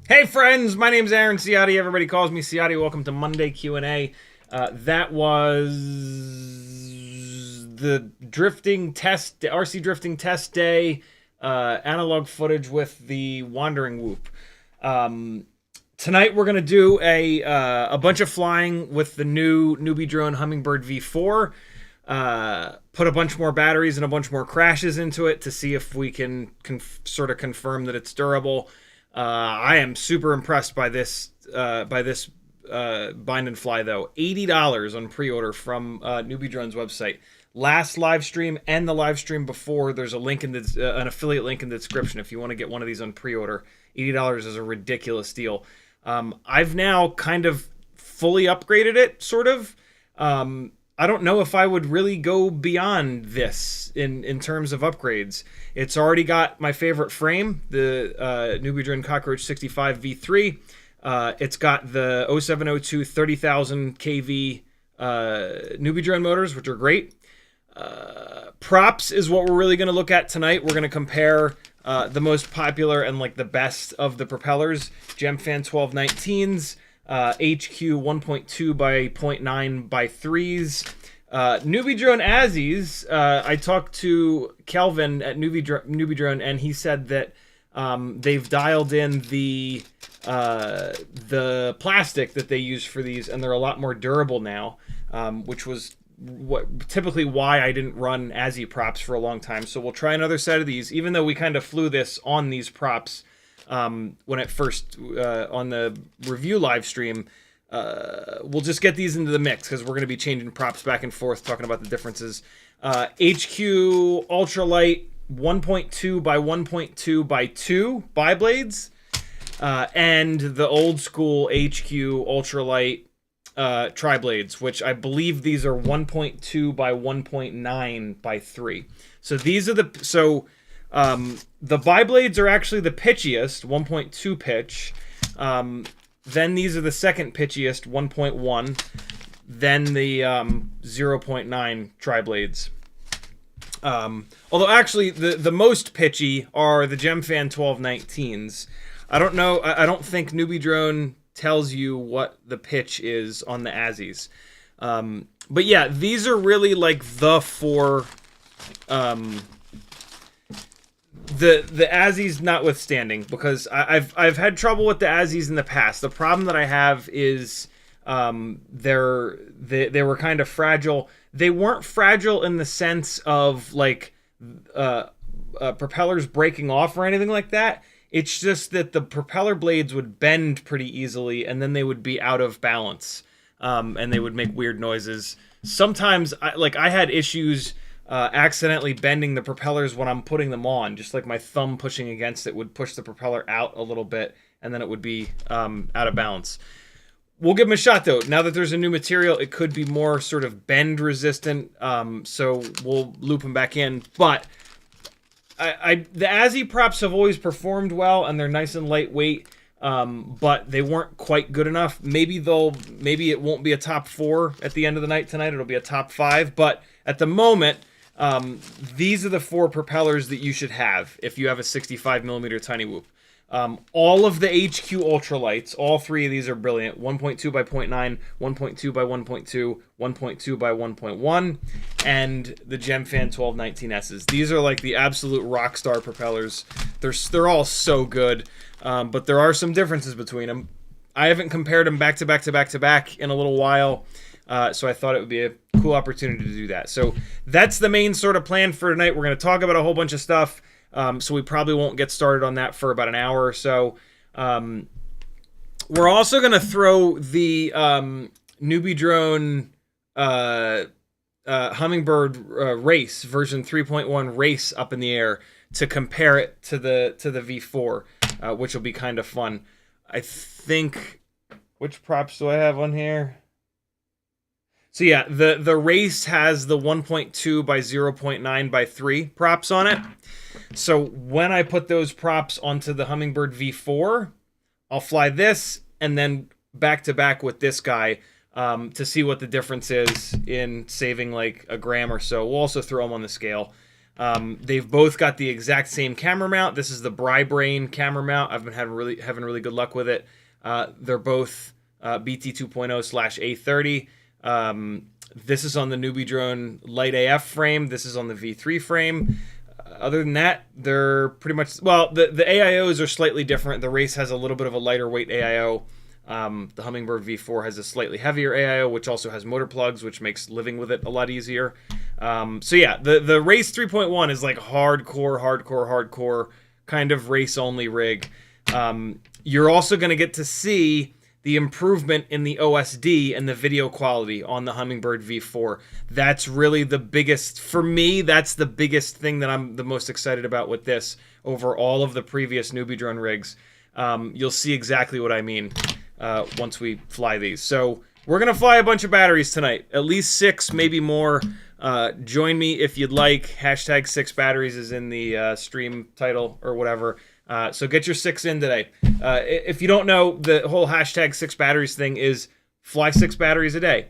Hey friends, my name's Aaron Ciotti. Everybody calls me Ciotti. Welcome to Monday Q&A. That was the drifting test, RC drifting test day, analog footage with the Wandering Whoop. Tonight we're gonna do a bunch of flying with the new NBD drone Hummingbird V4. Put a bunch more batteries and a bunch more crashes into it to see if we can sort of confirm that it's durable. I am super impressed by this bind and fly though. $80 on pre-order from NBD Drone's website. Last live stream and the live stream before, there's a link in the an affiliate link in the description if you want to get one of these on pre-order. $80 is a ridiculous deal. I've now kind of fully upgraded it, sort of. I don't know if I would really go beyond this in terms of upgrades. It's already got my favorite frame, the NBD Drone Cockroach 65 V3. It's got the 0702 30,000 kV NBD Drone motors, which are great. Props is what we're really going to look at tonight. We're going to compare the most popular and like the best of the propellers. Gemfan 1219s. HQ 1.2 by 0.9 by 3s. NBD Drone Azis, I talked to Kelvin at NBD Drone, and he said that they've dialed in the plastic that they use for these, and they're a lot more durable now, which was typically why I didn't run Azi props for a long time. So we'll try another set of these, even though we kind of flew this on these props. When it first on the review live stream, we'll just get these into the mix because we're going to be changing props back and forth, talking about the differences. HQ ultralight 1.2 by 1.2 by 2 biblades, and the old school HQ ultralight triblades, which I believe these are 1.2 by 1.9 by 3. So these are the the biblades are actually the pitchiest, 1.2 pitch. Then these are the second pitchiest, 1.1. Then the 0.9 triblades. Although actually the most pitchy are the Gemfan 1219s. I don't know. I don't think NBD Drone tells you what the pitch is on the Azis. But yeah, these are really like the four. The Azis notwithstanding, because I've had trouble with the Azis in the past. The problem that I have is they were kind of fragile. They weren't fragile in the sense of like propellers breaking off or anything like that. It's just that the propeller blades would bend pretty easily, and then they would be out of balance, and they would make weird noises. Sometimes I had issues accidentally bending the propellers when I'm putting them on. Just like my thumb pushing against it would push the propeller out a little bit, and then it would be out of balance. We'll give them a shot though. Now that there's a new material, it could be more sort of bend resistant, so we'll loop them back in. But the Azi props have always performed well, and they're nice and lightweight, but they weren't quite good enough. Maybe it won't be a top 4 at the end of the night tonight. It'll be a top 5, but at the moment, these are the 4 propellers that you should have if you have a 65mm tiny whoop. All of the HQ ultralights, all 3 of these are brilliant. 1.2 by 0.9, 1.2 by 1.2, 1.2 by 1.1, and the Gemfan 1219Ss. These are like the absolute rock star propellers. They're all so good, but there are some differences between them. I haven't compared them back to back to back to back in a little while, so I thought it would be a cool opportunity to do that. So that's the main sort of plan for tonight. We're going to talk about a whole bunch of stuff. So we probably won't get started on that for about an hour or so. We're also going to throw the Newbie Drone Hummingbird Race version 3.1 Race up in the air to compare it to the V4, which will be kind of fun. I think, which props do I have on here? So yeah, the Race has the 1.2 by 0.9 by 3 props on it. So when I put those props onto the Hummingbird V4, I'll fly this and then back to back with this guy to see what the difference is in saving like a gram or so. We'll also throw them on the scale. They've both got the exact same camera mount. This is the Brain camera mount. I've been having really good luck with it. They're both BT 2.0/A30. This is on the Newbie Drone Light AF frame. This is on the V3 frame. Other than that, they're pretty much... Well, the AIOs are slightly different. The Race has a little bit of a lighter weight AIO. The Hummingbird V4 has a slightly heavier AIO, which also has motor plugs, which makes living with it a lot easier. So yeah, the Race 3.1 is like hardcore kind of race-only rig. You're also going to get to see the improvement in the OSD and the video quality on the Hummingbird V4. That's really the biggest, for me, that's the biggest thing that I'm the most excited about with this over all of the previous Newbie Drone rigs. You'll see exactly what I mean once we fly these. So we're going to fly a bunch of batteries tonight, at least 6, maybe more. Join me if you'd like. Hashtag 6 batteries is in the stream title or whatever. So get your 6 in today. If you don't know, the whole hashtag 6 batteries thing is fly 6 batteries a day.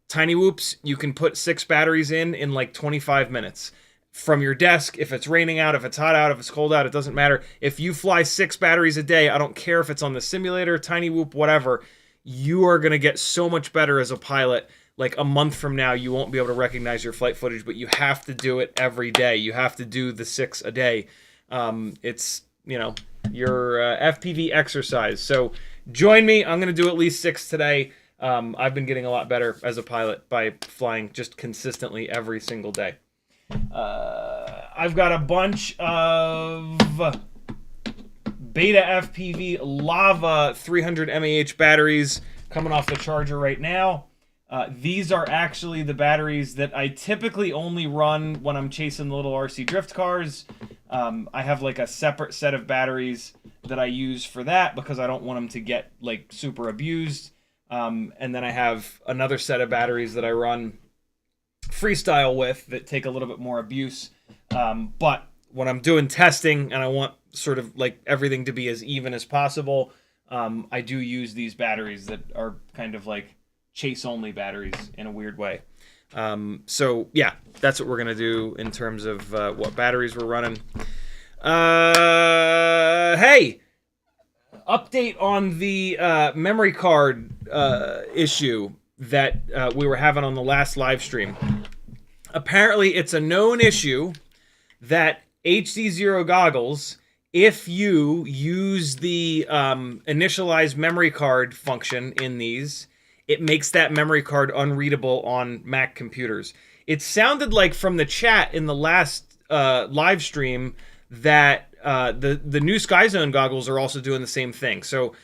Tiny whoops, you can put 6 batteries in like 25 minutes. From your desk, if it's raining out, if it's hot out, if it's cold out, it doesn't matter. If you fly 6 batteries a day, I don't care if it's on the simulator, tiny whoop, whatever, you are going to get so much better as a pilot. Like a month from now, you won't be able to recognize your flight footage, but you have to do it every day. You have to do the 6 a day. It's, you know, your FPV exercise. So join me. I'm going to do at least 6 today. I've been getting a lot better as a pilot by flying just consistently every single day. I've got a bunch of Betaflight Lava 300 mAh batteries coming off the charger right now. These are actually the batteries that I typically only run when I'm chasing the little RC drift cars. I have like a separate set of batteries that I use for that because I don't want them to get like super abused. And then I have another set of batteries that I run freestyle with that take a little bit more abuse. But when I'm doing testing and I want sort of like everything to be as even as possible, I do use these batteries that are kind of like chase-only batteries in a weird way. So yeah, that's what we're gonna do in terms of what batteries we're running. Hey, update on the memory card issue that we were having on the last live stream. Apparently, it's a known issue that HDZero goggles, if you use the initialize memory card function in these, it makes that memory card unreadable on Mac computers. It sounded like from the chat in the last live stream that the new SkyZone goggles are also doing the same thing. So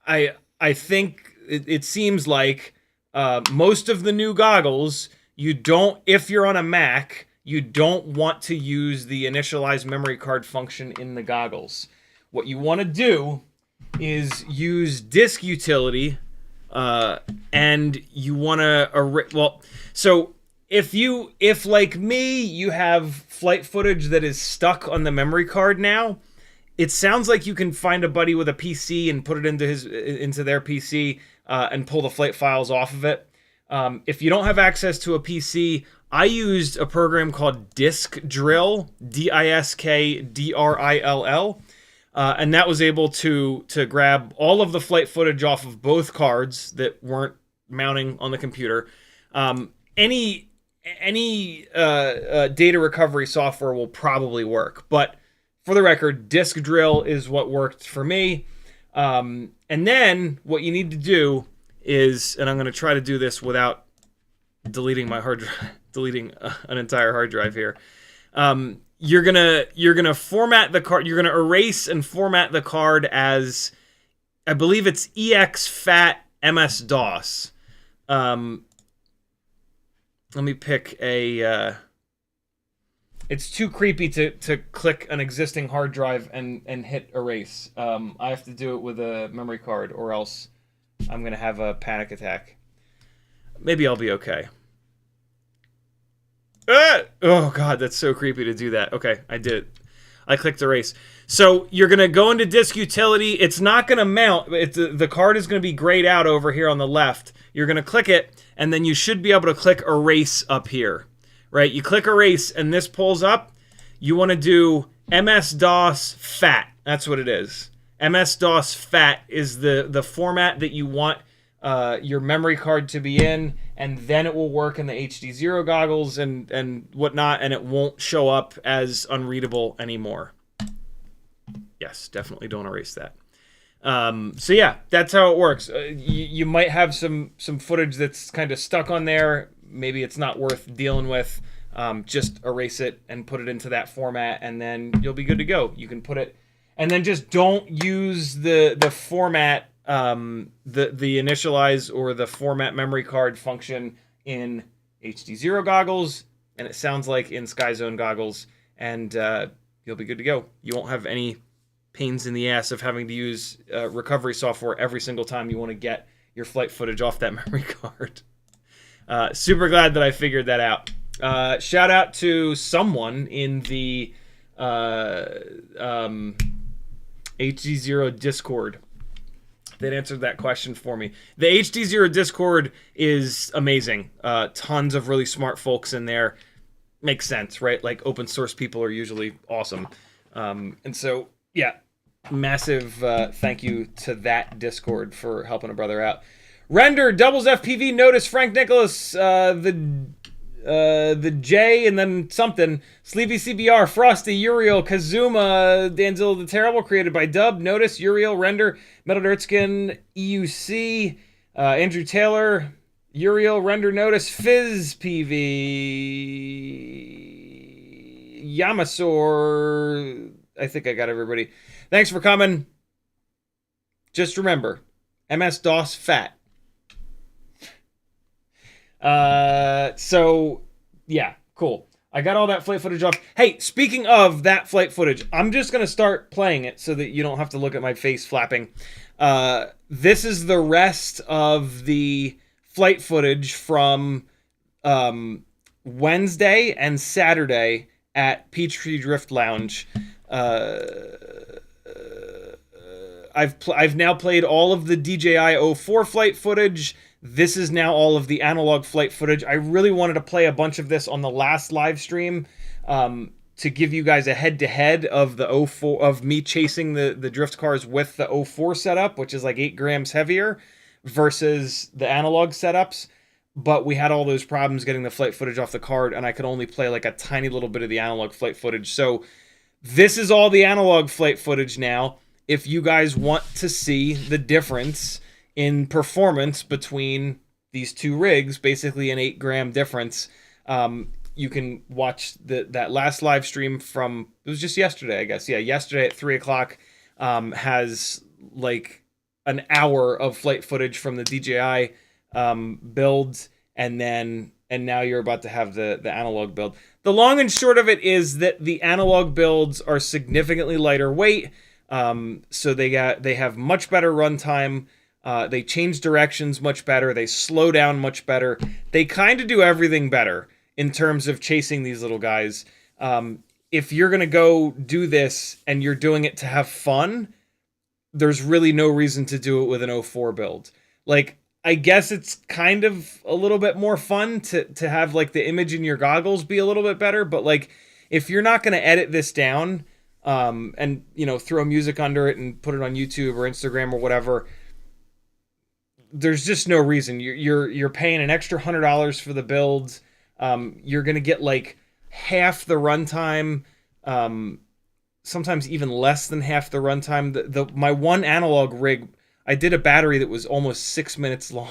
I think it seems like most of the new goggles, you don't, if you're on a Mac, you don't want to use the initialize memory card function in the goggles. What you want to do is use disk utility, and you want to, well, so if like me, you have flight footage that is stuck on the memory card now, it sounds like you can find a buddy with a PC and put it into their PC and pull the flight files off of it. If you don't have access to a PC, I used a program called DiskDrill, DiskDrill, and that was able to grab all of the flight footage off of both cards that weren't mounting on the computer. Any data recovery software will probably work, but for the record, DiskDrill is what worked for me. And then what you need to do is, and I'm going to try to do this without deleting my hard drive, deleting an entire hard drive here. You're gonna format the card. You're gonna erase and format the card as, I believe it's exFAT MS DOS. Let me pick a. It's too creepy to click an existing hard drive and hit erase. I have to do it with a memory card, or else I'm gonna have a panic attack. Maybe I'll be okay. Oh god, that's so creepy to do that. Okay, I did it. I clicked erase. So you're gonna go into disk utility. It's not gonna mount. The card is gonna be grayed out over here on the left. You're gonna click it, and then you should be able to click erase up here. Right? You click erase, and this pulls up. You want to do MS-DOS FAT. That's what it is. MS-DOS FAT is the format that you want your memory card to be in, and then it will work in the HDZero goggles and whatnot, and it won't show up as unreadable anymore. Yes, definitely don't erase that. So yeah, that's how it works. You might have some footage that's kind of stuck on there. Maybe it's not worth dealing with. Just erase it and put it into that format, and then you'll be good to go. You can put it, and then just don't use the format, the initialize or the format memory card function in HDZero goggles, and it sounds like in SkyZone goggles, and you'll be good to go. You won't have any pains in the ass of having to use recovery software every single time you want to get your flight footage off that memory card. Super glad that I figured that out. Shout out to someone in the HDZero Discord that answered that question for me. The HDZero Discord is amazing. Tons of really smart folks in there. Makes sense, right? Like, open source people are usually awesome. And so, yeah, massive thank you to that Discord for helping a brother out. Render, Doubles FPV, Notice, Frank Nicholas, the J and then something, Sleepy CBR, Frosty, Uriel, Kazuma, Danzilla the Terrible, created by Dub, Notice, Uriel, Render, Metal Dirtskin, EUC, Andrew Taylor, Uriel, Render, Notice, Fizz PV, Yamasor. I think I got everybody. Thanks for coming. Just remember, MS-DOS FAT. So yeah, cool. I got all that flight footage off. Hey, speaking of that flight footage, I'm just gonna start playing it so that you don't have to look at my face flapping. This is the rest of the flight footage from Wednesday and Saturday at Peachtree Drift Lounge. I've now played all of the DJI 04 flight footage. This is now all of the analog flight footage. I really wanted to play a bunch of this on the last live stream to give you guys a head-to-head of the 04, of me chasing the drift cars with the 04 setup, which is like 8 grams heavier, versus the analog setups. But we had all those problems getting the flight footage off the card, and I could only play like a tiny little bit of the analog flight footage. So this is all the analog flight footage now. If you guys want to see the difference in performance between these two rigs, basically an 8-gram difference, you can watch that last live stream from, it was just yesterday, I guess. Yeah, yesterday at 3 o'clock has like an hour of flight footage from the DJI build, and now you're about to have the analog build. The long and short of it is that the analog builds are significantly lighter weight, so they have much better runtime. They change directions much better. They slow down much better. They kind of do everything better. in terms of chasing these little guys. If you're going to go do this and you're doing it to have fun, there's really no reason to do it with an 04 build. Like, I guess it's kind of a little bit more fun to have like the image in your goggles be a little bit better, but like if you're not going to edit this down and you know, throw music under it and put it on YouTube or Instagram or whatever, there's just no reason. You're paying an extra $100 for the builds. You're going to get like half the runtime, sometimes even less than half the runtime. My one analog rig, I did a battery that was almost 6 minutes long.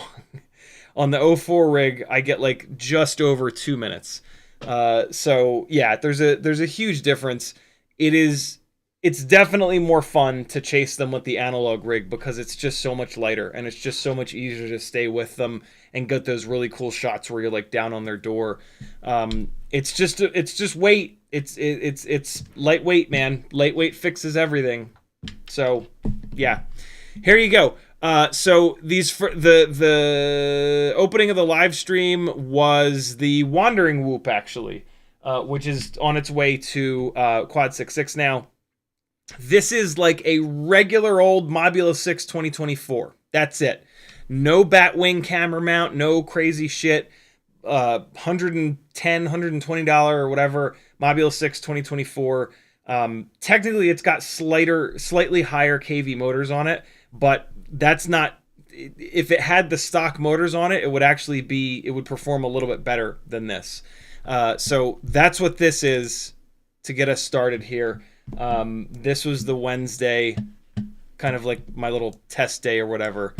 On the 04 rig, I get like just over 2 minutes. So yeah, there's a huge difference. It's definitely more fun to chase them with the analog rig because it's just so much lighter and it's just so much easier to stay with them and get those really cool shots where you're like down on their door. It's just weight. It's lightweight, man. Lightweight fixes everything. So yeah, here you go. So these the opening of the live stream was the Wandering Whoop, actually, which is on its way to Quad 6.6 now. This is like a regular old Mobula 6 2024. That's it. No Batwing camera mount, no crazy shit. $110, $120 or whatever, Mobula 6 2024. Technically, it's got slightly higher KV motors on it, but that's not. If it had the stock motors on it, it would perform a little bit better than this. So that's what this is to get us started here. This was the Wednesday, kind of like my little test day or whatever.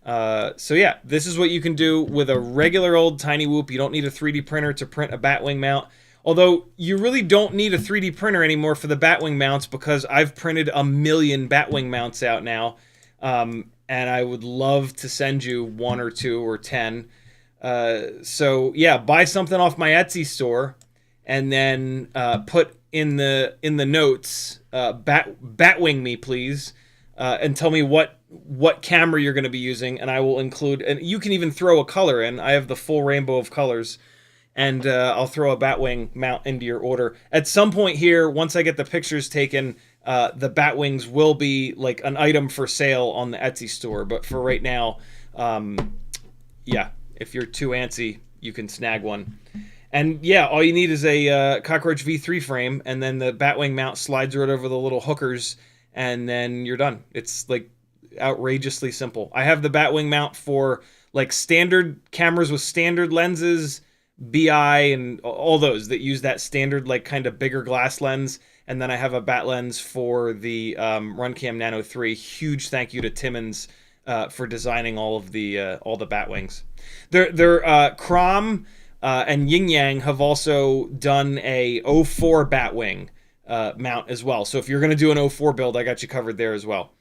So yeah, this is what you can do with a regular old tiny whoop. You don't need a 3D printer to print a Batwing mount. Although you really don't need a 3D printer anymore for the Batwing mounts because I've printed 1 million Batwing mounts out now. And I would love to send you 1 or 2 or 10. So yeah, buy something off my Etsy store and then put in the notes, Batwing me please, and tell me what camera you're going to be using, and I will include, and you can even throw a color in. I have the full rainbow of colors, and I'll throw a Batwing mount into your order. At some point here, once I get the pictures taken, the Batwings will be like an item for sale on the Etsy store, but for right now, yeah, if you're too antsy, you can snag one. And yeah, all you need is a Cockroach V3 frame, and then the Batwing mount slides right over the little hookers, and then you're done. It's like outrageously simple. I have the Batwing mount for like standard cameras with standard lenses, BI, and all those that use that standard like kind of bigger glass lens. And then I have a bat lens for the Runcam Nano 3. Huge thank you to Timmons for designing all the Batwings. Their Crom and Yin Yang have also done a 04 Batwing mount as well. So if you're going to do an 04 build, I got you covered there as well.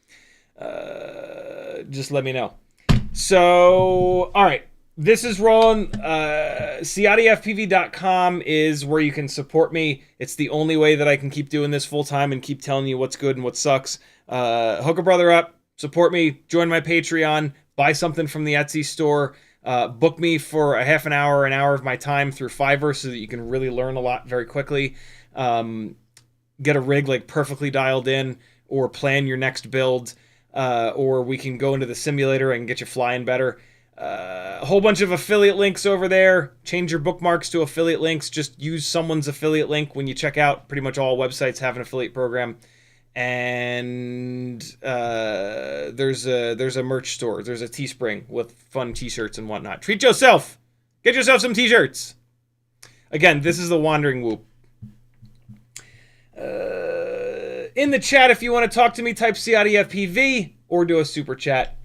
Just let me know. So, all right. This is rolling. CiottiFPV.com is where you can support me. It's the only way that I can keep doing this full time and keep telling you what's good and what sucks. Hook a brother up, support me, join my Patreon, buy something from the Etsy store, book me for a half an hour of my time through Fiverr so that you can really learn a lot very quickly. Get a rig like perfectly dialed in, or plan your next build, or we can go into the simulator and get you flying better. A whole bunch of affiliate links over there. Change your bookmarks to affiliate links. Just use someone's affiliate link when you check out. Pretty much all websites have an affiliate program. And there's a merch store. There's a Teespring with fun t-shirts and whatnot. Treat yourself. Get yourself some t-shirts. Again, this is the Wandering Whoop. In the chat, if you want to talk to me, type CiottiFPV or do a super chat.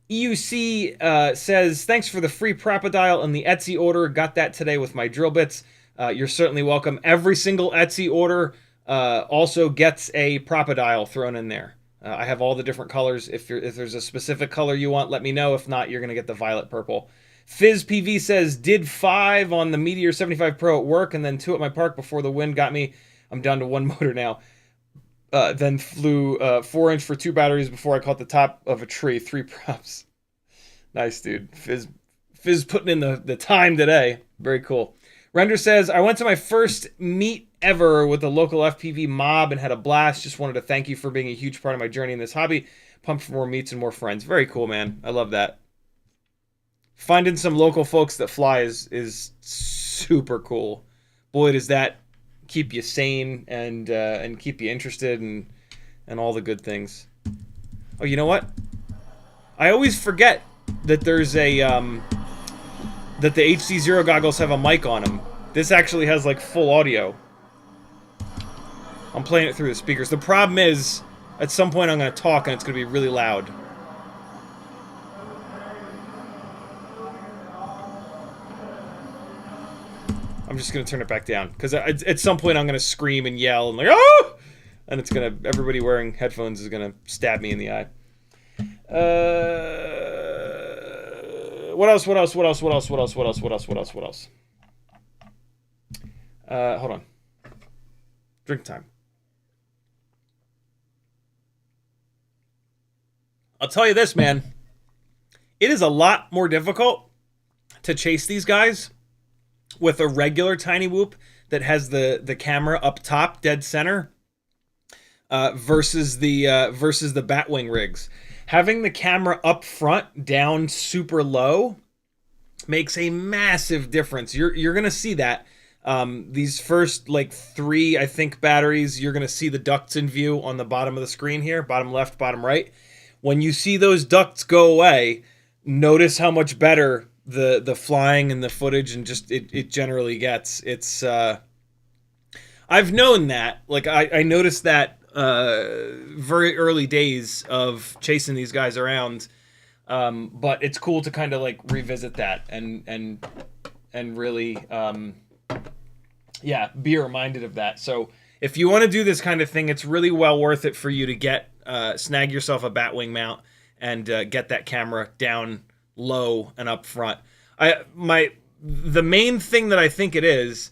EUC says, thanks for the free Propodial and the Etsy order. Got that today with my drill bits. You're certainly welcome. Every single Etsy order also gets a Propodial thrown in there. I have all the different colors. If there's a specific color you want, let me know. If not, you're going to get the violet purple. FizzPV says, did 5 on the Meteor 75 Pro at work and then 2 at my park before the wind got me. I'm down to 1 motor now. Then flew 4-inch for 2 batteries before I caught the top of a tree. 3 props. Nice, dude. Fizz putting in the time today. Very cool. Render says, I went to my first meet ever with a local FPV mob and had a blast. Just wanted to thank you for being a huge part of my journey in this hobby. Pumped for more meets and more friends. Very cool, man. I love that. Finding some local folks that fly is super cool. Boy, does that keep you sane and keep you interested and all the good things. Oh, you know what? I always forget that there's a that the HDZero goggles have a mic on them. This actually has like full audio. I'm playing it through the speakers. The problem is, at some point I'm going to talk and it's going to be really loud. I'm just going to turn it back down because at some point I'm going to scream and yell and like, oh! And it's going to, everybody wearing headphones is going to stab me in the eye. What else? Hold on. Drink time. I'll tell you this, man. It is a lot more difficult to chase these guys with a regular tiny whoop that has the camera up top, dead center, versus the Batwing rigs. Having the camera up front, down super low, makes a massive difference. You're gonna see that. These first like 3, I think, batteries, you're gonna see the ducts in view on the bottom of the screen here, bottom left, bottom right. When you see those ducts go away, notice how much better the flying and the footage and just it generally gets. It's I've known that. Like I noticed that very early days of chasing these guys around. But it's cool to kind of like revisit that and really yeah, be reminded of that. So if you want to do this kind of thing, it's really well worth it for you to get snag yourself a Batwing mount and get that camera down low and up front. The main thing that I think it is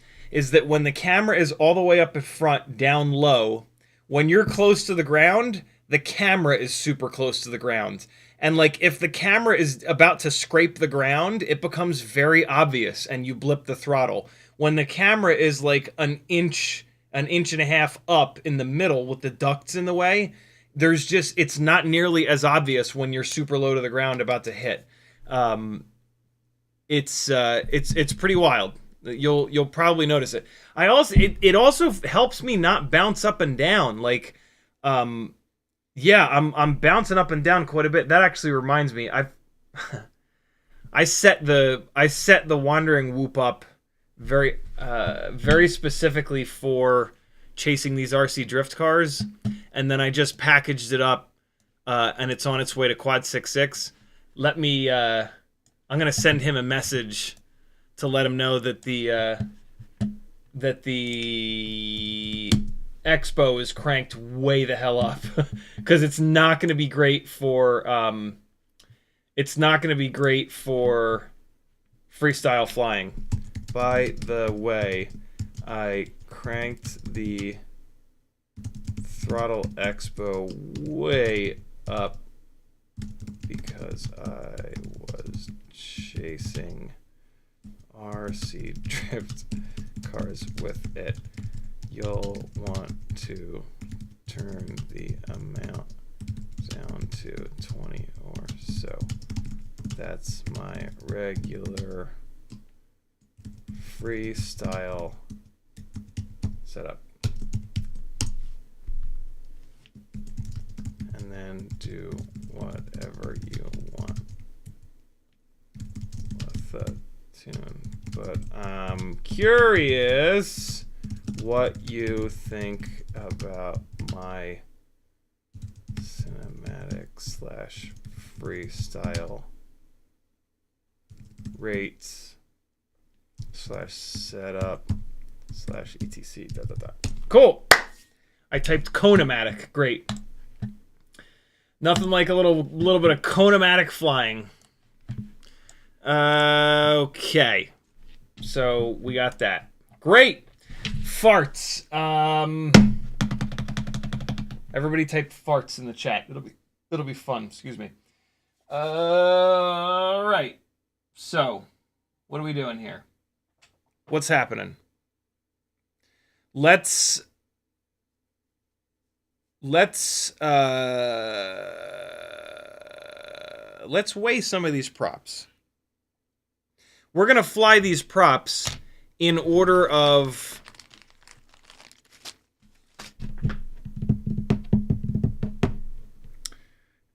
that when the camera is all the way up in front, down low, when you're close to the ground, the camera is super close to the ground. And like if the camera is about to scrape the ground, it becomes very obvious and you blip the throttle. When the camera is like an inch and a half up in the middle with the ducts in the way, it's not nearly as obvious when you're super low to the ground about to hit. It's pretty wild. You'll probably notice it. It also helps me not bounce up and down. Like, yeah, I'm bouncing up and down quite a bit. That actually reminds me, I set the wandering whoop up very specifically for chasing these RC drift cars, and then I just packaged it up, and it's on its way to Quad 66. I'm gonna send him a message to let him know that the Expo is cranked way the hell up because it's not going to be great for freestyle flying. By the way, I cranked the throttle Expo way up because I was chasing RC drift cars with it. You'll want to turn the amount down to 20 or so. That's my regular freestyle setup. And then do whatever you want with the tune. But I'm curious what you think about my cinematic / freestyle rates / setup / etc. Cool. I typed Conematic. Great. Nothing like a little bit of Conematic flying. Okay. So we got that. Great. Farts. Everybody type farts in the chat. It'll be fun. Excuse me. All right. So, what are we doing here? What's happening? Let's weigh some of these props. We're gonna fly these props in order of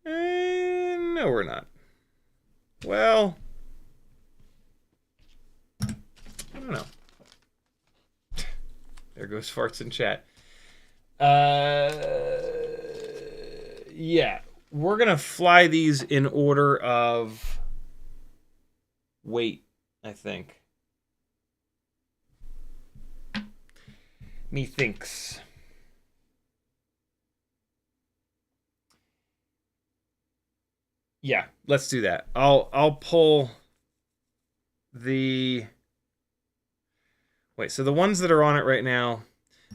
no, we're not. Well, I don't know. There goes farts in chat. Yeah, we're gonna fly these in order of weight, I think. Methinks. Yeah, let's do that. I'll pull the... Wait, so the ones that are on it right now...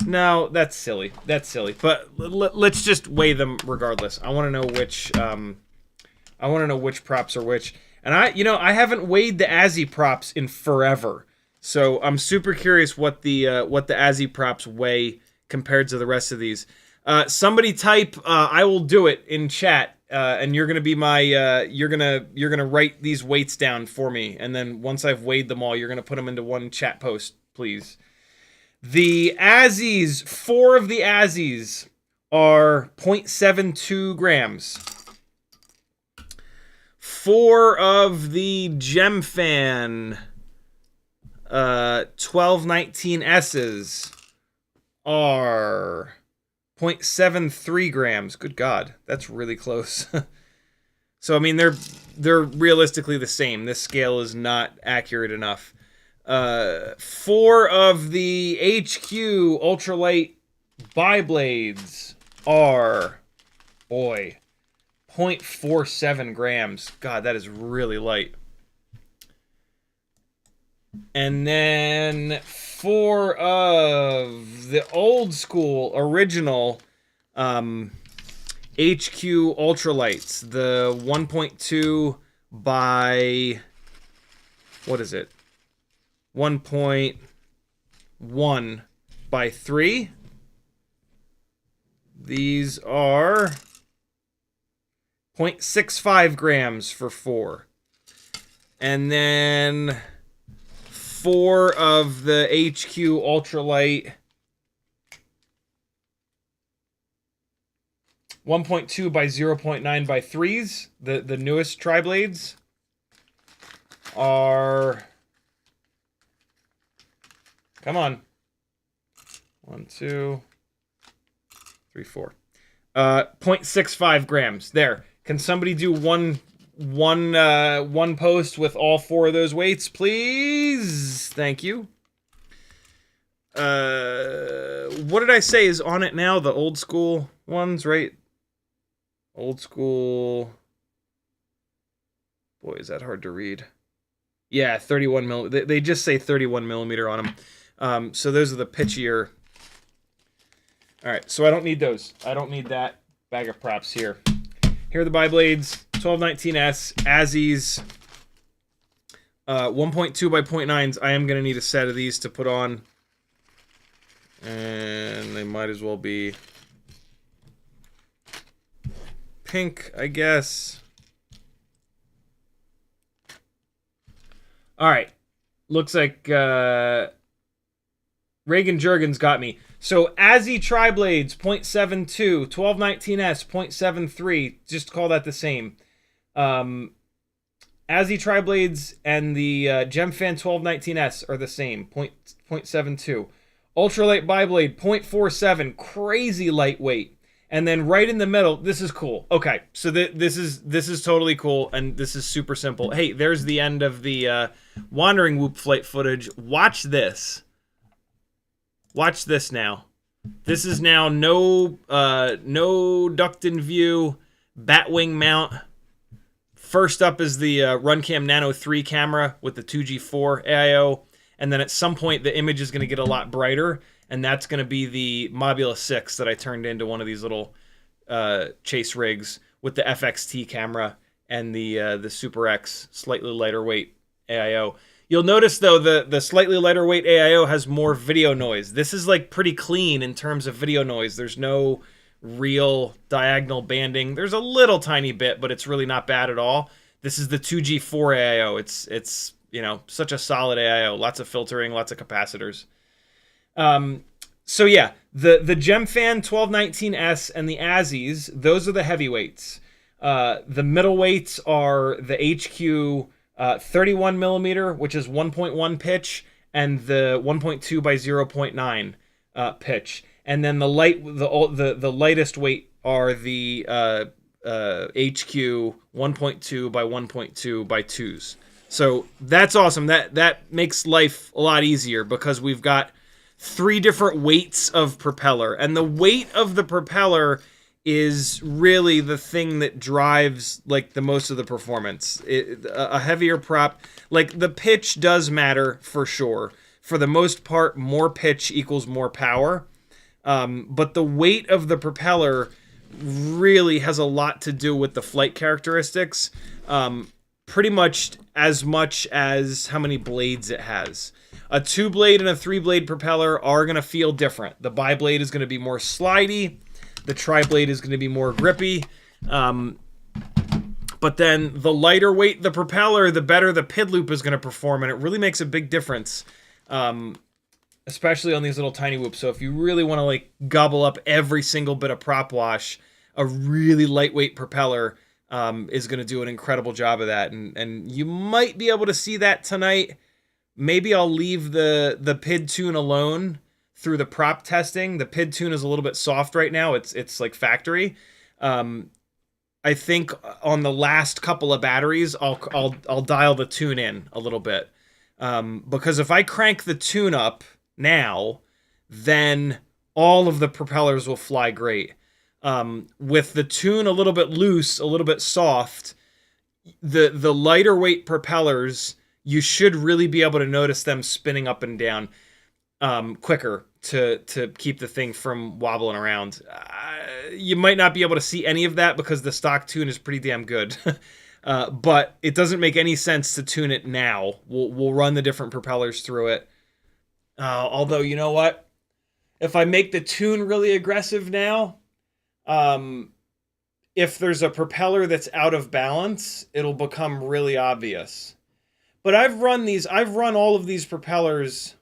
No, that's silly. That's silly. But let's just weigh them regardless. I want to know which props are which. And I haven't weighed the Azi props in forever. So I'm super curious what the Azi props weigh compared to the rest of these. Somebody type I will do it in chat. And you're gonna be my you're gonna write these weights down for me, and then once I've weighed them all, you're gonna put them into one chat post, please. The Azis, 4 of the Azis are 0.72 grams. 4 of the Gemfan 1219S's are 0.73 grams. Good God, that's really close. So I mean, they're realistically the same. This scale is not accurate enough. 4 of the HQ ultralight biblades are, boy, 0.47 grams. God, that is really light. And then 4 of the old school original HQ ultralights, the 1.2 by, what is it? 1.1 by 3. These are 0.65 grams for 4. And then 4 of the HQ ultralight 1.2 by 0.9 by 3s, the newest triblades, are... Come on. 1, 2, 3, 4. 0.65 grams. There. Can somebody do one post with all 4 of those weights, please? Thank you. What did I say is on it now? The old school ones, right? Old school. Boy, is that hard to read. Yeah, 31 mil. They just say 31 millimeter on them. So those are the pitchier. All right, so I don't need those. I don't need that bag of props here. Here are the biblades, 1219S, Azis, 1.2 by 0.9s. I am going to need a set of these to put on. And they might as well be pink, I guess. All right. Looks like Reagan Jurgens got me. So Azi Triblades 0.72, 1219S 0.73, just call that the same. Azi Triblades and the Gemfan 1219S are the same, 0.72. Ultralight Biblade 0.47, crazy lightweight. And then right in the middle, this is cool. Okay, so this is totally cool, and this is super simple. Hey, there's the end of the Wandering Whoop flight footage. Watch this. Watch this now. This is now no ducked in view, Batwing mount. First up is the Runcam Nano 3 camera with the 2G4 AIO. And then at some point, the image is going to get a lot brighter. And that's going to be the Mobula 6 that I turned into one of these little chase rigs with the FXT camera and the Super X, slightly lighter weight AIO. You'll notice though the slightly lighter weight AIO has more video noise. This is like pretty clean in terms of video noise. There's no real diagonal banding. There's a little tiny bit, but it's really not bad at all. This is the 2G4 AIO. It's you know, such a solid AIO. Lots of filtering, lots of capacitors. So yeah, the Gemfan 1219S and the Azis, those are the heavyweights. The middleweights are the HQ 31 millimeter, which is 1.1 pitch, and the 1.2 by 0.9 pitch. And then the lightest weight are the HQ 1.2 by 1.2 by 2s. So that's awesome. That makes life a lot easier because we've got 3 different weights of propeller, and the weight of the propeller is really the thing that drives like the most of the performance. A heavier prop, like the pitch does matter for sure. For the most part, more pitch equals more power. But the weight of the propeller really has a lot to do with the flight characteristics. Pretty much as how many blades it has. A 2-blade and a 3-blade propeller are going to feel different. The bi-blade is going to be more slidey. The tri-blade is going to be more grippy. But then the lighter weight the propeller, the better the PID loop is going to perform, and it really makes a big difference, especially on these little tiny whoops. So if you really want to like gobble up every single bit of prop wash, a really lightweight propeller is going to do an incredible job of that. And you might be able to see that tonight. Maybe I'll leave the PID tune alone through the prop testing. The PID tune is a little bit soft right now. It's like factory. I think on the last couple of batteries, I'll dial the tune in a little bit. Because if I crank the tune up now, then all of the propellers will fly great. With the tune a little bit loose, a little bit soft, the lighter weight propellers, you should really be able to notice them spinning up and down quicker to keep the thing from wobbling around. You might not be able to see any of that because the stock tune is pretty damn good. But it doesn't make any sense to tune it now. We'll run the different propellers through it. Although, you know what? If I make the tune really aggressive now, if there's a propeller that's out of balance, it'll become really obvious. But I've run all of these propellers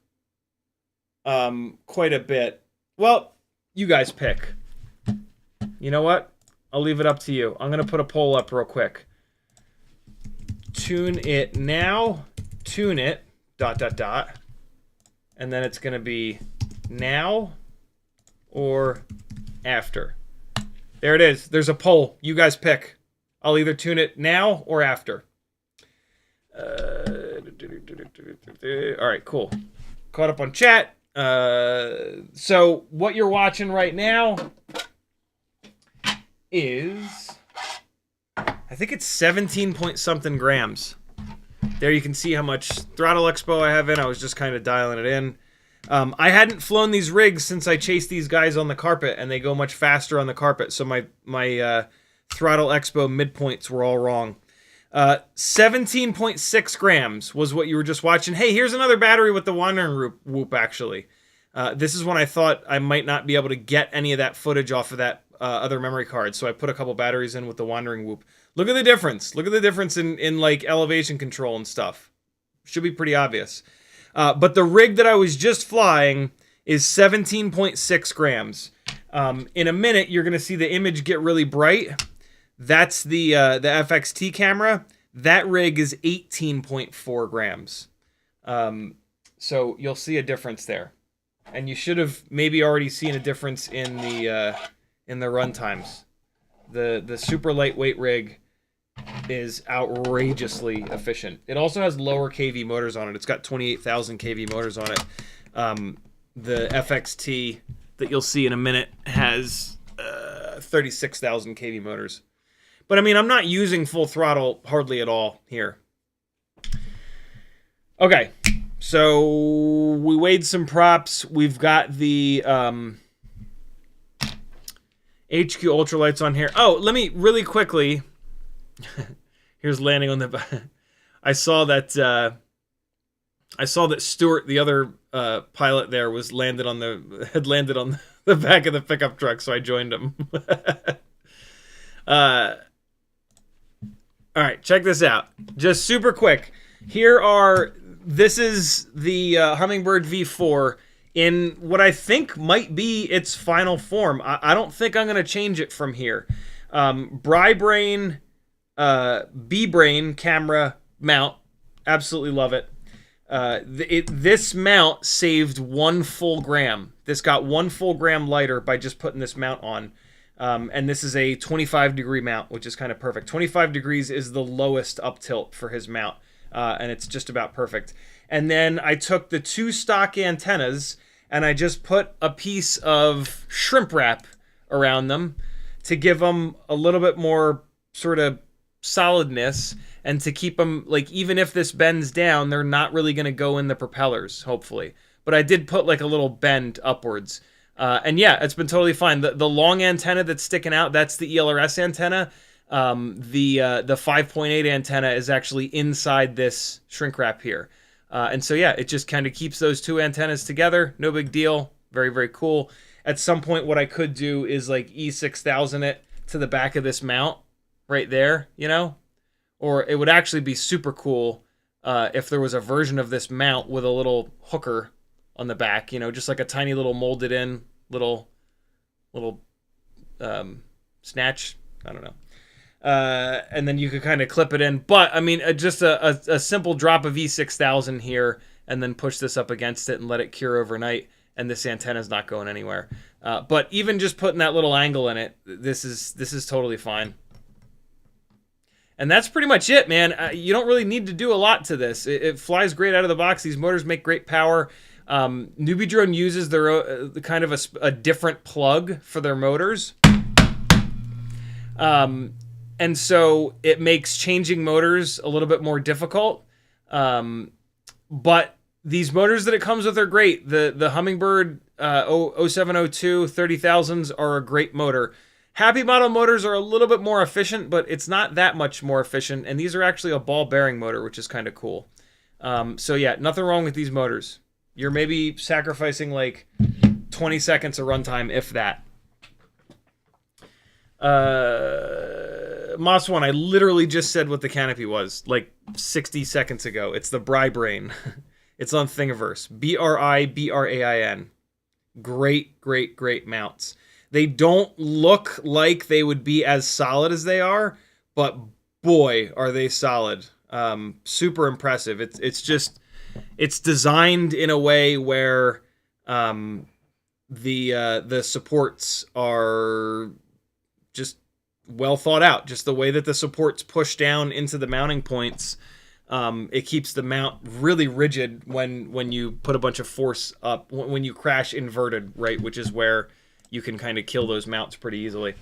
quite a bit. Well, you guys pick. You know what? I'll leave it up to you. I'm going to put a poll up real quick. Tune it now. Tune it. ... And then it's going to be now or after. There it is. There's a poll. You guys pick. I'll either tune it now or after. All right, cool. Caught up on chat. So what you're watching right now is, I think it's 17 point something grams. There you can see how much throttle expo I have in. I was just kind of dialing it in. I hadn't flown these rigs since I chased these guys on the carpet, and they go much faster on the carpet, so my throttle expo midpoints were all wrong. 17.6 grams was what you were just watching. Hey, here's another battery with the wandering whoop, actually. This is when I thought I might not be able to get any of that footage off of that other memory card, so I put a couple batteries in with the wandering whoop. Look at the difference. Look at the difference in like elevation control and stuff. Should be pretty obvious. But the rig that I was just flying is 17.6 grams. In a minute, you're going to see the image get really bright. That's the FXT camera. That rig is 18.4 grams. So you'll see a difference there. And you should have maybe already seen a difference in the run times. The super lightweight rig is outrageously efficient. It also has lower kV motors on it. It's got 28,000 kV motors on it. The FXT that you'll see in a minute has 36,000 kV motors. But I mean, I'm not using full throttle hardly at all here. Okay, so we weighed some props. We've got the HQ ultralights on here. Oh, let me really quickly... Here's landing on the... I saw that I saw that Stuart, the other pilot there, had landed on the back of the pickup truck, so I joined him. All right, check this out. Just super quick. This is the Hummingbird V4 in what I think might be its final form. I don't think I'm going to change it from here. Brain, B-Brain camera mount. Absolutely love it. This mount saved 1 full gram. This got 1 full gram lighter by just putting this mount on. And this is a 25-degree mount, which is kind of perfect. 25 degrees is the lowest up tilt for his mount, and it's just about perfect. And then I took the 2 stock antennas, and I just put a piece of shrimp wrap around them to give them a little bit more sort of solidness, and to keep them, like, even if this bends down, they're not really going to go in the propellers, hopefully. But I did put, like, a little bend upwards. And yeah, it's been totally fine. The long antenna that's sticking out, that's the ELRS antenna. The 5.8 antenna is actually inside this shrink wrap here. And so yeah, it just kind of keeps those 2 antennas together. No big deal. Very, very cool. At some point, what I could do is like E6000 it to the back of this mount right there, you know? Or it would actually be super cool if there was a version of this mount with a little hooker on the back, you know, just like a tiny little molded in little snatch. I don't know. And then you could kind of clip it in. But, I mean, just a simple drop of E6000 here, and then push this up against it and let it cure overnight, and this antenna's not going anywhere. But even just putting that little angle in it, this is totally fine. And that's pretty much it, man. You don't really need to do a lot to this. It flies great out of the box. These motors make great power. Newbie Drone uses their kind of a different plug for their motors. And so it makes changing motors a little bit more difficult. But these motors that it comes with are great. The Hummingbird 0702 30,000s are a great motor. Happy model motors are a little bit more efficient, but it's not that much more efficient. And these are actually a ball bearing motor, which is kind of cool. So yeah, nothing wrong with these motors. You're maybe sacrificing like 20 seconds of runtime, if that. Moss One, I literally just said what the canopy was like 60 seconds ago. It's the Brain. It's on Thingiverse. BRIBRAIN. Great, great, great mounts. They don't look like they would be as solid as they are, but boy, are they solid. Super impressive. It's designed in a way where the supports are just well thought out. Just the way that the supports push down into the mounting points, it keeps the mount really rigid when you put a bunch of force up, when you crash inverted, right, which is where you can kind of kill those mounts pretty easily.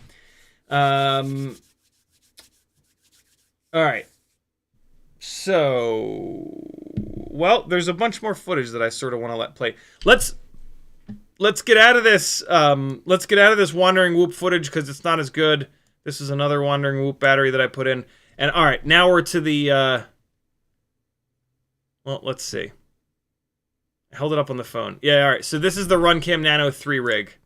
All right. So, well, there's a bunch more footage that I sort of want to let play. Let's get out of this. Let's get out of this Wandering Whoop footage because it's not as good. This is another Wandering Whoop battery that I put in. And all right, now we're to the. Well, let's see. I held it up on the phone. Yeah, all right. So this is the Runcam Nano 3 rig.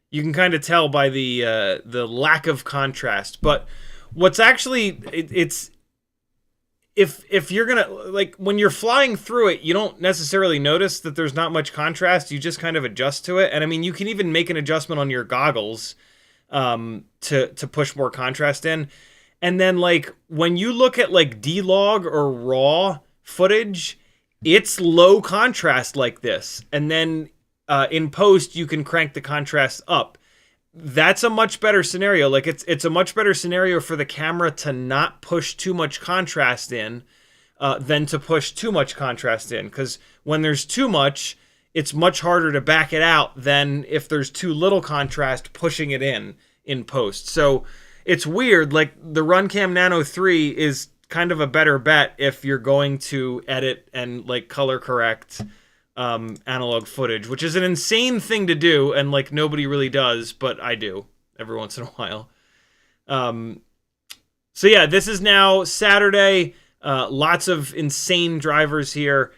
You can kind of tell by the lack of contrast, but what's actually it's if you're gonna, like, when you're flying through it, you don't necessarily notice that there's not much contrast. You just kind of adjust to it, and I mean, you can even make an adjustment on your goggles to push more contrast in. And then, like, when you look at like D-Log or RAW footage, it's low contrast like this, and then in post you can crank the contrast up. That's a much better scenario. Like, it's a much better scenario for the camera to not push too much contrast in than to push too much contrast in, because when there's too much, it's much harder to back it out than if there's too little contrast pushing it in post. So it's weird. Like, the Runcam Nano 3 is kind of a better bet if you're going to edit and like color correct analog footage, which is an insane thing to do, and like nobody really does, but I do every once in a while. So yeah, this is now Saturday. Lots of insane drivers here.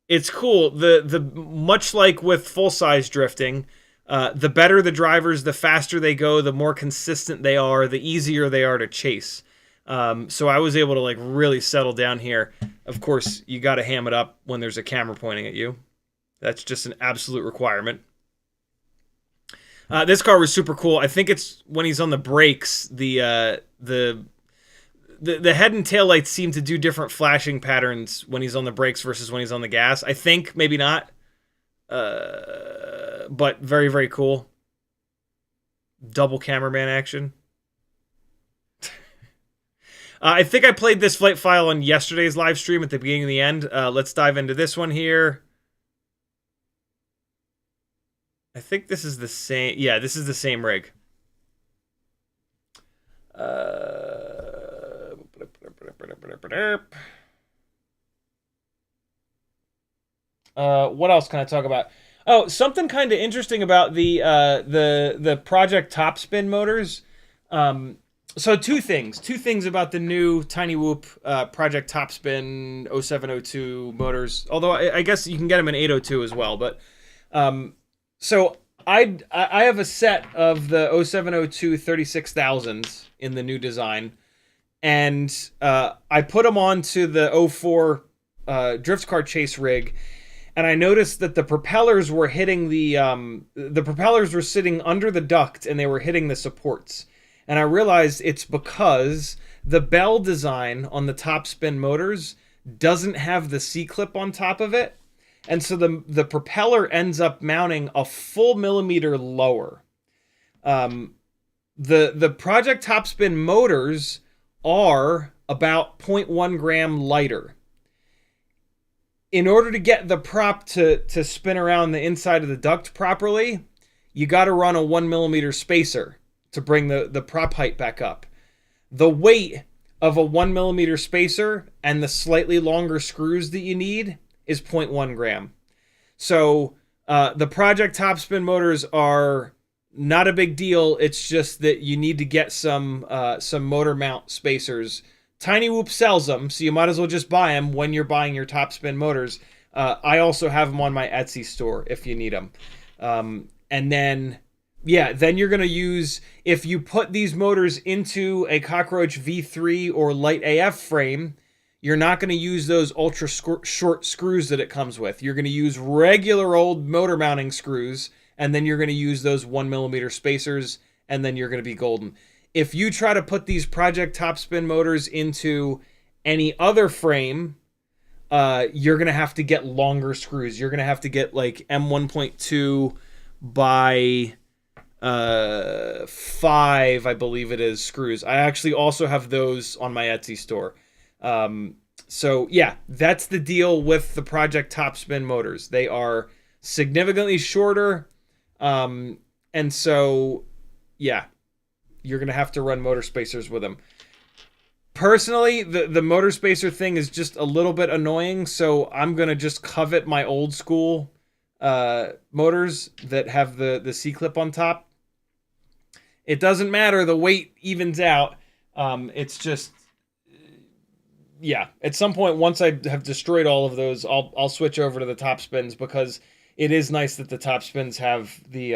It's cool. The much like with full size drifting, the better the drivers, the faster they go, the more consistent they are, the easier they are to chase. So I was able to like really settle down here. Of course, you got to ham it up when there's a camera pointing at you. That's just an absolute requirement. This car was super cool. I think it's when he's on the brakes, the head and tail lights seem to do different flashing patterns when he's on the brakes versus when he's on the gas. I think, maybe not. But very, very cool. Double cameraman action. I think I played this flight file on yesterday's live stream at the beginning and the end. Let's dive into this one here. I think this is the same. Yeah, this is the same rig. What else can I talk about? Oh, something kind of interesting about the Project Topspin motors. So two things about the new Tiny Whoop Project Topspin 0702 motors. Although I guess you can get them in 802 as well, but so I have a set of the 0702 36,000s in the new design, and I put them onto the 04 drift car chase rig, and I noticed that the propellers were hitting the propellers were sitting under the duct and they were hitting the supports. And I realized it's because the bell design on the Topspin motors doesn't have the C-clip on top of it. And so the propeller ends up mounting a full millimeter lower. The Project Topspin motors are about 0.1 gram lighter. In order to get the prop to spin around the inside of the duct properly, you got to run a 1 millimeter spacer to bring the prop height back up. The weight of a 1 millimeter spacer and the slightly longer screws that you need is 0.1 gram. So the Project Topspin motors are not a big deal. It's just that you need to get some motor mount spacers. Tiny Whoop sells them, so you might as well just buy them when you're buying your Topspin motors. I also have them on my Etsy store if you need them. And then, yeah, then you're going to use, if you put these motors into a Cockroach V3 or Light AF frame, you're not going to use those ultra short screws that it comes with. You're going to use regular old motor mounting screws, and then you're going to use those 1 millimeter spacers, and then you're going to be golden. If you try to put these Project Topspin motors into any other frame, you're going to have to get longer screws. You're going to have to get like M1.2 by 5, I believe it is, screws. I actually also have those on my Etsy store. So yeah, that's the deal with the Project Topspin motors. They are significantly shorter. And so, yeah, you're going to have to run motor spacers with them. Personally, the motor spacer thing is just a little bit annoying, so I'm going to just covet my old school motors that have the C-clip on top. It doesn't matter. The weight evens out. It's just, yeah, at some point, once I have destroyed all of those, I'll switch over to the Topspins, because it is nice that the Topspins have the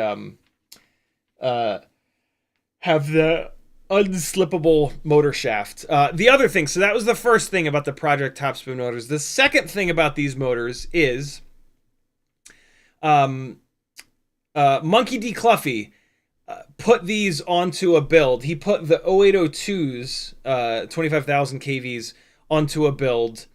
unslippable motor shaft. The other thing, so that was the first thing about the Project Topspin motors. The second thing about these motors is Monkey D. Cluffy put these onto a build. He put the 0802s, 25,000 kVs, onto a build,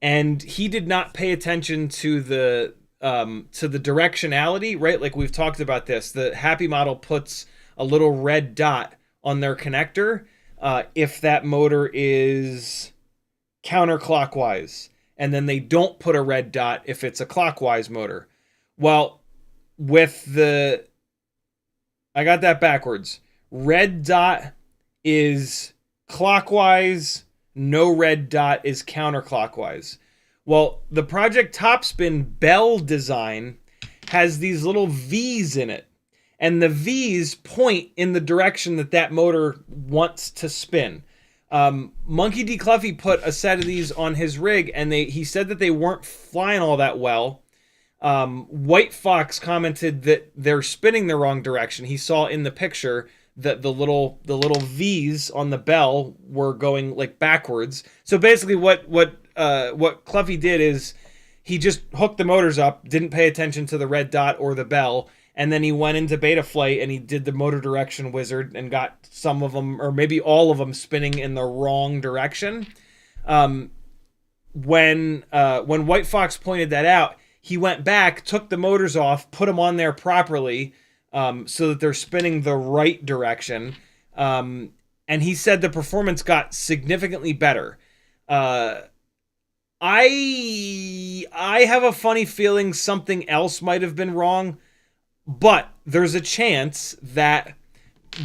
and he did not pay attention to the directionality, right? Like we've talked about this. The Happy model puts a little red dot on their connector if that motor is counterclockwise, and then they don't put a red dot if it's a clockwise motor. Well, with the, I got that backwards. Red dot is clockwise, no red dot is counterclockwise. Well, the Project Topspin bell design has these little V's in it. and the V's point in the direction that that motor wants to spin. Monkey D. Cluffy put a set of these on his rig, and he said that they weren't flying all that well. White Fox commented that they're spinning the wrong direction. He saw in the picture that the little V's on the bell were going like backwards. So basically, what Cluffy did is he just hooked the motors up, didn't pay attention to the red dot or the bell, and then he went into Betaflight and he did the motor direction wizard and got some of them, or maybe all of them, spinning in the wrong direction. When White Fox pointed that out, he went back, took the motors off, put them on there properly, so that they're spinning the right direction. And he said the performance got significantly better. I have a funny feeling something else might have been wrong, but there's a chance that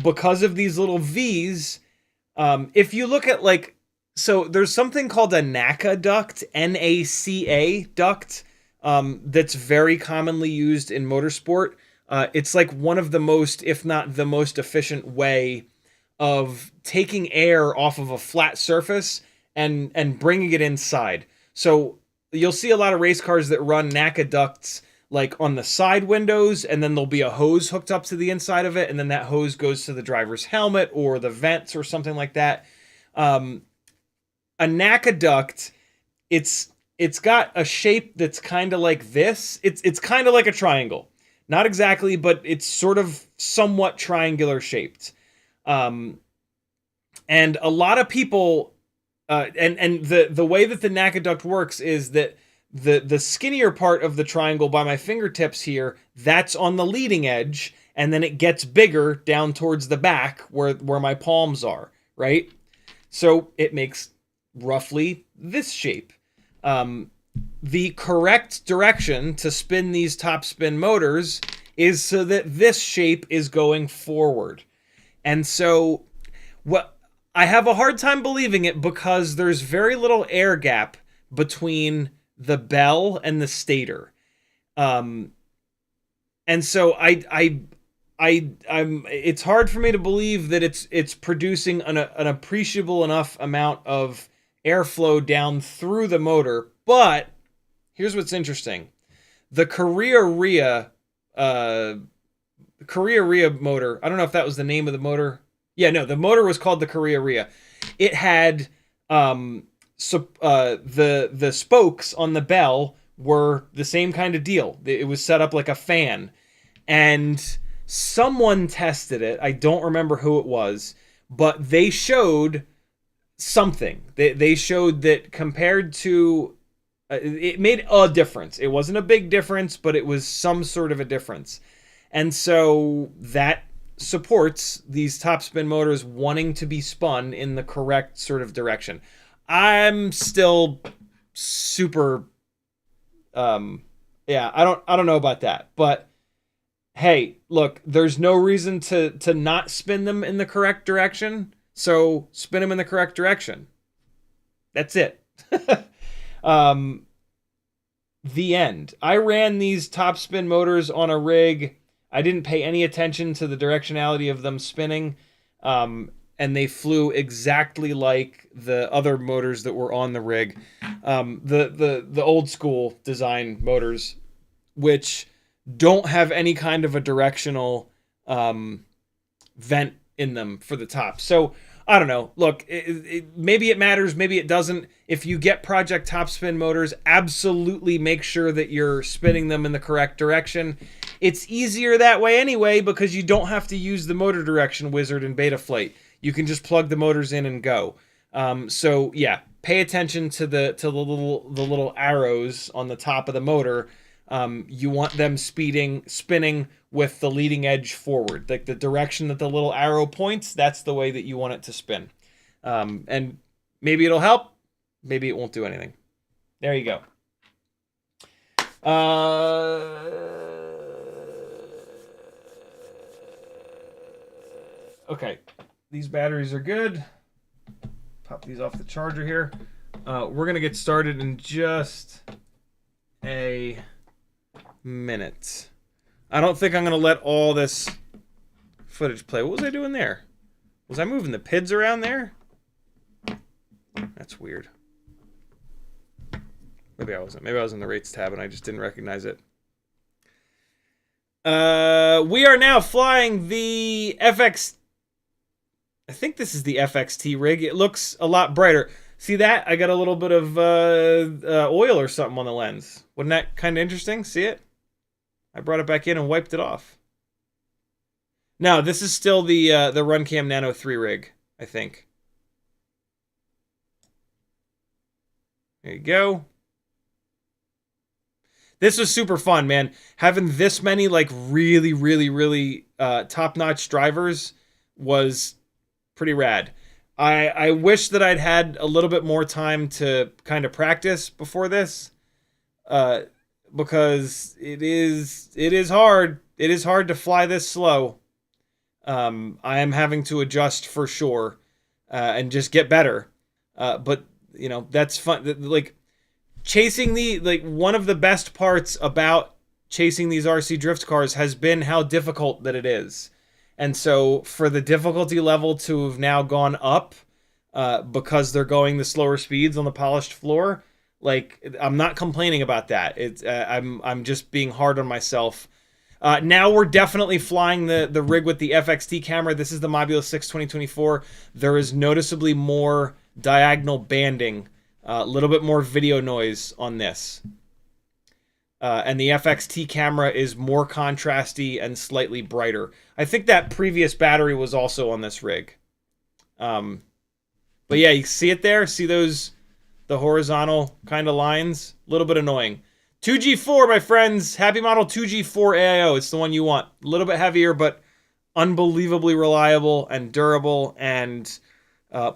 because of these little V's, if you look at so there's something called a NACA duct, N-A-C-A duct, that's very commonly used in motorsport. It's like one of the most, if not the most efficient way of taking air off of a flat surface and bringing it inside. So you'll see a lot of race cars that run NACA ducts like on the side windows, and then there'll be a hose hooked up to the inside of it, and then that hose goes to the driver's helmet or the vents or something like that. A NACA duct, it's got a shape that's kind of like this. It's kind of like a triangle. Not exactly, but it's sort of somewhat triangular shaped. And a lot of people, and the way that the NACA duct works is that the skinnier part of the triangle by my fingertips here, that's on the leading edge, and then it gets bigger down towards the back where my palms are, right? So it makes roughly this shape. The correct direction to spin these top spin motors is so that this shape is going forward. And so I have a hard time believing it because there's very little air gap between the bell and the stator. And so I'm it's hard for me to believe that it's producing an appreciable enough amount of airflow down through the motor. But here's what's interesting. The Korea Rhea motor, I don't know if that was the name of the motor. Yeah, no, the motor was called the Korea Rhea. It had the spokes on the bell were the same kind of deal. It was set up like a fan. And someone tested it. I don't remember who it was, but they showed something. They showed that compared to it made a difference. It wasn't a big difference, but it was some sort of a difference. And so that supports these top spin motors wanting to be spun in the correct sort of direction. I'm still super yeah, I don't know about that. But hey, look, there's no reason to not spin them in the correct direction. So spin them in the correct direction. That's it. The end. I ran these top spin motors on a rig. I didn't pay any attention to the directionality of them spinning. And they flew exactly like the other motors that were on the rig. The old school design motors, which don't have any kind of a directional vent in them for the top. So I don't know. Look, maybe it matters, maybe it doesn't. If you get Project Topspin motors, absolutely make sure that you're spinning them in the correct direction. It's easier that way anyway because you don't have to use the motor direction wizard in Betaflight. You can just plug the motors in and go. So yeah, pay attention to the little arrows on the top of the motor. You want them spinning with the leading edge forward. Like the direction that the little arrow points, that's the way that you want it to spin. And maybe it'll help, maybe it won't do anything. There you go. Okay, these batteries are good. Pop these off the charger here. We're gonna get started in just a minute. I don't think I'm going to let all this footage play. What was I doing there? Was I moving the PIDs around there? That's weird. Maybe I wasn't. Maybe I was in the rates tab and I just didn't recognize it. We are now flying the FX. I think this is the FXT rig. It looks a lot brighter. See that? I got a little bit of oil or something on the lens. Wasn't that kind of interesting? See it? I brought it back in and wiped it off. No, this is still the Runcam Nano 3 rig, I think. There you go. This was super fun, man. Having this many, like, really, really, really top-notch drivers was pretty rad. I wish that I'd had a little bit more time to kind of practice before this, because it is hard. It is hard to fly this slow. I am having to adjust for sure, and just get better. But you know, that's fun. Like chasing one of the best parts about chasing these RC drift cars has been how difficult that it is. And so for the difficulty level to have now gone up, because they're going the slower speeds on the polished floor, like, I'm not complaining about that. It's I'm just being hard on myself. Now we're definitely flying the rig with the FXT camera. This is the Mobula 6 2024. There is noticeably more diagonal banding, a little bit more video noise on this. And the FXT camera is more contrasty and slightly brighter. I think that previous battery was also on this rig. But yeah, you see it there? See the horizontal kind of lines? A little bit annoying. 2G4, my friends. Happy model 2G4 AIO. It's the one you want. A little bit heavier, but unbelievably reliable and durable, and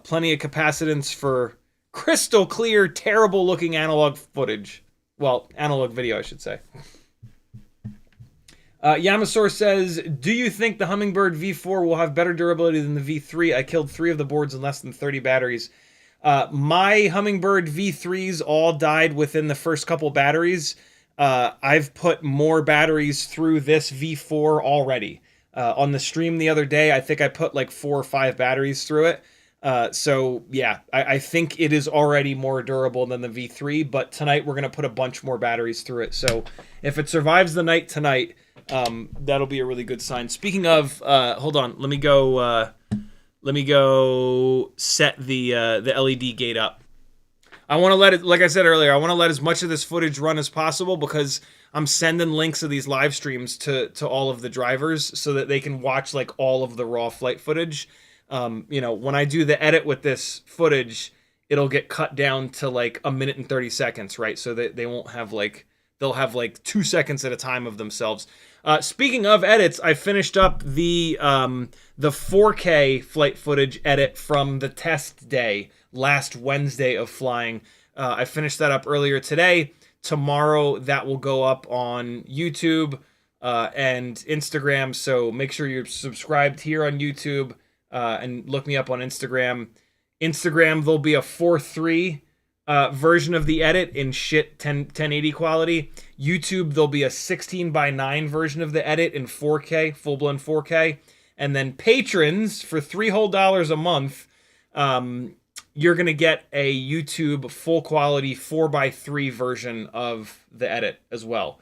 plenty of capacitance for crystal clear, terrible looking analog footage. Well, analog video, I should say. Yamasaur says, do you think the Hummingbird V4 will have better durability than the V3? I killed 3 of the boards in less than 30 batteries. My Hummingbird V3s all died within the first couple batteries. I've put more batteries through this V4 already. On the stream the other day, I think I put like 4 or 5 batteries through it. So yeah, I think it is already more durable than the V3, but tonight we're going to put a bunch more batteries through it. So if it survives the night tonight, that'll be a really good sign. Speaking of, hold on, let me go set the LED gate up. I want to let it, like I said earlier, I want to let as much of this footage run as possible, because I'm sending links of these live streams to all of the drivers so that they can watch like all of the raw flight footage. You know, when I do the edit with this footage, it'll get cut down to like 1 minute and 30 seconds, right? So that they won't have like, they'll have like 2 seconds at a time of themselves. Speaking of edits, I finished up the 4K flight footage edit from the test day, last Wednesday of flying. I finished that up earlier today. Tomorrow that will go up on YouTube and Instagram, so make sure you're subscribed here on YouTube. And look me up on Instagram. There'll be a 4:3 version of the edit in shit 1080 quality. YouTube, there'll be a 16:9 version of the edit in 4K, full-blown 4K. And then patrons, for $3 whole a month, you're going to get a YouTube full-quality 4:3 version of the edit as well.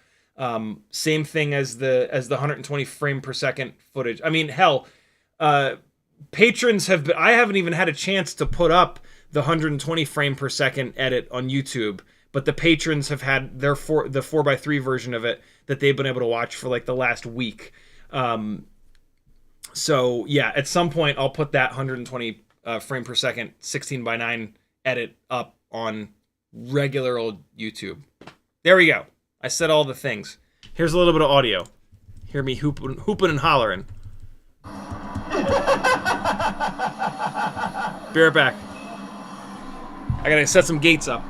Same thing as the 120 frame per second footage. I mean, hell, patrons have been, I haven't even had a chance to put up the 120 frame per second edit on YouTube, but the patrons have had the 4:3 version of it that they've been able to watch for like the last week. So yeah, at some point I'll put that 120 frame per second 16:9 edit up on regular old YouTube. There we go. I said all the things. Here's a little bit of audio. Hear me hooping and hollering. Be right back. I gotta set some gates up.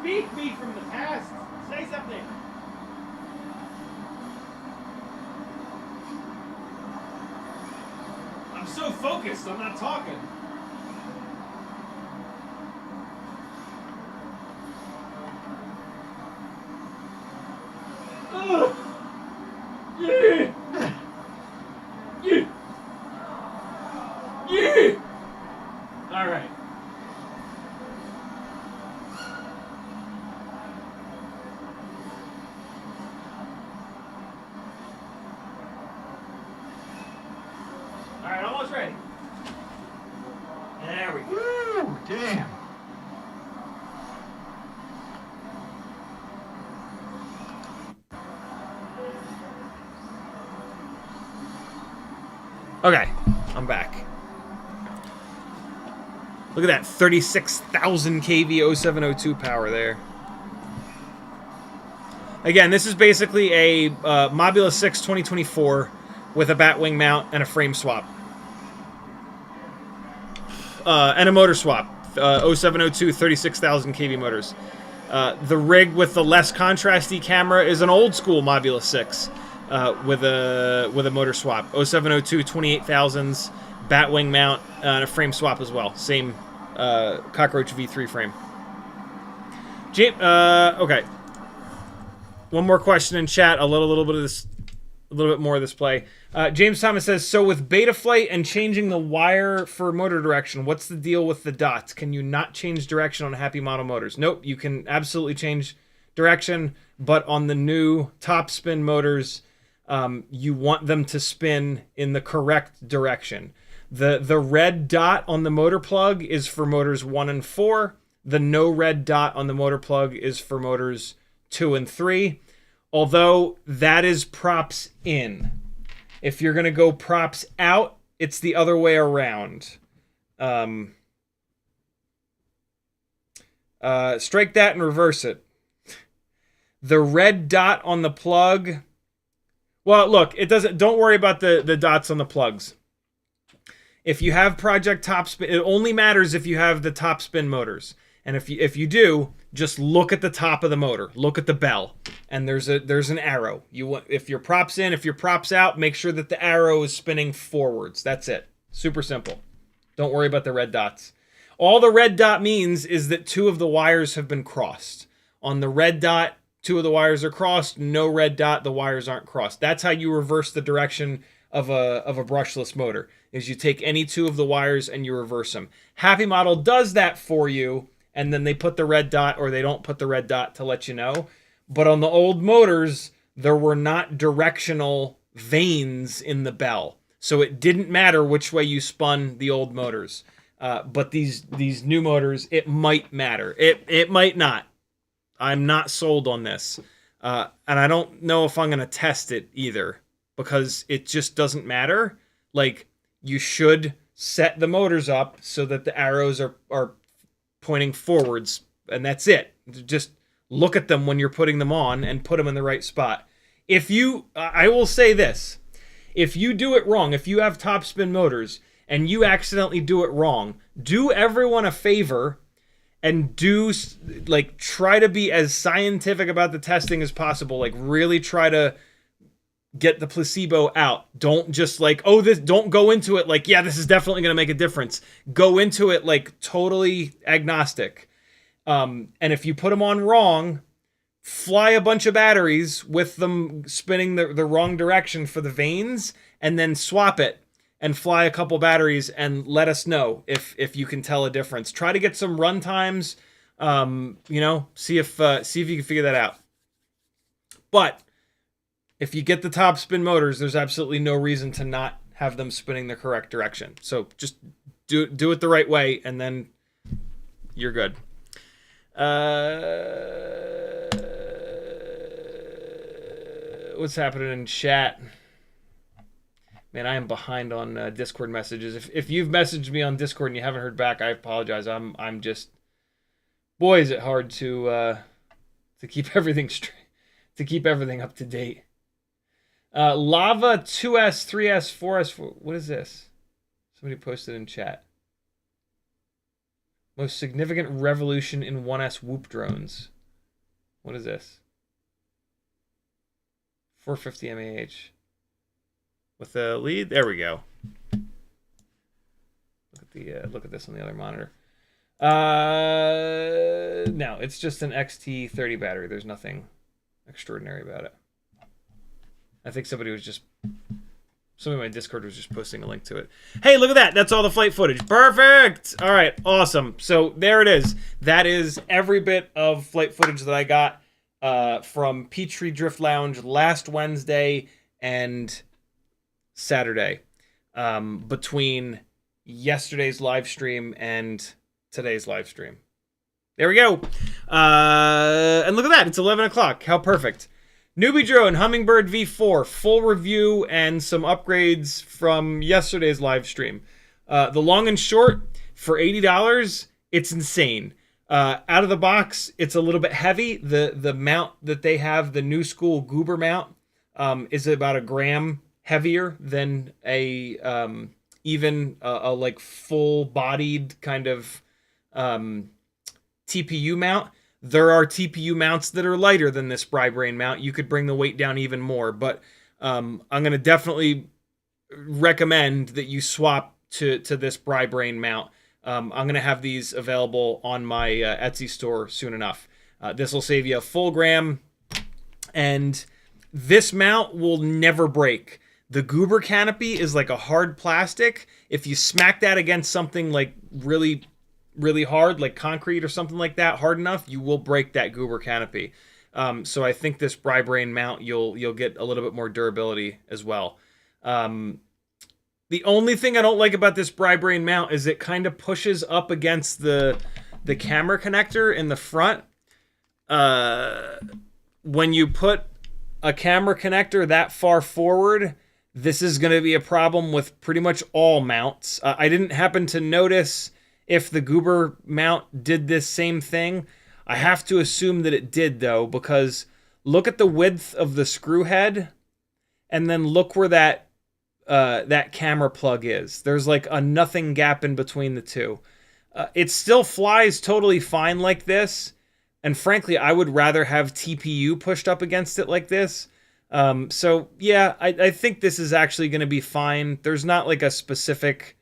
Speak me from the past. Say something. focused. I'm not talking. Yeah. Yeah. Yeah. All right. All right, almost ready. There we go. Woo, damn. Okay, I'm back. Look at that, 36,000 kV 0702 power there. Again, this is basically a Mobula 6 2024 with a batwing mount and a frame swap. And a motor swap. 0702 36,000 kV motors. The rig with the less contrasty camera is an old school Mobula 6 with a motor swap. 0702 28,000s, batwing mount, and a frame swap as well. Same Cockroach V3 frame. Okay. One more question in chat. A little bit more of this play. James Thomas says, so with Betaflight and changing the wire for motor direction, what's the deal with the dots? Can you not change direction on Happy Model motors? Nope, you can absolutely change direction, but on the new top spin motors, you want them to spin in the correct direction. The red dot on the motor plug is for motors 1 and 4. The no red dot on the motor plug is for motors 2 and 3. Although that is props in. If you're going to go props out, it's the other way around. Strike that and reverse it. The red dot on the plug... Well, look, it doesn't. Don't worry about the dots on the plugs. If you have Project Top Spin, it only matters if you have the top spin motors. And if you do, just look at the top of the motor. Look at the bell, and there's an arrow. If your props in, if your props out, make sure that the arrow is spinning forwards. That's it. Super simple. Don't worry about the red dots. All the red dot means is that 2 of the wires have been crossed. On the red dot, 2 of the wires are crossed. No red dot, the wires aren't crossed. That's how you reverse the direction of a brushless motor. Is you take any 2 of the wires and you reverse them. Happy Model does that for you. And then they put the red dot, or they don't put the red dot to let you know. But on the old motors, there were not directional vanes in the bell. So it didn't matter which way you spun the old motors. But these new motors, it might matter. It might not. I'm not sold on this. And I don't know if I'm going to test it either. Because it just doesn't matter. Like, you should set the motors up so that the arrows are pointing forwards, and that's it. Just look at them when you're putting them on and put them in the right spot. I will say this, if you do it wrong, if you have top spin motors and you accidentally do it wrong, do everyone a favor and try to be as scientific about the testing as possible. Like, really try to get the placebo out. Don't just don't go into it like, yeah, this is definitely going to make a difference. Go into it like totally agnostic. And if you put them on wrong, fly a bunch of batteries with them spinning the wrong direction for the vanes, and then swap it and fly a couple batteries and let us know if you can tell a difference. Try to get some run times, see if you can figure that out. But if you get the top spin motors, there's absolutely no reason to not have them spinning the correct direction. So just do it the right way, and then you're good. What's happening in chat? Man, I am behind on Discord messages. If you've messaged me on Discord and you haven't heard back, I apologize. I'm just, boy, is it hard to keep everything straight, to keep everything up to date. Lava 2S, 3S, 4S. What is this? Somebody posted in chat. Most significant revolution in 1S whoop drones. What is this? 450 mAh. With the lead? There we go. look at this on the other monitor. No, it's just an XT30 battery. There's nothing extraordinary about it. I think somebody in my Discord was just posting a link to it. Hey, look at that. That's all the flight footage. Perfect. All right, awesome. So there it is. That is every bit of flight footage that I got from Peachtree Drift Lounge last Wednesday and Saturday, between yesterday's live stream and today's live stream. There we go. And look at that. It's 11 o'clock. How perfect. NBD Drone Hummingbird V4, full review and some upgrades from yesterday's live stream. The long and short, for $80, it's insane. Out of the box, it's a little bit heavy. The mount that they have, the new school Goober mount, is about 1 gram heavier than a like full-bodied kind of TPU mount. There are TPU mounts that are lighter than this Bri-Brain mount. You could bring the weight down even more, but I'm going to definitely recommend that you swap to this Bri-Brain mount. I'm going to have these available on my Etsy store soon enough. This will save you a full gram, and this mount will never break. The Goober canopy is like a hard plastic. If you smack that against something like really hard, like concrete or something like that, hard enough, you will break that Goober canopy. So I think this Bri-Brain mount, you'll get a little bit more durability as well. The only thing I don't like about this Bri-Brain mount is it kind of pushes up against the camera connector in the front. When you put a camera connector that far forward, this is going to be a problem with pretty much all mounts. I didn't happen to notice if the Goober mount did this same thing. I have to assume that it did, though, because look at the width of the screw head, and then look where that camera plug is. There's like a nothing gap in between the two. It still flies totally fine like this, and frankly, I would rather have TPU pushed up against it like this. So yeah, I think this is actually going to be fine. There's not like a specific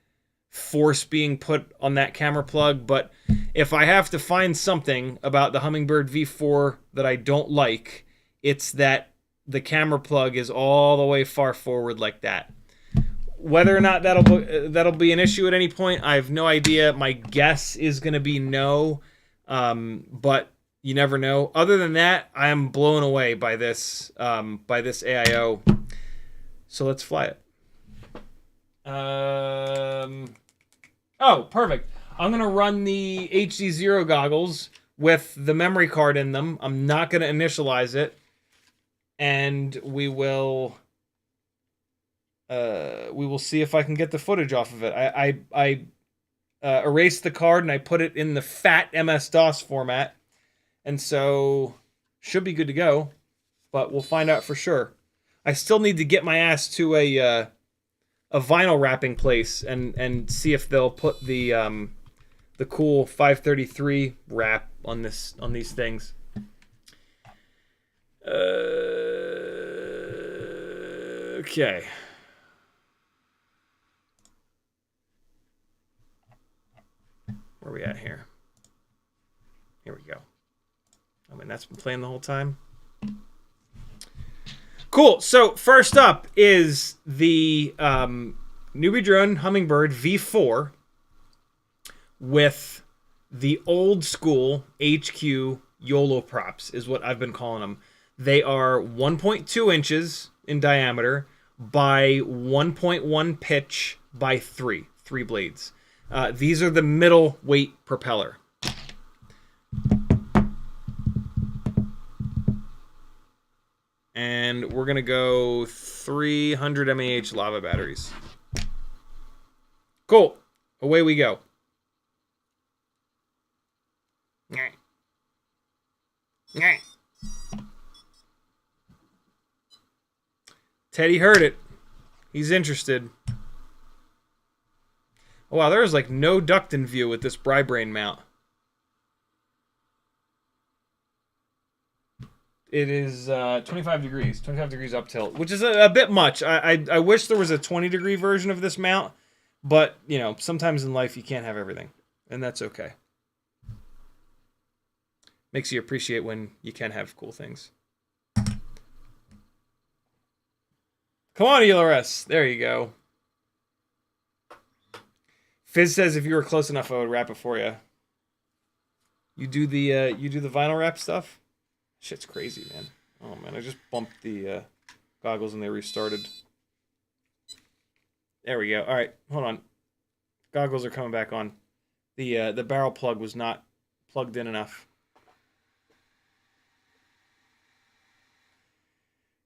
force being put on that camera plug, but if I have to find something about the Hummingbird V4 that I don't like, it's that the camera plug is all the way far forward like that. Whether or not that'll be an issue at any point, I have no idea. My guess is going to be no, but you never know. Other than that, I am blown away by this AIO. So let's fly it. Oh, perfect. I'm going to run the HDZero goggles with the memory card in them. I'm not going to initialize it. And we will see if I can get the footage off of it. I erased the card and I put it in the fat MS-DOS format. And so should be good to go, but we'll find out for sure. I still need to get my ass to a vinyl wrapping place and see if they'll put the cool 533 wrap on these things. Okay. Where are we at here? Here we go. I mean, that's been playing the whole time. Cool. So first up is the NBD Drone Hummingbird V4 with the old school HQ YOLO props is what I've been calling them. They are 1.2 inches in diameter by 1.1 pitch by 3 blades. These are the middle weight propeller. And we're going to go 300 mAh lava batteries. Cool. Away we go. Teddy heard it. He's interested. Oh, wow, there's like no duct in view with this Bri-Brain mount. It is 25 degrees up tilt, which is a bit much. I wish there was a 20-degree version of this mount, But, you know, sometimes in life you can't have everything, and that's okay. Makes you appreciate when you can have cool things. Come on, ELRS. There you go. Fizz says if you were close enough, I would wrap it for you. You do the vinyl wrap stuff? Shit's crazy, man. Oh man, I just bumped the goggles and they restarted. There we go. All right, hold on. Goggles are coming back on. The barrel plug was not plugged in enough.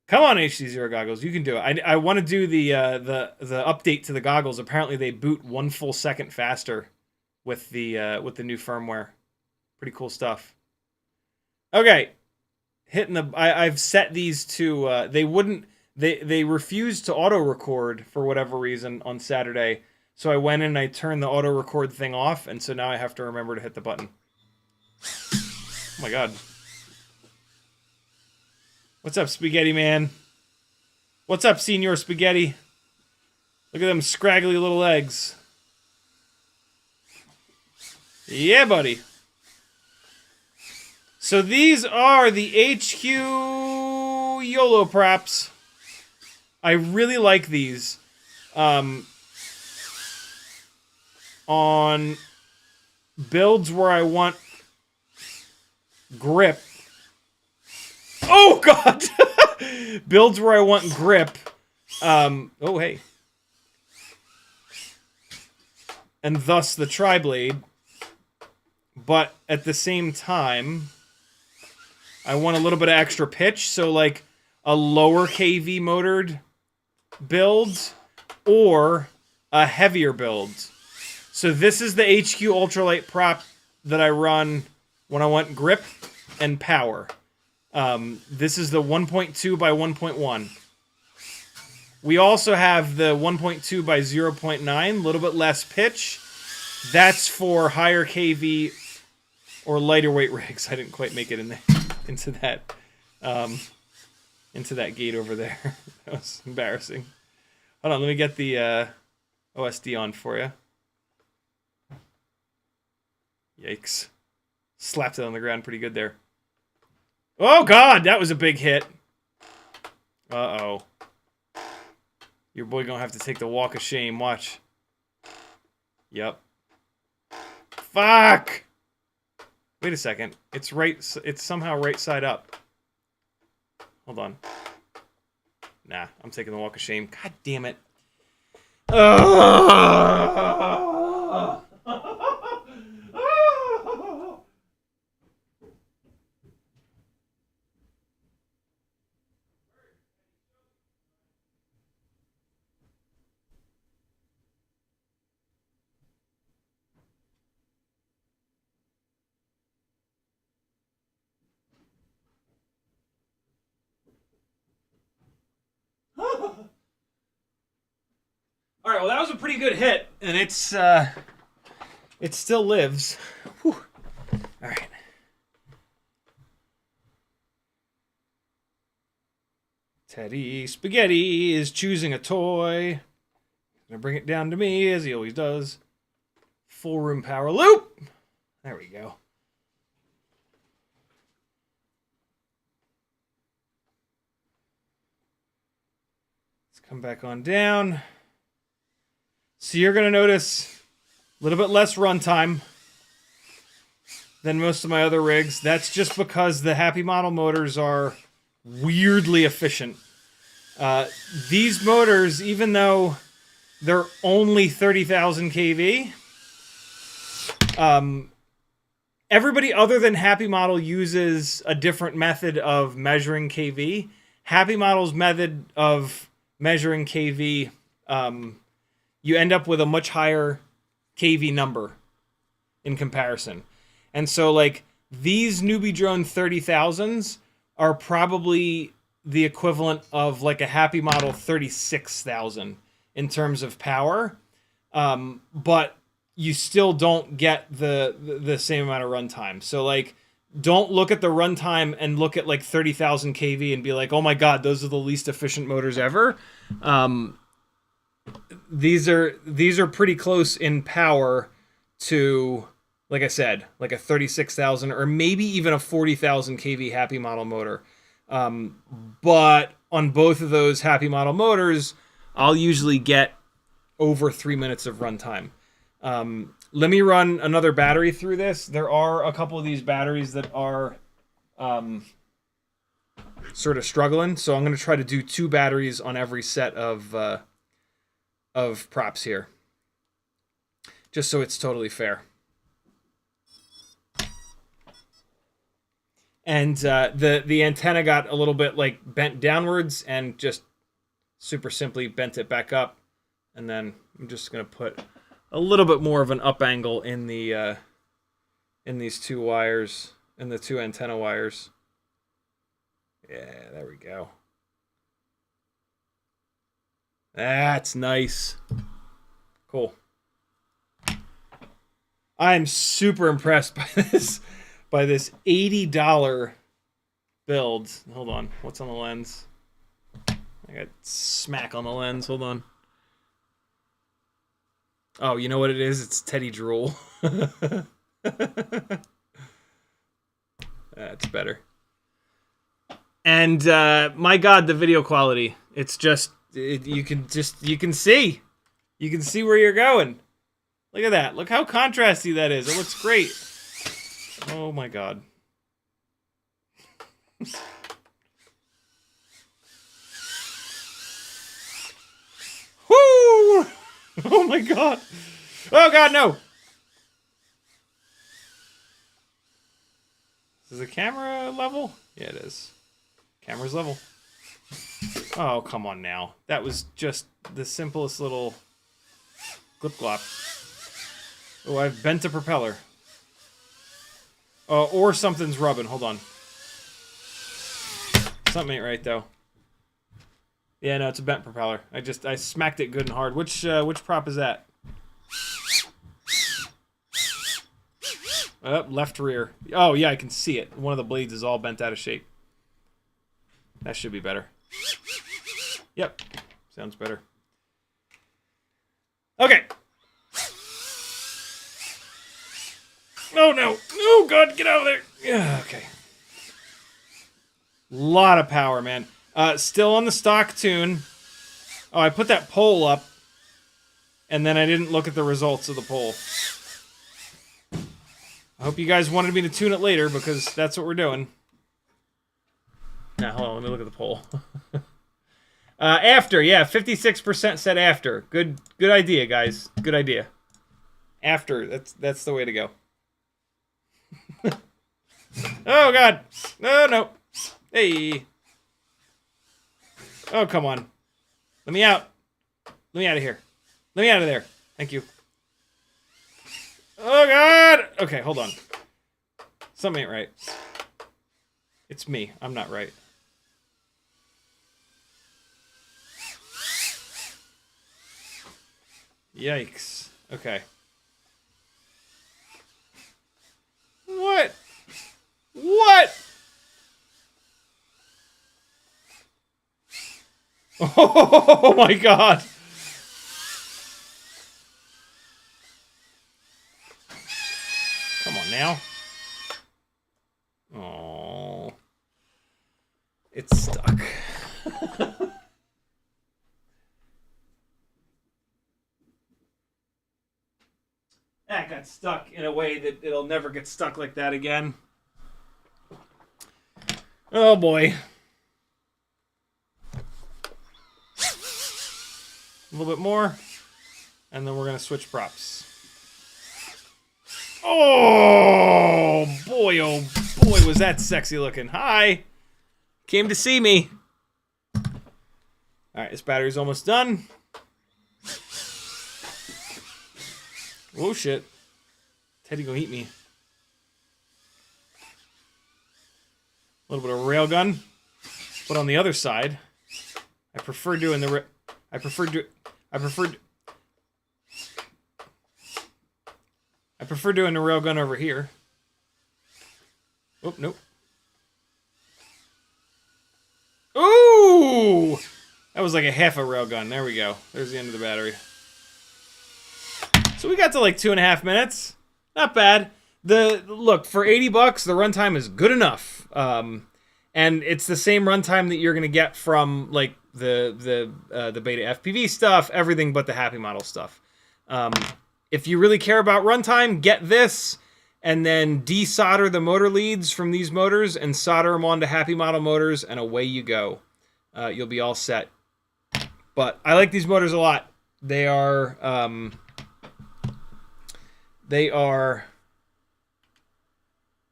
Come on, HDZero goggles, you can do it. I want to do the update to the goggles. Apparently, they boot 1 full second faster with the new firmware. Pretty cool stuff. Okay, hitting the. I've set these to. They refused to auto record for whatever reason on Saturday. So I went in and I turned the auto record thing off, and so now I have to remember to hit the button. Oh my god. What's up, Spaghetti Man? What's up, Senior Spaghetti? Look at them scraggly little legs. Yeah, buddy. So these are the HQ YOLO props. I really like these. On builds where I want grip. Oh, God! Builds where I want grip. Oh, hey. And thus the triblade. But at the same time, I want a little bit of extra pitch. So, like, a lower KV motored build or a heavier build. So this is the HQ ultralight prop that I run when I want grip and power. This is the 1.2 by 1.1. We also have the 1.2 by 0.9, a little bit less pitch. That's for higher KV or lighter weight rigs. I didn't quite make it in there, into that gate over there. That was embarrassing. Hold on, let me get the OSD on for you. Yikes. Slapped it on the ground pretty good there. Oh, God, that was a big hit. Uh-oh. Your boy gonna have to take the walk of shame. Watch. Yep. Fuck! Wait a second. It's right. It's somehow right side up. Hold on. Nah, I'm taking the walk of shame. God damn it. All right, well, that was a pretty good hit, and it still lives. Whew. All right. Teddy Spaghetti is choosing a toy. Gonna bring it down to me, as he always does. Full room power loop. There we go. Let's come back on down. So you're going to notice a little bit less runtime than most of my other rigs. That's just because the Happy Model motors are weirdly efficient. These motors, even though they're only 30,000 kV, everybody other than Happy Model uses a different method of measuring kV. Happy Model's method of measuring kV, you end up with a much higher kV number in comparison. And so, like, these Newbie Drone 30,000s are probably the equivalent of, like, a Happy Model 36,000 in terms of power. But you still don't get the same amount of runtime. So, like, don't look at the runtime and look at, like, 30,000 kV and be like, oh my god, those are the least efficient motors ever. these are pretty close in power to, like I said, like a 36,000 or maybe even a 40,000 kV Happy Model motor. But on both of those Happy Model motors, I'll usually get over 3 minutes of runtime. Let me run another battery through this. There are a couple of these batteries that are sort of struggling, so I'm going to try to do 2 batteries on every set of props here, just so it's totally fair. And the antenna got a little bit like bent downwards, and just super simply bent it back up. And then I'm just going to put a little bit more of an up angle in the in these 2 wires, in the 2 antenna wires. Yeah, there we go. That's nice. Cool. I'm super impressed by this $80 build. Hold on. What's on the lens? I got smack on the lens. Hold on. Oh, you know what it is? It's Teddy Drool. That's better. And my God, the video quality. It's just you can see. You can see where you're going. Look at that. Look how contrasty that is. It looks great. Oh my God. Woo! Oh my God. Oh God, no. Is the camera level? Yeah, it is. Camera's level. Oh, come on now. That was just the simplest little glip-glop. Oh, I've bent a propeller. Or something's rubbing. Hold on. Something ain't right, though. Yeah, no, it's a bent propeller. I smacked it good and hard. Which prop is that? Left rear. Oh, yeah, I can see it. One of the blades is all bent out of shape. That should be better. Yep. Sounds better. Okay. Oh, no. Oh, God, get out of there. Yeah, okay. Lot of power, man. Still on the stock tune. Oh, I put that pole up, and then I didn't look at the results of the pole. I hope you guys wanted me to tune it later, because that's what we're doing. Now, hold on, let me look at the poll. After, yeah, 56% said after. Good idea, guys. Good idea. After, that's the way to go. Oh, God. No. Hey. Oh, come on. Let me out. Let me out of here. Let me out of there. Thank you. Oh, God. Okay, hold on. Something ain't right. It's me. I'm not right. Yikes. Okay. What? What? Oh my God. Come on now. Oh. It's stuck. That got stuck in a way that it'll never get stuck like that again. Oh boy. A little bit more. And then we're going to switch props. Oh boy, was that sexy looking. Hi. Came to see me. Alright, this battery's almost done. Oh shit. Teddy gonna eat me. A little bit of railgun. But on the other side, I prefer doing the I prefer doing the railgun over here. Oh, nope. Ooh! That was like a half a railgun. There we go. There's the end of the battery. So we got to like 2.5 minutes. Not bad. Look, for $80, the runtime is good enough. And it's the same runtime that you're gonna get from like the Beta FPV stuff, everything but the Happy Model stuff. If you really care about runtime, get this, and then desolder the motor leads from these motors and solder them onto Happy Model motors, and away you go. You'll be all set. But I like these motors a lot. They are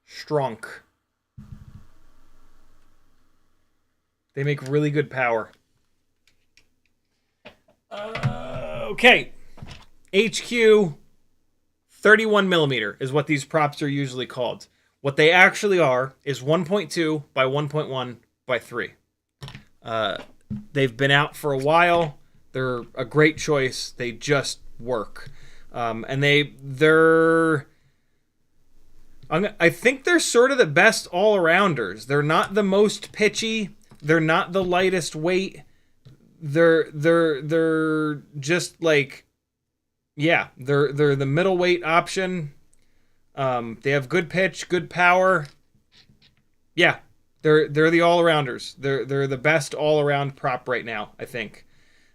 strong. They make really good power. Okay. HQ 31 millimeter is what these props are usually called. What they actually are is 1.2 by 1.1 by 3. They've been out for a while. They're a great choice. They just work. And I think they're sort of the best all-arounders. They're not the most pitchy. They're not the lightest weight. They're just like, yeah, they're the middleweight option. They have good pitch, good power. Yeah, they're the all-arounders. They're the best all-around prop right now, I think.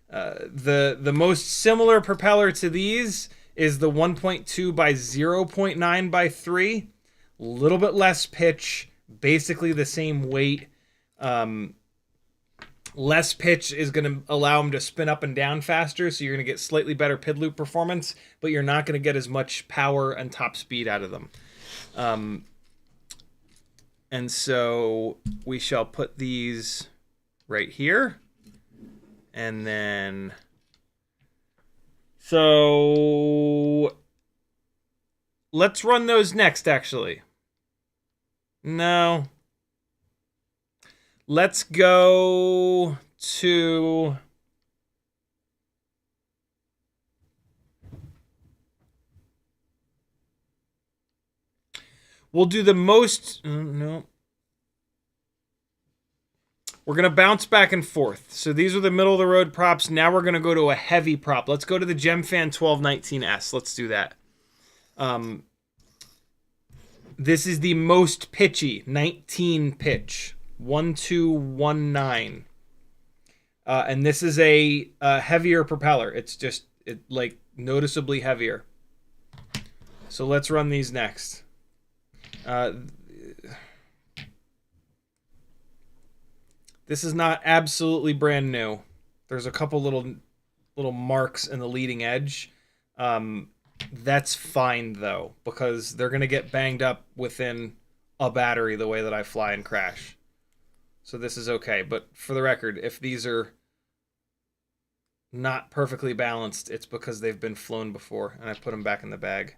The most similar propeller to these is the 1.2 by 0.9 by 3. A little bit less pitch, basically the same weight. Less pitch is going to allow them to spin up and down faster, so you're going to get slightly better PID loop performance, but you're not going to get as much power and top speed out of them. And so we shall put these right here. And then... So... Let's run those next, actually. No. Let's go to... We'll do the most... no. We're going to bounce back and forth. So these are the middle-of-the-road props. Now we're going to go to a heavy prop. Let's go to the Gemfan 1219S. Let's do that. This is the most pitchy, 19 pitch. 1219. And this is a heavier propeller. It's just like noticeably heavier. So let's run these next. This is not absolutely brand new. There's a couple little marks in the leading edge. That's fine though, because they're gonna get banged up within a battery the way that I fly and crash. So this is okay. But for the record, if these are not perfectly balanced, it's because they've been flown before and I put them back in the bag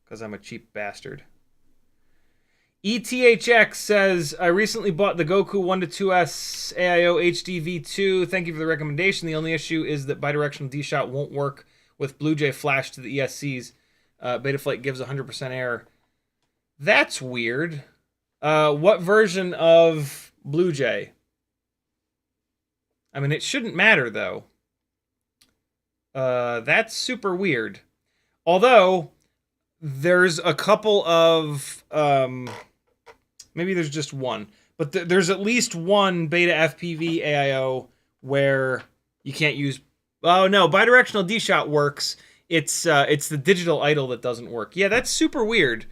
because I'm a cheap bastard. ETHX says, I recently bought the Goku 1-2S AIO HD V2. Thank you for the recommendation. The only issue is that bidirectional D-Shot won't work with Blue Jay flash to the ESCs. Betaflight gives 100% error. That's weird. What version of Blue Jay? I mean, it shouldn't matter, though. That's super weird. Although, there's a couple of... maybe there's just one. But there's at least one Beta FPV AIO where you can't use... Oh, no, bidirectional D-Shot works. It's the digital idle that doesn't work. Yeah, that's super weird.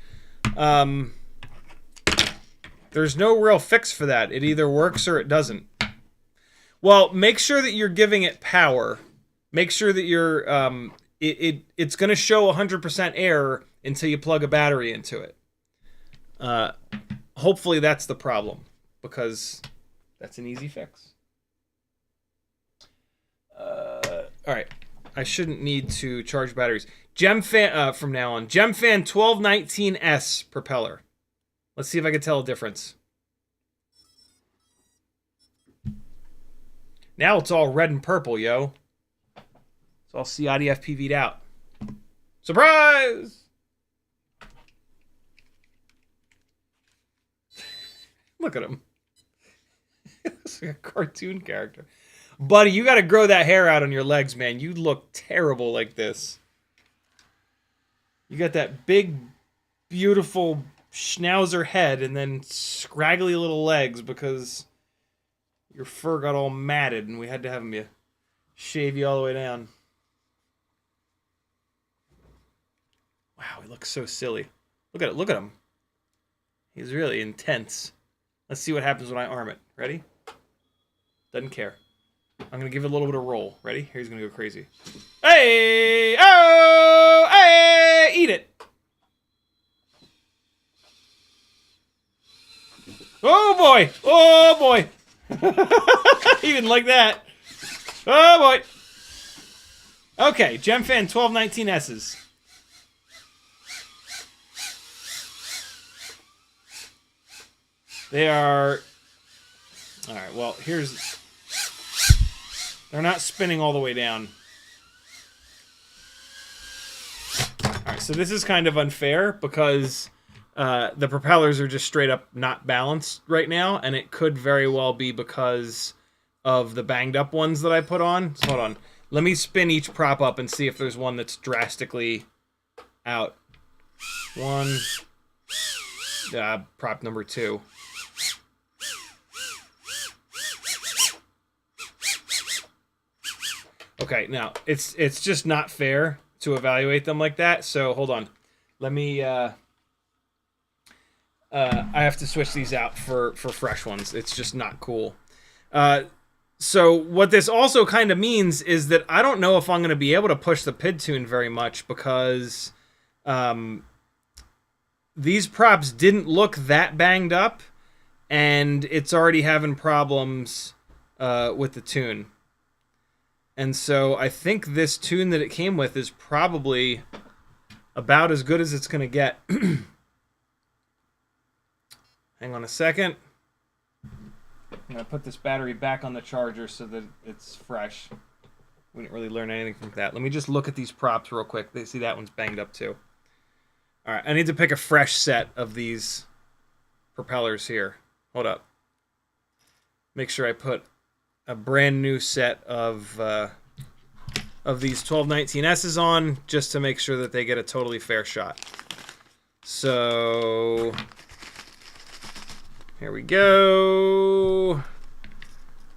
There's no real fix for that. It either works or it doesn't. Well, make sure that you're giving it power. Make sure that you're... it's going to show 100% error until you plug a battery into it. Hopefully that's the problem, because that's an easy fix. All right. I shouldn't need to charge batteries. Gemfan, from now on. Gemfan 1219S propeller. Let's see if I can tell a difference. Now it's all red and purple, yo. It's all CiottiFPV'd out. Surprise! Look at him. It's like a cartoon character. Buddy, you got to grow that hair out on your legs, man. You look terrible like this. You got that big, beautiful schnauzer head and then scraggly little legs because your fur got all matted and we had to have him shave you all the way down. Wow, he looks so silly. Look at it. Look at him. He's really intense. Let's see what happens when I arm it. Ready? Doesn't care. I'm going to give it a little bit of roll. Ready? Here he's going to go crazy. Hey! Oh! Hey! Eat it! Oh, boy! Oh, boy! He didn't like that. Oh, boy! Okay, Gemfan 1219S's. They are... Alright, well, here's... They're not spinning all the way down. Alright, so this is kind of unfair because the propellers are just straight up not balanced right now, and it could very well be because of the banged up ones that I put on. So hold on. Let me spin each prop up and see if there's one that's drastically out. One. Prop number 2. Okay, now, it's just not fair to evaluate them like that, so hold on. Let me, I have to switch these out for fresh ones. It's just not cool. So what this also kind of means is that I don't know if I'm going to be able to push the PID tune very much because these props didn't look that banged up, and it's already having problems with the tune. And so I think this tune that it came with is probably about as good as it's going to get. Hang on a second. I'm going to put this battery back on the charger so that it's fresh. We didn't really learn anything from that. Let me just look at these props real quick. They see that one's banged up too. All right, I need to pick a fresh set of these propellers here. Hold up. Make sure I put a brand new set of these 1219S's on just to make sure that they get a totally fair shot. So here we go.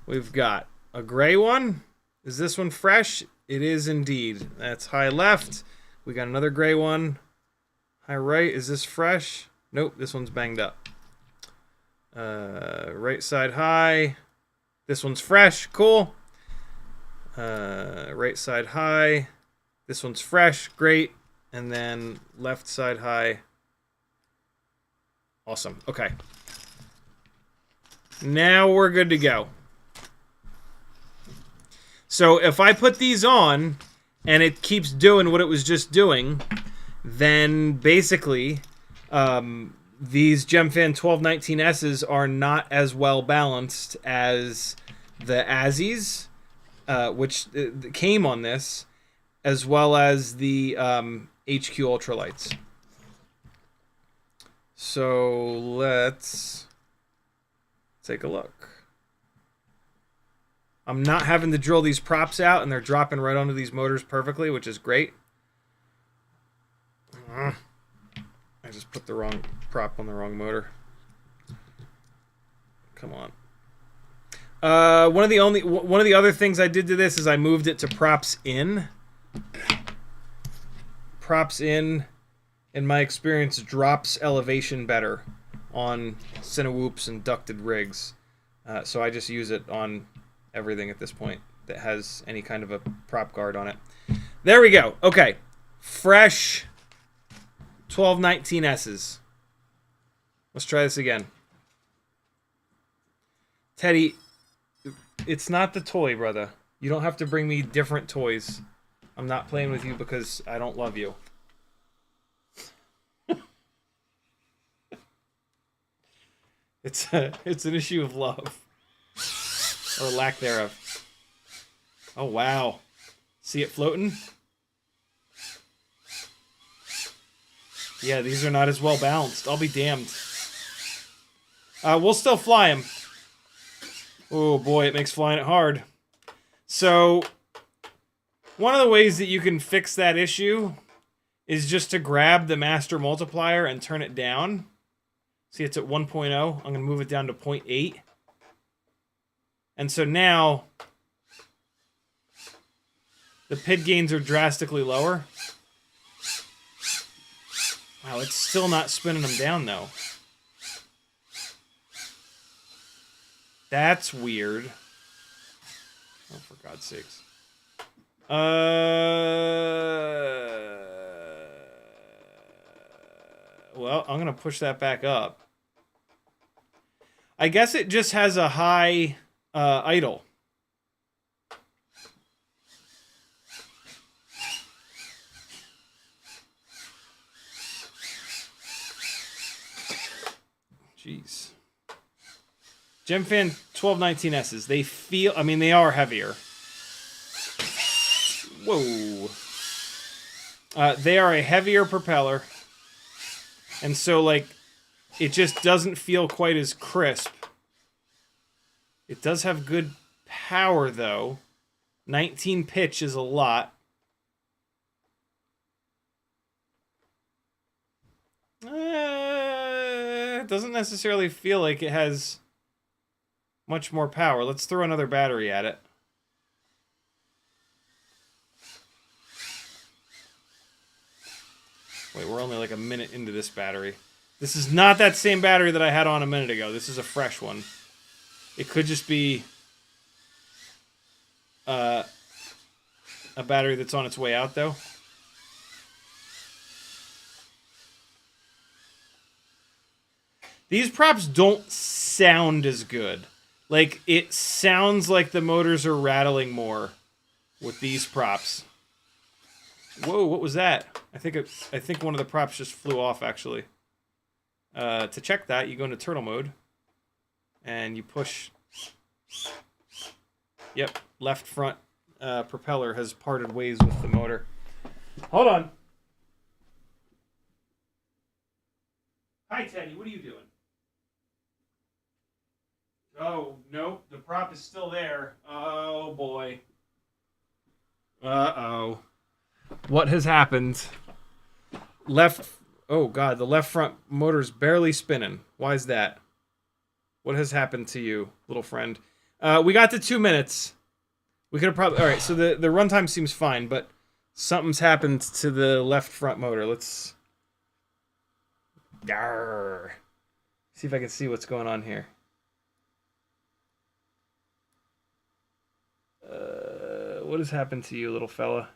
We've got a gray one. Is this one fresh? It is indeed. That's high left. We got another gray one. High right. Is this fresh? Nope, this one's banged up. Right side high. This one's fresh. Cool. Right side high. This one's fresh. Great. And then left side high. Awesome. Okay. Now we're good to go. So if I put these on and it keeps doing what it was just doing, then basically these Gemfan 1219S's are not as well balanced as the Azis, which came on this, as well as the HQ ultralights. So let's take a look. I'm not having to drill these props out, and they're dropping right onto these motors perfectly, which is great. I just put the wrong prop on the wrong motor. Come on. One of the other things I did to this is I moved it to props in. Props in my experience, drops elevation better on Cinewhoops and ducted rigs. So I just use it on everything at this point that has any kind of a prop guard on it. There we go. Okay. Fresh 1219S's. Let's try this again. Teddy, it's not the toy, brother. You don't have to bring me different toys. I'm not playing with you because I don't love you. It's an issue of love. Or lack thereof. Oh, wow. See it floating? Yeah, these are not as well balanced. I'll be damned. We'll still fly them. Oh, boy, it makes flying it hard. So, one of the ways that you can fix that issue is just to grab the master multiplier and turn it down. See, it's at 1.0. I'm going to move it down to 0.8. And so now the PID gains are drastically lower. Wow, it's still not spinning them down, though. That's weird. Oh, for God's sakes. Well, I'm going to push that back up. I guess it just has a high idle. Jeez. Gemfan 1219S's. They feel, I mean, they are heavier. Whoa. They are a heavier propeller. And so, like, it just doesn't feel quite as crisp. It does have good power, though. 19 pitch is a lot. It doesn't necessarily feel like it has much more power. Let's throw another battery at it. Wait, we're only like a minute into this battery. This is not that same battery that I had on a minute ago. This is a fresh one. It could just be a battery that's on its way out, though. These props don't sound as good. Like, it sounds like the motors are rattling more with these props. Whoa, what was that? I think one of the props just flew off, actually. To check that, you go into turtle mode. And you push... Yep, left front propeller has parted ways with the motor. Hold on. Hi, Teddy, what are you doing? Oh, nope, the prop is still there. Oh, boy. Uh-oh. What has happened? Oh, God, the left front motor's barely spinning. Why is that? What has happened to you, little friend? We got to 2 minutes. We could have probably... All right, so the runtime seems fine, but something's happened to the left front motor. Let's... Yarr. See if I can see what's going on here. What has happened to you, little fella?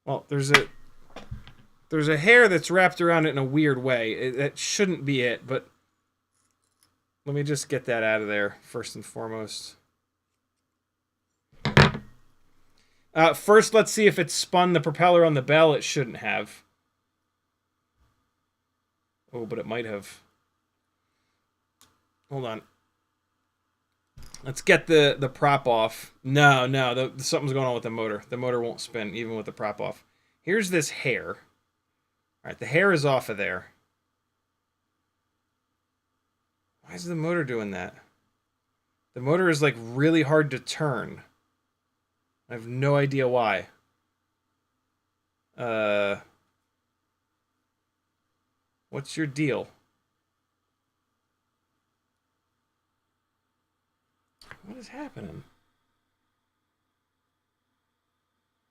Well, there's a hair that's wrapped around it in a weird way. That shouldn't be it, but let me just get that out of there first and foremost. First, let's see if it spun the propeller on the bell. It shouldn't have. Oh, but it might have. Hold on. Let's get the prop off. No, something's going on with the motor. The motor won't spin, even with the prop off. Here's this hair. All right, the hair is off of there. Why is the motor doing that? The motor is, like, really hard to turn. I have no idea why. What's your deal? What is happening?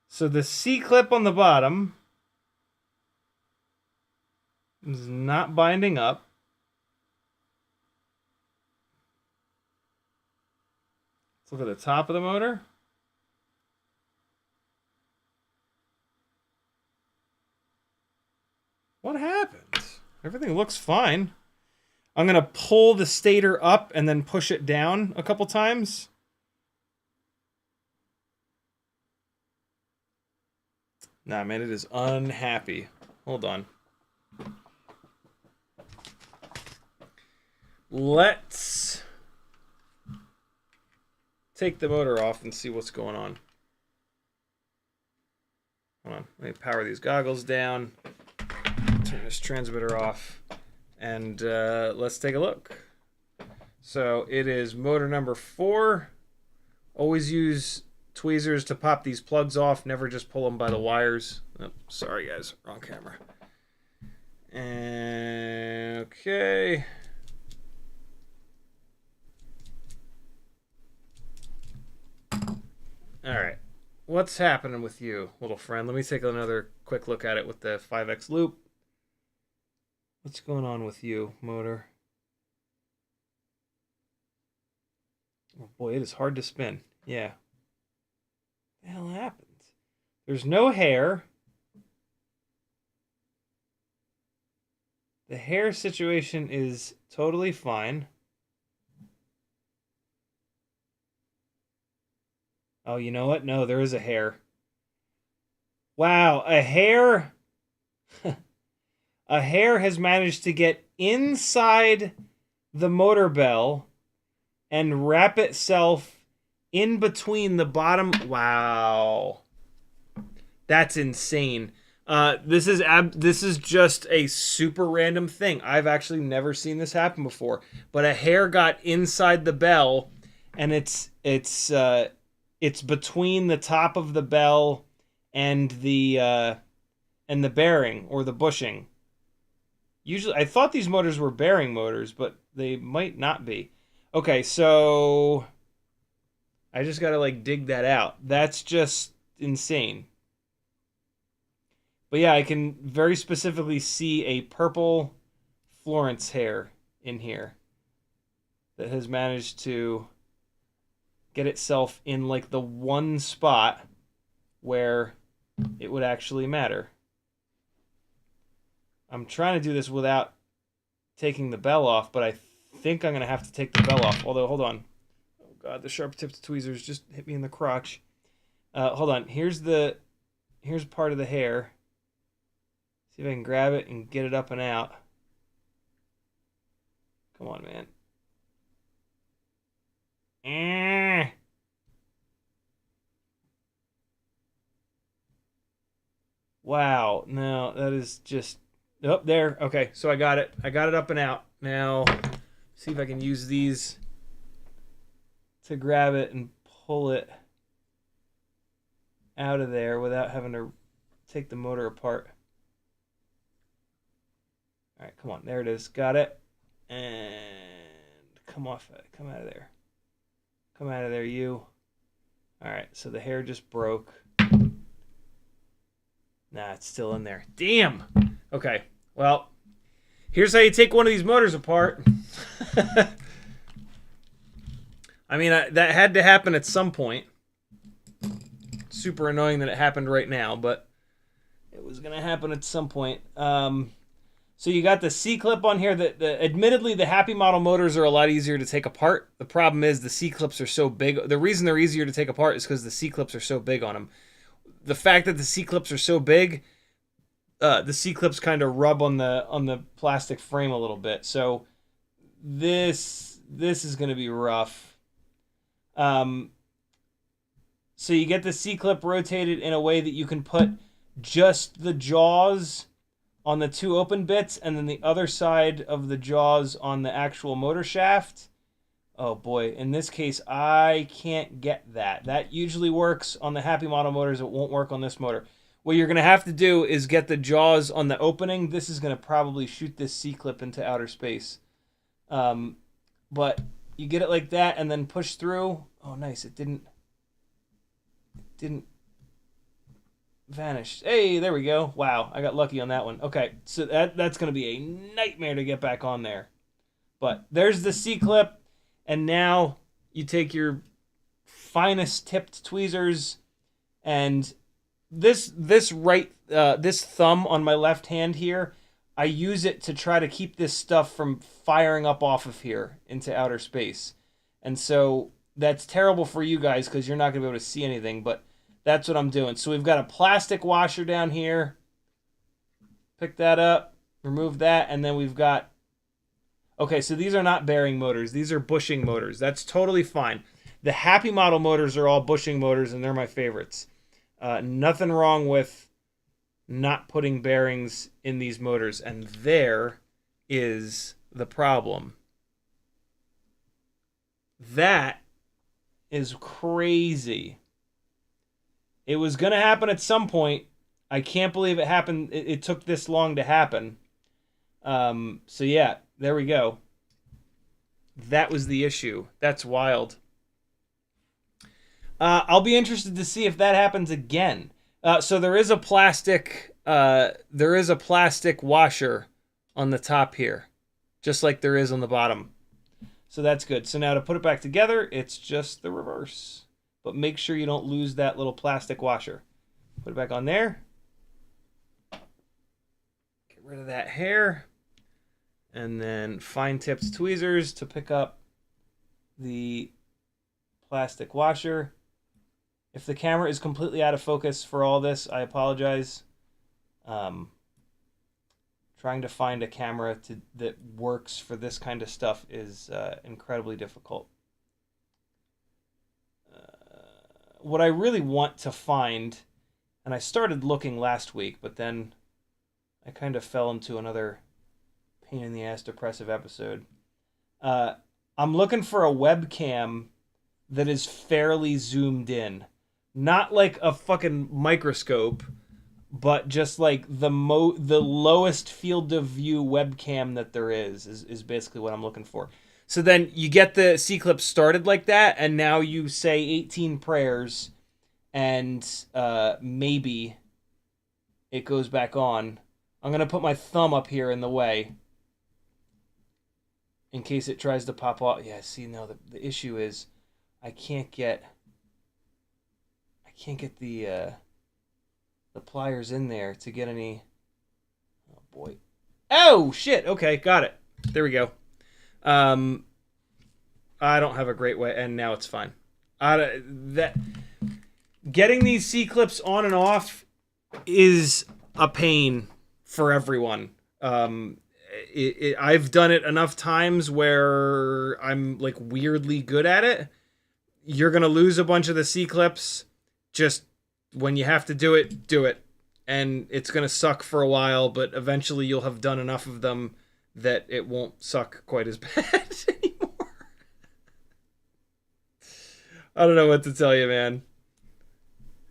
So the C-clip on the bottom is not binding up. Let's look at the top of the motor. What happened? Everything looks fine. I'm going to pull the stator up and then push it down a couple times. Nah, man, it is unhappy. Hold on. Let's take the motor off and see what's going on. Hold on. Let me power these goggles down. Turn this transmitter off. And let's take a look. So it is motor number 4. Always use tweezers to pop these plugs off. Never just pull them by the wires. Oh, sorry, guys. Wrong camera. Okay. All right. What's happening with you, little friend? Let me take another quick look at it with the 5X loop. What's going on with you, motor? Oh boy, it is hard to spin. Yeah. What the hell happens? There's no hair. The hair situation is totally fine. Oh, you know what? No, there is a hair. Wow, a hair. A hair has managed to get inside the motor bell and wrap itself in between the bottom. Wow. That's insane. This is just a super random thing. I've actually never seen this happen before. But a hair got inside the bell, and it's between the top of the bell and the bearing or the bushing. Usually, I thought these motors were bearing motors, but they might not be. Okay, so I just gotta like dig that out. That's just insane. But yeah, I can very specifically see a purple Florence hair in here that has managed to get itself in like the one spot where it would actually matter. I'm trying to do this without taking the bell off, but I think I'm going to have to take the bell off. Although, hold on. Oh, God, the sharp-tipped tweezers just hit me in the crotch. Hold on. Here's part of the hair. See if I can grab it and get it up and out. Come on, man. Wow. No, that is just... Oh, there. Okay, so I got it. I got it up and out. Now, see if I can use these to grab it and pull it out of there without having to take the motor apart. All right, come on. There it is. Got it. And come off it. Come out of there. Come out of there, you. All right, so the hair just broke. Nah, it's still in there. Damn. Okay, well, here's how you take one of these motors apart. I mean, that had to happen at some point. Super annoying that it happened right now, but it was going to happen at some point. So you got the C-clip on here. Admittedly, the Happy Model motors are a lot easier to take apart. The problem is the C-clips are so big. The reason they're easier to take apart is because the C-clips are so big on them. The fact that the C-clips are so big, the C-clips kind of rub on the plastic frame a little bit. So this is going to be rough. So you get the C-clip rotated in a way that you can put just the jaws on the two open bits and then the other side of the jaws on the actual motor shaft. Oh boy, in this case, I can't get that. That usually works on the Happy Model motors. It won't work on this motor. What you're going to have to do is get the jaws on the opening. This is going to probably shoot this C-clip into outer space. But you get it like that and then push through. Oh, nice. It didn't vanish. Hey, there we go. Wow, I got lucky on that one. Okay, so that's going to be a nightmare to get back on there. But there's the C-clip. And now you take your finest tipped tweezers, and this thumb on my left hand here, I use it to try to keep this stuff from firing up off of here into outer space. And so that's terrible for you guys because you're not going to be able to see anything, but that's what I'm doing. So we've got a plastic washer down here. Pick that up, remove that, and then we've got... Okay, so these are not bearing motors. These are bushing motors. That's totally fine. The Happy Model motors are all bushing motors, and they're my favorites. Nothing wrong with not putting bearings in these motors, and there is the problem. That is crazy. It was going to happen at some point. I can't believe it happened. It took this long to happen. So yeah, there we go. That was the issue. That's wild. I'll be interested to see if that happens again. So there is a plastic washer on the top here, just like there is on the bottom. So that's good. So now to put it back together, it's just the reverse. But make sure you don't lose that little plastic washer. Put it back on there. Get rid of that hair. And then fine tipped tweezers to pick up the plastic washer. If the camera is completely out of focus for all this, I apologize. Trying to find a camera that works for this kind of stuff is incredibly difficult. What I really want to find, and I started looking last week, but then I kind of fell into another pain in the ass depressive episode. I'm looking for a webcam that is fairly zoomed in. Not like a fucking microscope, but just like the lowest field of view webcam that there is basically what I'm looking for. So then you get the C-clip started like that, and now you say 18 prayers, and maybe it goes back on. I'm going to put my thumb up here in the way in case it tries to pop off. Yeah, see, no, the issue is I can't get the pliers in there to get any. Oh boy. Oh shit. Okay, got it. There we go. I don't have a great way, and now it's fine. Getting these C-clips on and off is a pain for everyone. I've done it enough times where I'm like weirdly good at it. You're gonna lose a bunch of the C-clips. Just when you have to do it, do it. And it's going to suck for a while, but eventually you'll have done enough of them that it won't suck quite as bad anymore. I don't know what to tell you, man.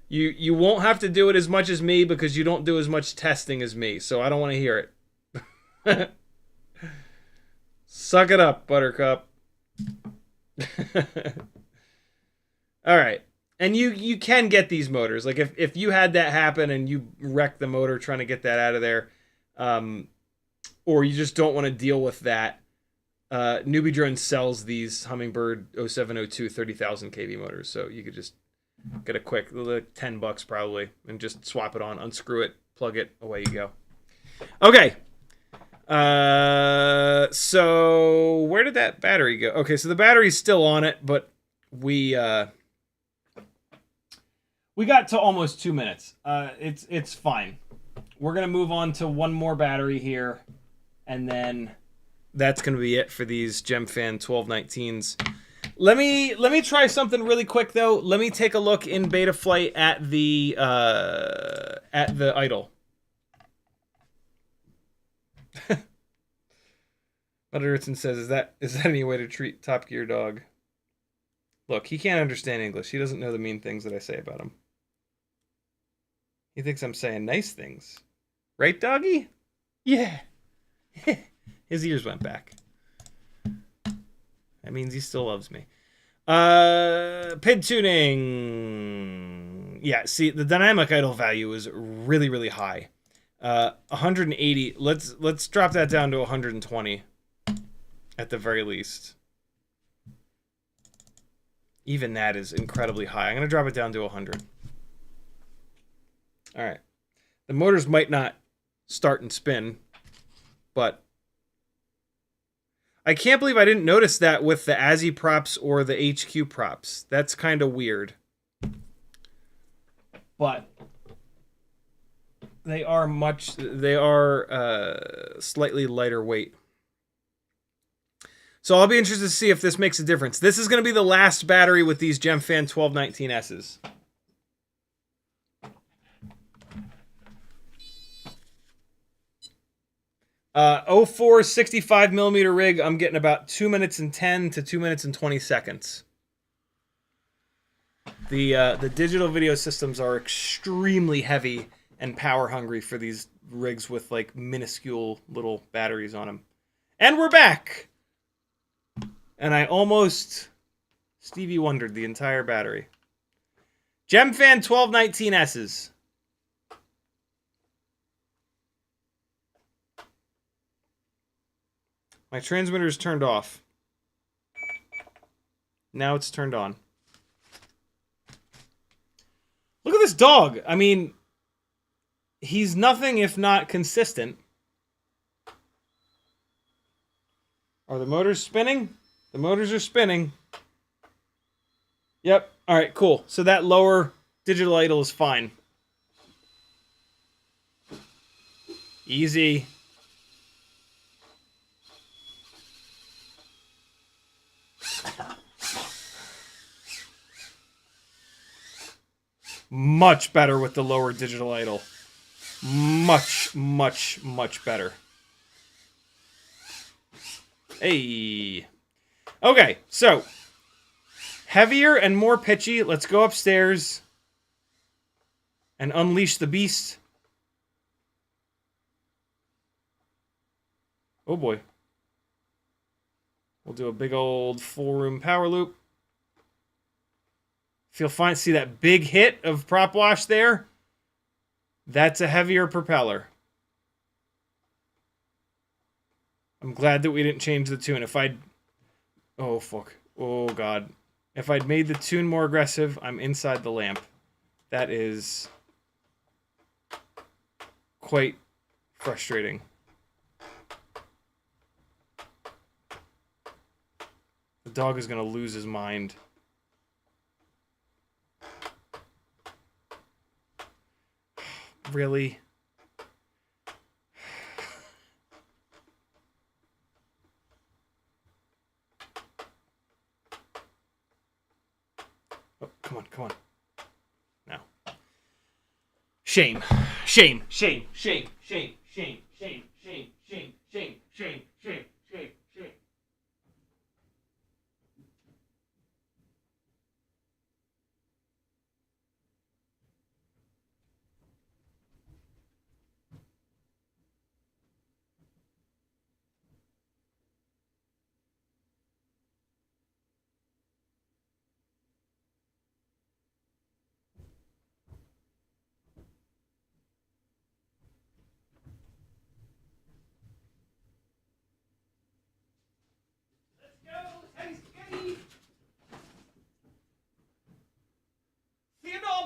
You won't have to do it as much as me because you don't do as much testing as me, so I don't want to hear it. Suck it up, Buttercup. All right. And you can get these motors. Like if you had that happen and you wrecked the motor trying to get that out of there, or you just don't want to deal with that, Newbie Drone sells these Hummingbird 0702 30,000 kV motors. So you could just get a quick $10 probably and just swap it on, unscrew it, plug it, away you go. Okay. So where did that battery go? Okay, so the battery's still on it, but we got to almost 2 minutes. It's fine. We're gonna move on to one more battery here, and then that's gonna be it for these Gemfan 1219s. Let me try something really quick though. Let me take a look in Betaflight at the idle. Utterson says, is that any way to treat Top Gear dog? Look, he can't understand English. He doesn't know the mean things that I say about him. He thinks I'm saying nice things. Right, doggy? Yeah. His ears went back. That means he still loves me. PID tuning. Yeah, see, the dynamic idle value is really, really high. 180. Let's drop that down to 120 at the very least. Even that is incredibly high. I'm going to drop it down to 100. All right. The motors might not start and spin, but I can't believe I didn't notice that with the Azi props or the HQ props. That's kind of weird. But they are slightly lighter weight. So I'll be interested to see if this makes a difference. This is going to be the last battery with these Gemfan 1219Ss. 04 65mm rig, I'm getting about 2 minutes and 10 to 2 minutes and 20 seconds. The digital video systems are extremely heavy and power hungry for these rigs with like minuscule little batteries on them. And we're back! And I almost Stevie Wondered the entire battery. Gemfan 1219S's. My transmitter is turned off. Now it's turned on. Look at this dog. I mean, he's nothing if not consistent. Are the motors spinning? The motors are spinning. Yep. All right, cool. So that lower digital idle is fine. Easy. Much better with the lower digital idle. Much, much, much better. Hey. Okay, so heavier and more pitchy. Let's go upstairs and unleash the beast. Oh boy. We'll do a big old full room power loop. Feel fine. See that big hit of prop wash there? That's a heavier propeller. I'm glad that we didn't change the tune. If I'd... Oh, fuck. Oh, God. If I'd made the tune more aggressive, I'm inside the lamp. That is quite frustrating. The dog is going to lose his mind. Really? Oh, come on, come on. Now. Shame. Shame. Shame. Shame. Shame. Shame. Shame. Shame. Shame. Shame. Shame. Shame. Shame. Shame.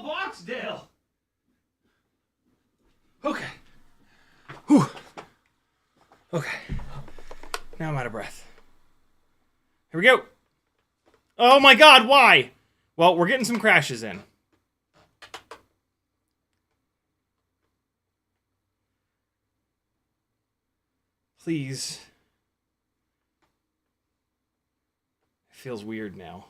Boxdale. Okay. Whew. Okay. Now I'm out of breath. Here we go. Oh my God, why? Well, we're getting some crashes in. Please. It feels weird now.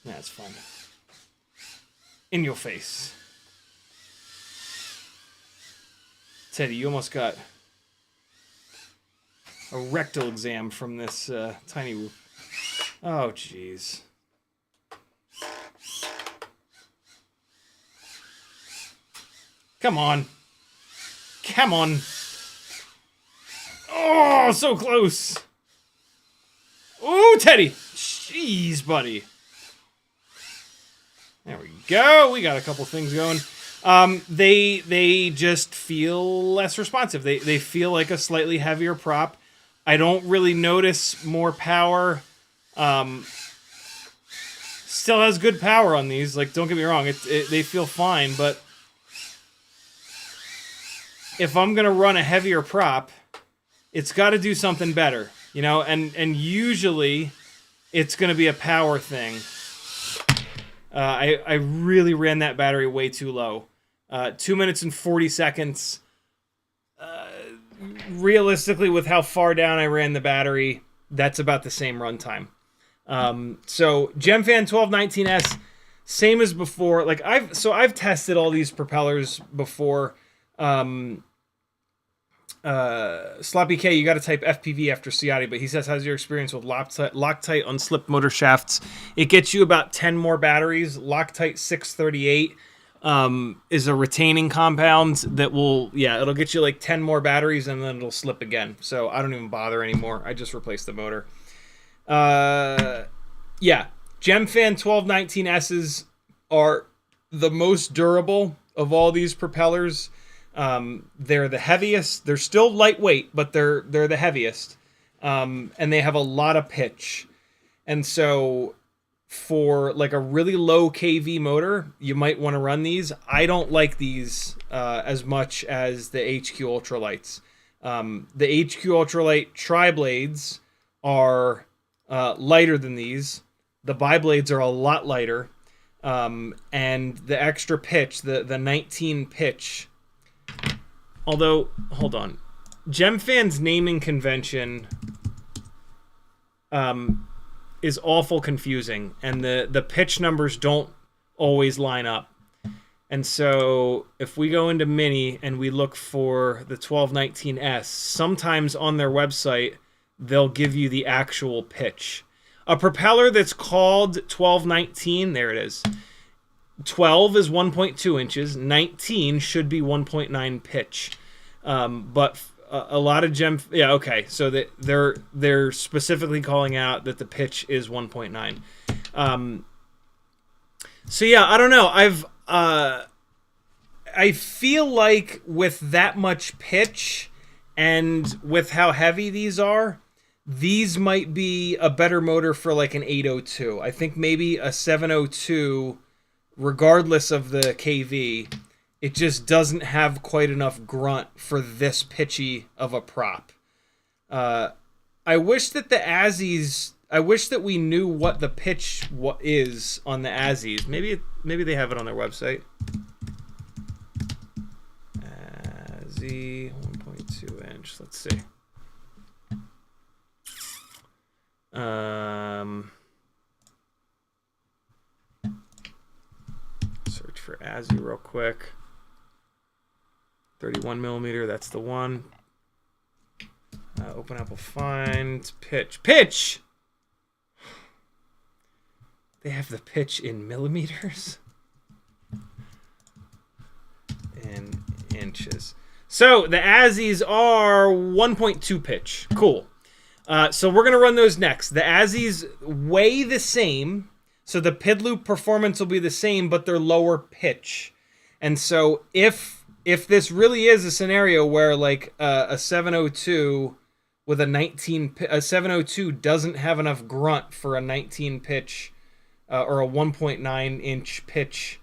That's fun. In your face. Teddy, you almost got a rectal exam from this tiny whoop. Oh, jeez. Come on. Come on. Oh, so close. Ooh, Teddy. Jeez, buddy. There we go. We got a couple things going. They just feel less responsive. They feel like a slightly heavier prop. I don't really notice more power. Still has good power on these. Like, don't get me wrong. They feel fine, but if I'm gonna run a heavier prop, it's got to do something better, you know. And usually, it's gonna be a power thing. I really ran that battery way too low. 2 minutes and 40 seconds. Realistically, with how far down I ran the battery, that's about the same runtime. So Gemfan 1219S, same as before. Like I've tested all these propellers before. Sloppy K, you got to type FPV after Ciotti, but he says, how's your experience with Loctite on slip motor shafts? It gets you about 10 more batteries. Loctite 638 is a retaining compound that will, yeah, it'll get you like 10 more batteries and then it'll slip again. So I don't even bother anymore. I just replaced the motor. Yeah, Gemfan 1219S's are the most durable of all these propellers. They're the heaviest. They're still lightweight, but they're the heaviest. And they have a lot of pitch. And so for like a really low KV motor, you might want to run these. I don't like these as much as the HQ Ultralights. The HQ Ultralight tri-blades are lighter than these. The bi-blades are a lot lighter. And the extra pitch, the 19 pitch. Although, hold on. Gemfan's naming convention is awful confusing, and the pitch numbers don't always line up. And so if we go into Mini and we look for the 1219S, sometimes on their website, they'll give you the actual pitch. A propeller that's called 1219, there it is. 12 is 1.2 inches. 19 should be 1.9 pitch. But a lot of yeah, okay. So that they're specifically calling out that the pitch is 1.9. So yeah, I don't know. I feel like with that much pitch and with how heavy these are, these might be a better motor for like an 802. I think maybe a 702, regardless of the KV, it just doesn't have quite enough grunt for this pitchy of a prop. I wish that the Azis, I wish that we knew what the pitch is on the Azis. Maybe they have it on their website. Azi 1.2 inch. Let's see. Search for Azi real quick. 31 millimeter, that's the one. Open Apple find pitch. Pitch! They have the pitch in millimeters? In inches. So the Azis are 1.2 pitch. Cool. So we're going to run those next. The Azis weigh the same, so the PID loop performance will be the same, but they're lower pitch. And so if this really is a scenario where like a 702 with a 702 doesn't have enough grunt for a 19 pitch or a 1.9 inch pitch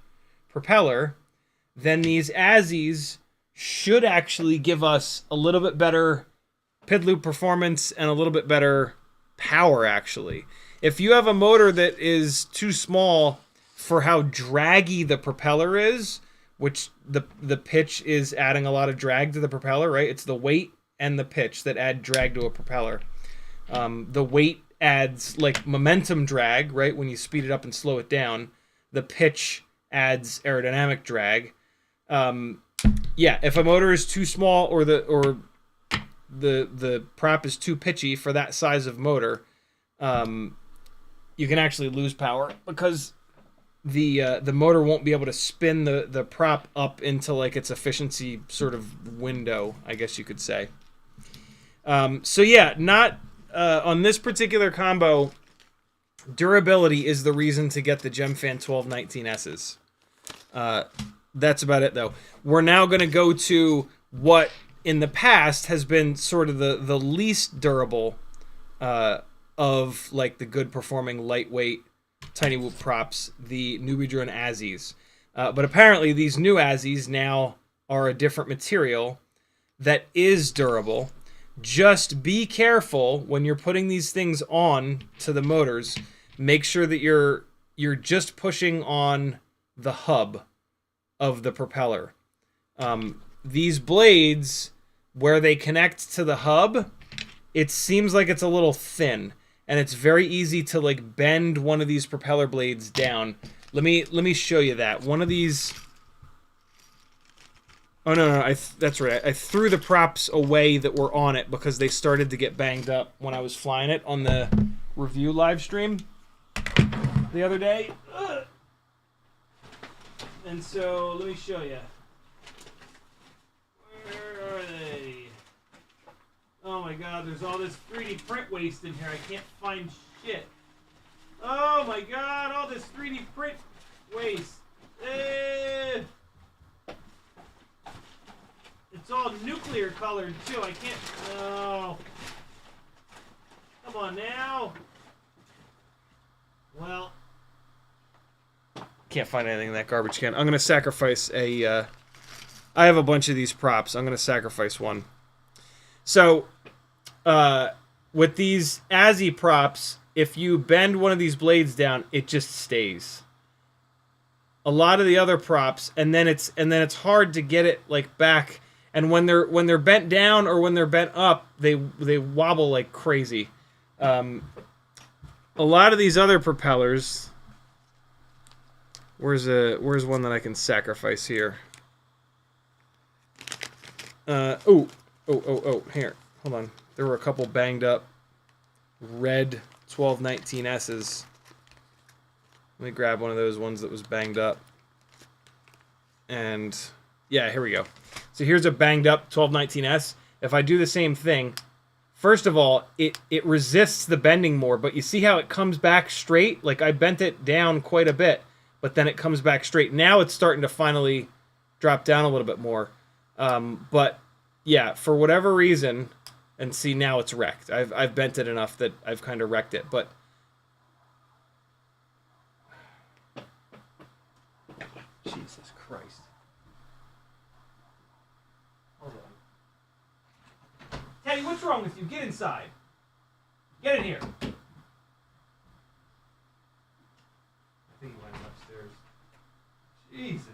propeller, then these Azis should actually give us a little bit better PID loop performance and a little bit better power, actually. If you have a motor that is too small for how draggy the propeller is, which the pitch is adding a lot of drag to the propeller, right? It's the weight and the pitch that add drag to a propeller. The weight adds like momentum drag, right? When you speed it up and slow it down. The pitch adds aerodynamic drag. Yeah, if a motor is too small or the prop is too pitchy for that size of motor, you can actually lose power because the motor won't be able to spin the prop up into like its efficiency sort of window, I guess you could say. So yeah, not on this particular combo, durability is the reason to get the Gemfan 1219S's. That's about it though. We're now going to go to what in the past has been sort of the least durable of like the good performing lightweight tiny whoop props, the Newbie Drone Azis. But apparently these new Azis now are a different material that is durable. Just be careful when you're putting these things on to the motors. Make sure that you're just pushing on the hub of the propeller. These blades, where they connect to the hub, it seems like it's a little thin, and it's very easy to like bend one of these propeller blades down. Let me show you that. One of these Oh, no, no, that's right. I threw the props away that were on it because they started to get banged up when I was flying it on the review live stream the other day. Ugh. And so, let me show you. Where are they? Oh my god, there's all this 3D print waste in here. I can't find shit. Oh my god, all this 3D print waste. It's all nuclear colored too. I can't. No. Come on now. Well. Can't find anything in that garbage can. I'm going to sacrifice a. I have a bunch of these props. I'm going to sacrifice one. So, with these Azi props, if you bend one of these blades down, it just stays. A lot of the other props, and then it's hard to get it like back. And when they're bent down or when they're bent up, they wobble like crazy. A lot of these other propellers. Where's one that I can sacrifice here? Oh, here. Hold on. There were a couple banged up red 1219S's. Let me grab one of those ones that was banged up. And yeah, here we go. So here's a banged up 1219S. If I do the same thing, first of all, it resists the bending more, but you see how it comes back straight? Like I bent it down quite a bit, but then it comes back straight. Now it's starting to finally drop down a little bit more. But yeah, for whatever reason, and see now it's wrecked. I've bent it enough that I've kind of wrecked it, but Jesus Christ. Hold on. Teddy, what's wrong with you? Get inside. Get in here. I think he went upstairs. Jesus.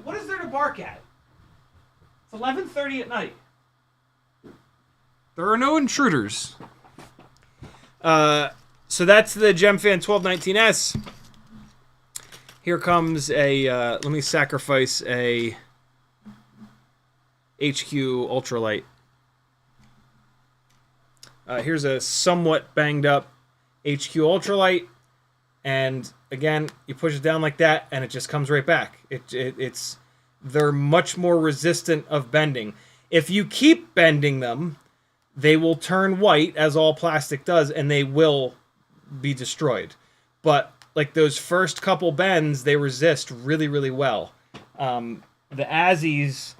What is there to bark at? It's 11:30 at night. There are no intruders. So that's the Gemfan 1219S. Here comes a, let me sacrifice a HQ ultralight. Here's a somewhat banged up HQ ultralight. And again, you push it down like that and it just comes right back. They're much more resistant of bending. If you keep bending them, they will turn white, as all plastic does, and they will be destroyed. But like those first couple bends, they resist really, really well. The Azis,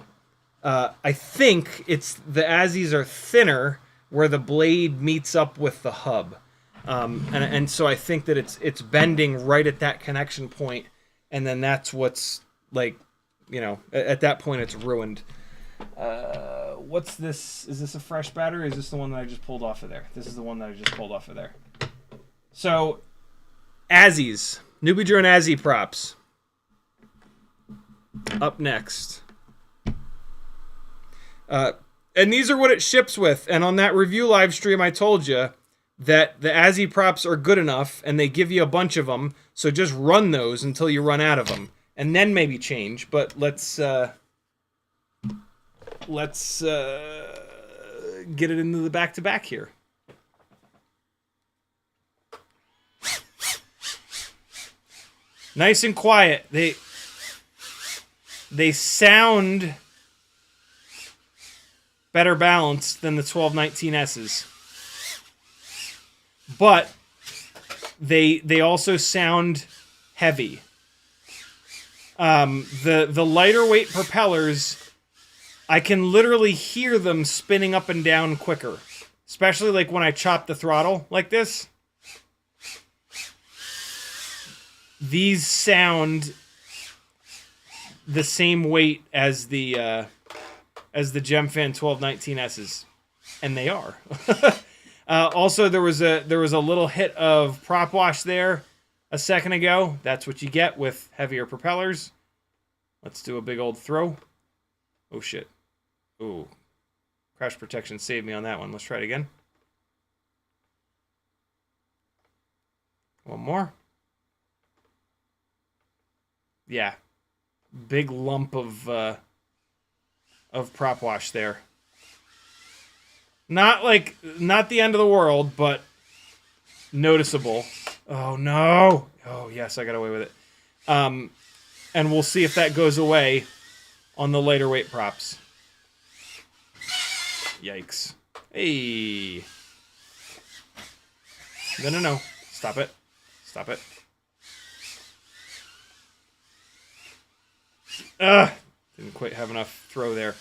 I think the Azis are thinner where the blade meets up with the hub. And so I think that it's bending right at that connection point, and then that's what's like, you know, at that point it's ruined. What's this? Is this a fresh battery? Or is this the one that I just pulled off of there? This is the one that I just pulled off of there. So, Azis, Newbie Drone Azi props. Up next. And these are what it ships with. And on that review live stream, I told you that the Azi props are good enough, and they give you a bunch of them. So just run those until you run out of them, and then maybe change. But let's get it into the back-to-back here. Nice and quiet. They sound better balanced than the 1219S's. But they also sound heavy. The lighter weight propellers, I can literally hear them spinning up and down quicker. Especially like when I chop the throttle like this. These sound the same weight as the Gemfan 1219S's, and they are. Also, there was a little hit of prop wash there a second ago. That's what you get with heavier propellers. Let's do a big old throw. Oh shit! Ooh, crash protection saved me on that one. Let's try it again. One more. Yeah. big lump of prop wash there. Not the end of the world, but noticeable. Oh no! Oh yes, I got away with it. And we'll see if that goes away on the lighter weight props. Yikes! Hey! No! Stop it! Stop it! Didn't quite have enough throw there.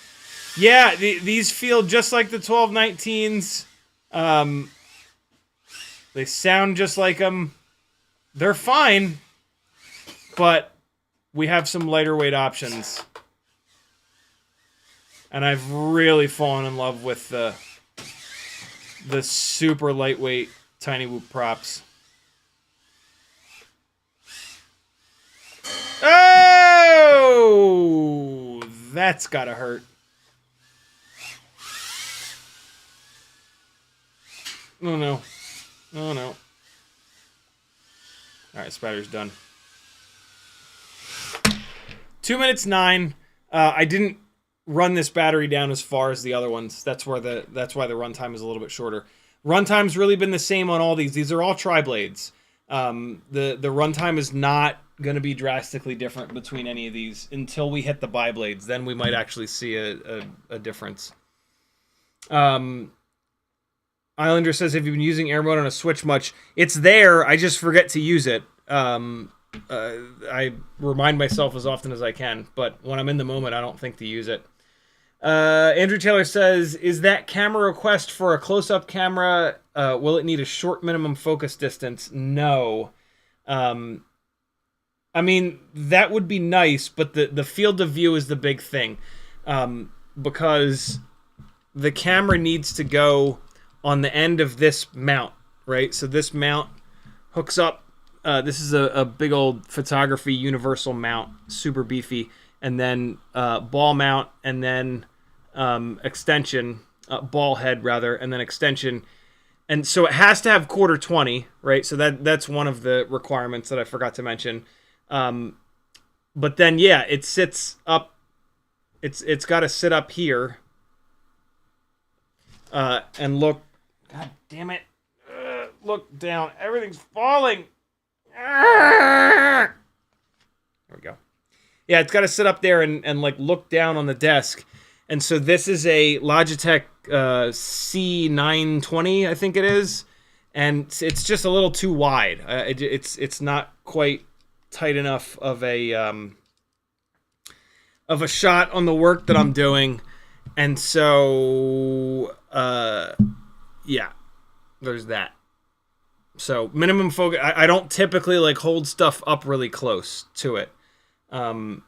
Yeah, these feel just like the 1219s. They sound just like them. They're fine, but we have some lighter weight options. And I've really fallen in love with the super lightweight Tiny Whoop props. Oh! That's gotta hurt. Oh no. Oh no. Alright, Spider's done. 2 minutes 9. I didn't run this battery down as far as the other ones. That's why the runtime is a little bit shorter. Runtime's really been the same on all these. These are all tri-blades. The runtime is not going to be drastically different between any of these until we hit the bi-blades. Then we might actually see a difference. Islander says, have you been using air mode on a Switch much? It's there. I just forget to use it. I remind myself as often as I can, but when I'm in the moment, I don't think to use it. Andrew Taylor says, is that camera request for a close-up camera? Will it need a short minimum focus distance? No. I mean, that would be nice, but the field of view is the big thing. Because the camera needs to go on the end of this mount, right? So this mount hooks up. This is a big old photography universal mount, super beefy. And then ball mount, and then extension, ball head rather, and then extension. And so it has to have 1/4-20, right? So that's one of the requirements that I forgot to mention. But then, yeah, it sits up. It's got to sit up here. And look. God damn it. Look down. Everything's falling. There we go. Yeah, it's got to sit up there and like look down on the desk. And so this is a Logitech C920, I think it is. And it's just a little too wide. It's not quite tight enough of a shot on the work that I'm doing. And so yeah, there's that. So minimum focus. I don't typically like hold stuff up really close to it. So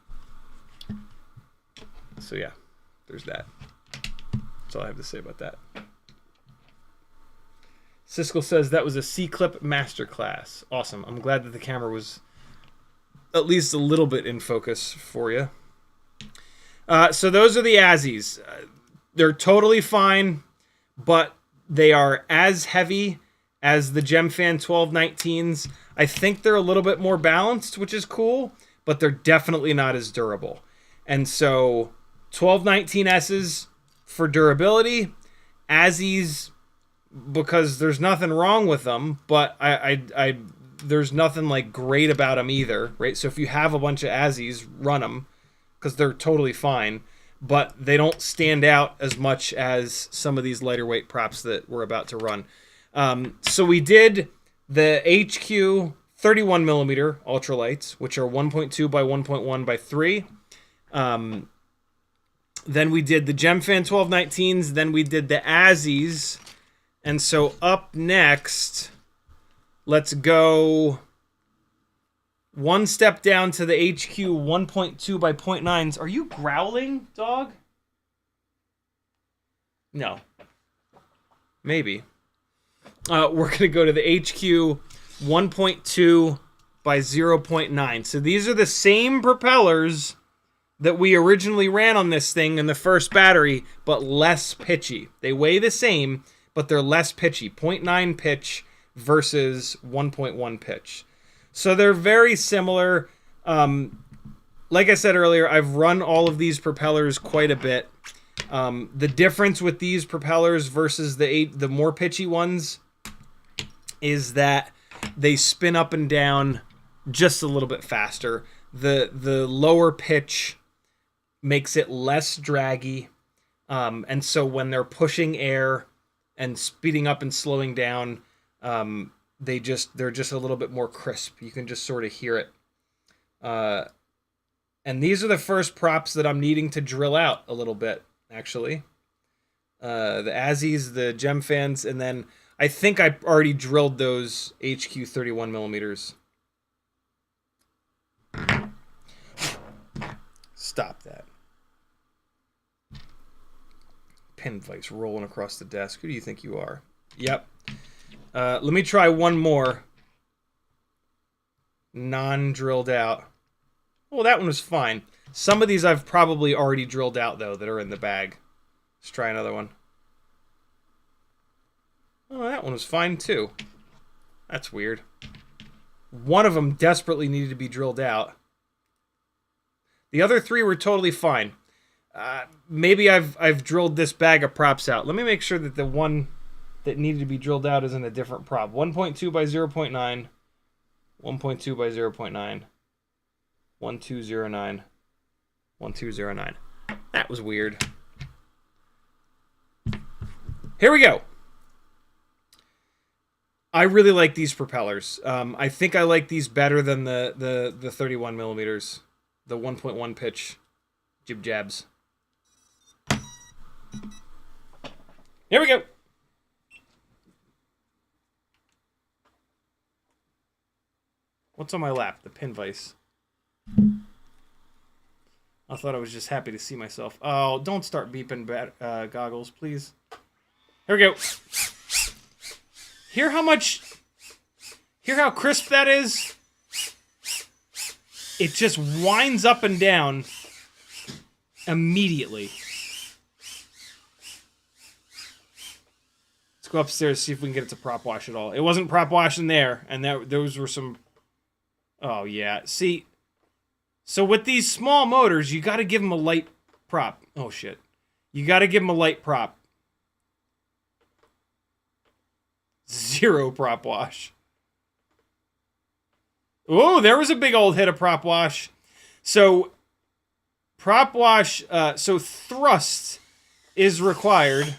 yeah, there's that. That's all I have to say about that. Siskel says that was a C-clip masterclass. Awesome. I'm glad that the camera was at least a little bit in focus for you. So those are the Azis. They're totally fine, but they are as heavy as the Gemfan 1219s. I think they're a little bit more balanced, which is cool, but they're definitely not as durable. And so 1219S's for durability, Azis because there's nothing wrong with them, but I there's nothing like great about them either, right? So if you have a bunch of Azis, run them because they're totally fine, but they don't stand out as much as some of these lighter weight props that we're about to run. So we did the HQ 31mm ultralights, which are 1.2 by 1.1 by 3. Then we did the Gemfan 1219s. Then we did the Azis. And so up next, let's go one step down to the HQ 1.2 by 0.9s. Are you growling, dog? No. Maybe. We're going to go to the HQ 1.2 by 0.9. So these are the same propellers that we originally ran on this thing in the first battery, but less pitchy. They weigh the same, but they're less pitchy. 0.9 pitch versus 1.1 pitch. So they're very similar. like I said earlier, I've run all of these propellers quite a bit. The difference with these propellers versus the more pitchy ones is that they spin up and down just a little bit faster. The lower pitch makes it less draggy, and so when they're pushing air and speeding up and slowing down, they're just a little bit more crisp. You can just sort of hear it. And these are the first props that I'm needing to drill out a little bit, actually. The Azis, the Gemfans, and then I think I already drilled those HQ 31 millimeters. Stop that. Pin vise rolling across the desk. Who do you think you are? Yep. Let me try one more. Non-drilled out. Well, that one was fine. Some of these I've probably already drilled out, though, that are in the bag. Let's try another one. Oh, that one was fine, too. That's weird. One of them desperately needed to be drilled out. The other three were totally fine. Maybe I've drilled this bag of props out. Let me make sure that the one that needed to be drilled out is in a different prop. 1.2 by 0.9. 1.2 by 0.9. 1209. 1209. That was weird. Here we go. I really like these propellers. I think I like these better than the 31 millimeters. The 1.1 pitch jib jabs. Here we go. What's on my lap? The pin vise. I thought I was just happy to see myself. Oh, don't start beeping goggles, please. Here we go. Hear how crisp that is? It just winds up and down immediately. Let's go upstairs, see if we can get it to prop wash at all. It wasn't prop washing there, and those were some... Oh, yeah. See... So with these small motors, you got to give them a light prop. Oh, shit. You got to give them a light prop. 0 prop wash. Oh, there was a big old hit of prop wash. So, prop wash... so thrust is required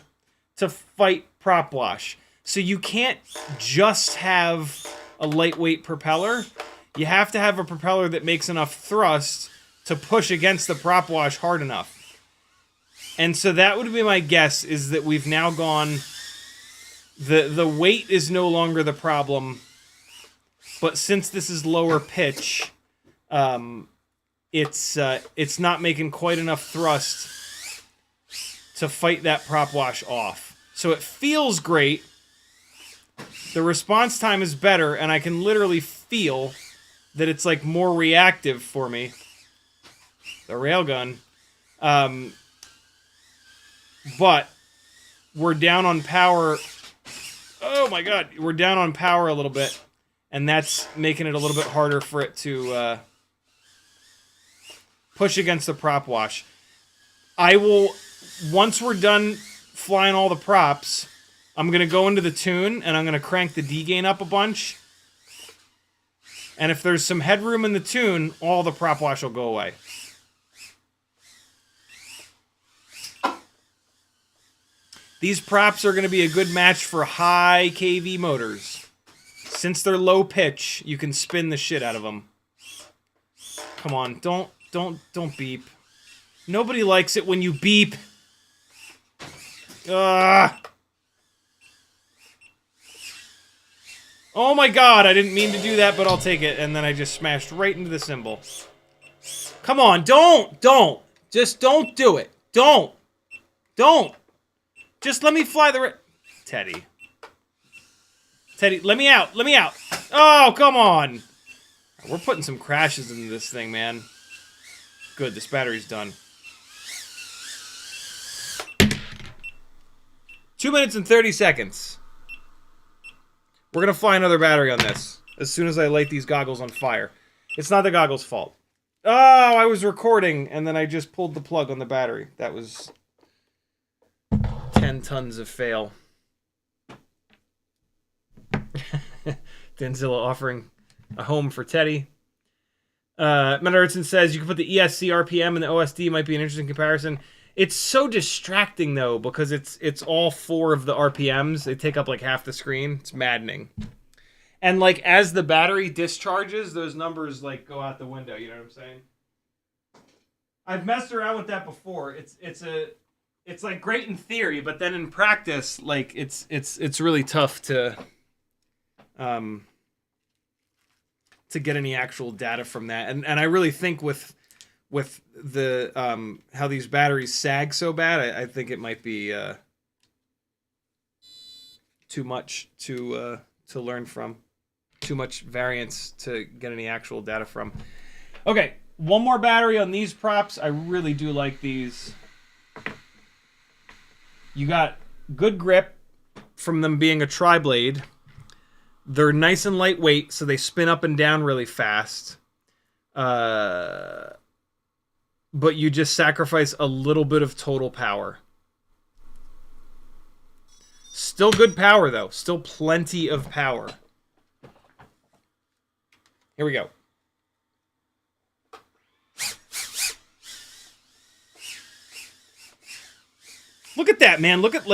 to fight prop wash. So you can't just have a lightweight propeller. You have to have a propeller that makes enough thrust to push against the prop wash hard enough. And so that would be my guess, is that we've now gone... The weight is no longer the problem, but since this is lower pitch, it's not making quite enough thrust to fight that prop wash off. So it feels great. The response time is better, and I can literally feel... that it's like more reactive for me. The railgun. But we're down on power. Oh my god. We're down on power a little bit. And that's making it a little bit harder for it to push against the prop wash. I will, once we're done flying all the props, I'm going to go into the tune and I'm going to crank the D-gain up a bunch. And if there's some headroom in the tune, all the prop wash will go away. These props are going to be a good match for high kV motors. Since they're low pitch, you can spin the shit out of them. Come on, don't beep. Nobody likes it when you beep. Ugh. Oh my god, I didn't mean to do that, but I'll take it. And then I just smashed right into the cymbal. Come on, don't. Just don't do it. Don't. Just let me fly the... Teddy, let me out. Oh, come on. We're putting some crashes into this thing, man. Good, this battery's done. 2 minutes and 30 seconds. We're going to fly another battery on this as soon as I light these goggles on fire. It's not the goggles' fault. Oh, I was recording, and then I just pulled the plug on the battery. That was 10 tons of fail. Denzilla offering a home for Teddy. Matt Ertson says you can put the ESC RPM and the OSD might be an interesting comparison. It's so distracting though because it's all 4 of the RPMs. They take up like half the screen. It's maddening. And like as the battery discharges, those numbers like go out the window. You know what I'm saying? I've messed around with that before. It's like great in theory, but then in practice, like it's really tough to get any actual data from that. And I really think with the how these batteries sag so bad, I think it might be too much to learn from. Too much variance to get any actual data from. Okay, one more battery on these props. I really do like these. You got good grip from them being a tri-blade. They're nice and lightweight, so they spin up and down really fast. But you just sacrifice a little bit of total power. Still good power, though. Still plenty of power. Here we go. Look at that, man. Look at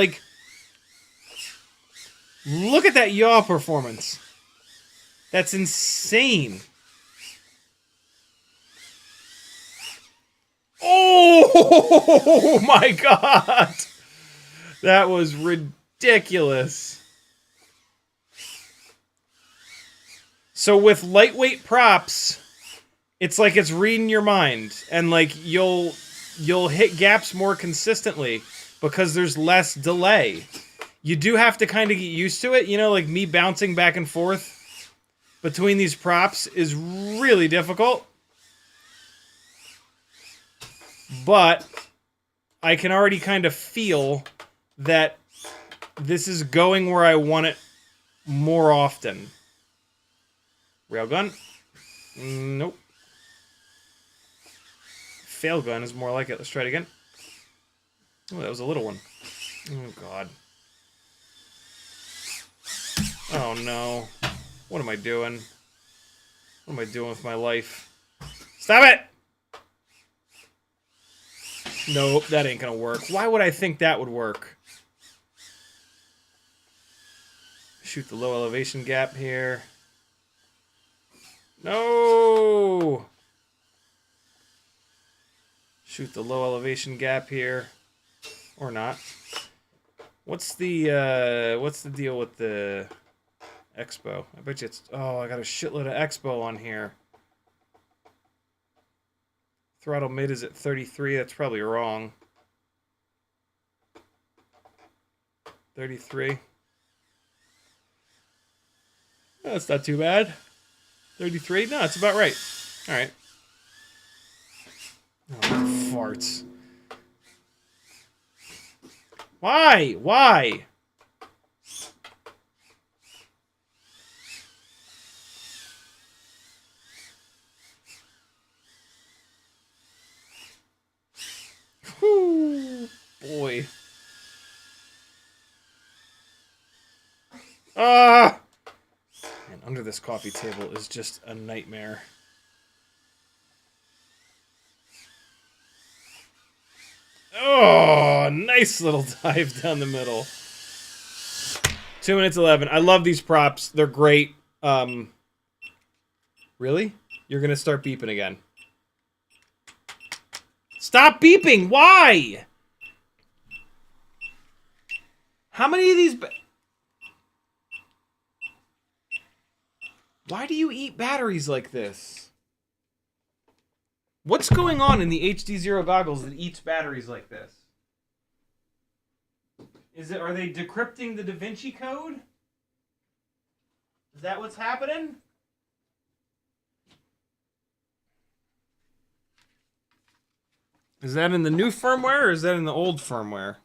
that yaw performance. That's insane. Oh my god. That was ridiculous. So with lightweight props, it's like it's reading your mind, and like you'll hit gaps more consistently because there's less delay. You do have to kind of get used to it, you know, like me bouncing back and forth between these props is really difficult. But I can already kind of feel that this is going where I want it more often. Railgun? Nope. Fail gun is more like it. Let's try it again. Oh, that was a little one. Oh, God. Oh, no. What am I doing? What am I doing with my life? Stop it! Nope, that ain't gonna work. Why would I think that would work? Shoot the low elevation gap here. No! Shoot the low elevation gap here. Or not. What's the deal with the Expo? I bet you it's... Oh, I got a shitload of Expo on here. Throttle mid is at 33. That's probably wrong. 33. Oh, that's not too bad. 33? No, it's about right. Alright. Oh, farts. Why? Why? Whew, boy. Ah! And under this coffee table is just a nightmare. Oh, nice little dive down the middle. 2 minutes 11. I love these props. They're great. Really? You're gonna start beeping again. Stop beeping! Why? How many of these... Why do you eat batteries like this? What's going on in the HDZero goggles that eats batteries like this? Are they decrypting the Da Vinci Code? Is that what's happening? Is that in the new firmware or is that in the old firmware?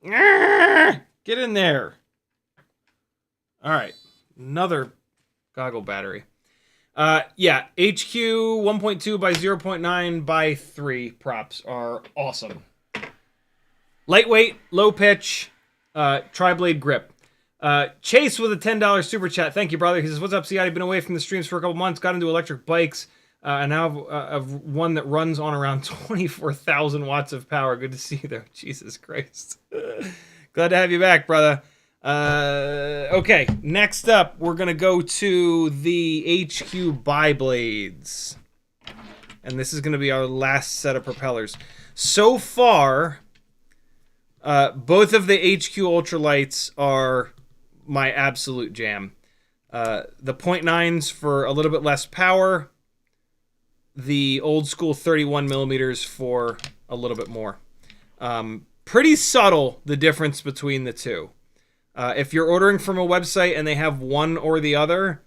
Get in there. All right. Another goggle battery. Yeah, HQ 1.2 by 0.9 by 3 props are awesome. Lightweight, low pitch, tri-blade grip. Chase with a $10 super chat. Thank you, brother. He says, "What's up, Ciotti? Been away from the streams for a couple months. Got into electric bikes. And now I've one that runs on around 24,000 watts of power. Good to see you there. Jesus Christ. Glad to have you back, brother. Okay, next up, we're going to go to the HQ bi-blades. And this is going to be our last set of propellers. So far, both of the HQ ultralights are my absolute jam. The 0.9s for a little bit less power. The old school 31 millimeters for a little bit more. Pretty subtle, the difference between the two. If you're ordering from a website and they have one or the other,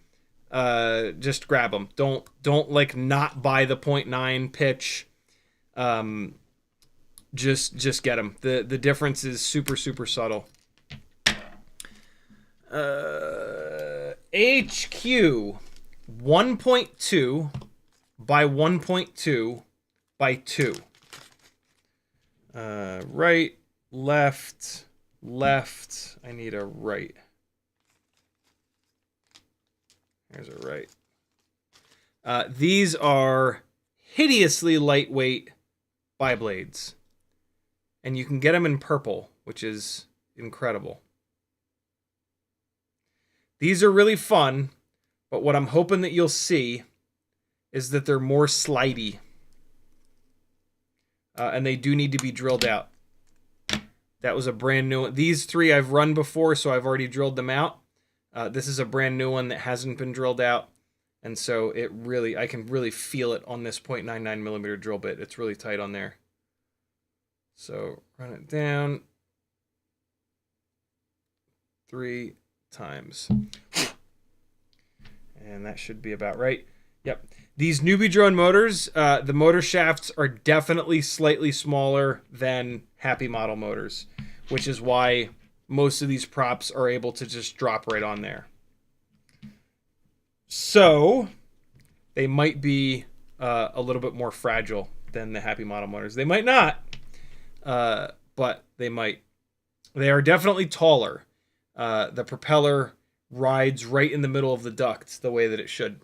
just grab them. Don't like not buy the 0.9 pitch. Just get them. The difference is super subtle. HQ 1.2 by 1.2 by 2. Right, left. I need a right. There's a right. These are hideously lightweight bi-blades. And you can get them in purple, which is incredible. These are really fun, but what I'm hoping that you'll see is that they're more slidey. And they do need to be drilled out. That was a brand new one. These three I've run before, so I've already drilled them out. This is a brand new one that hasn't been drilled out. And so I can really feel it on this 0.99 millimeter drill bit. It's really tight on there. So run it down 3 times. And that should be about right. Yep. These newbie drone motors, the motor shafts are definitely slightly smaller than Happy model motors, which is why most of these props are able to just drop right on there. So they might be a little bit more fragile than the Happy model motors. They might not, but they might. They are definitely taller. The propeller rides right in the middle of the duct the way that it should.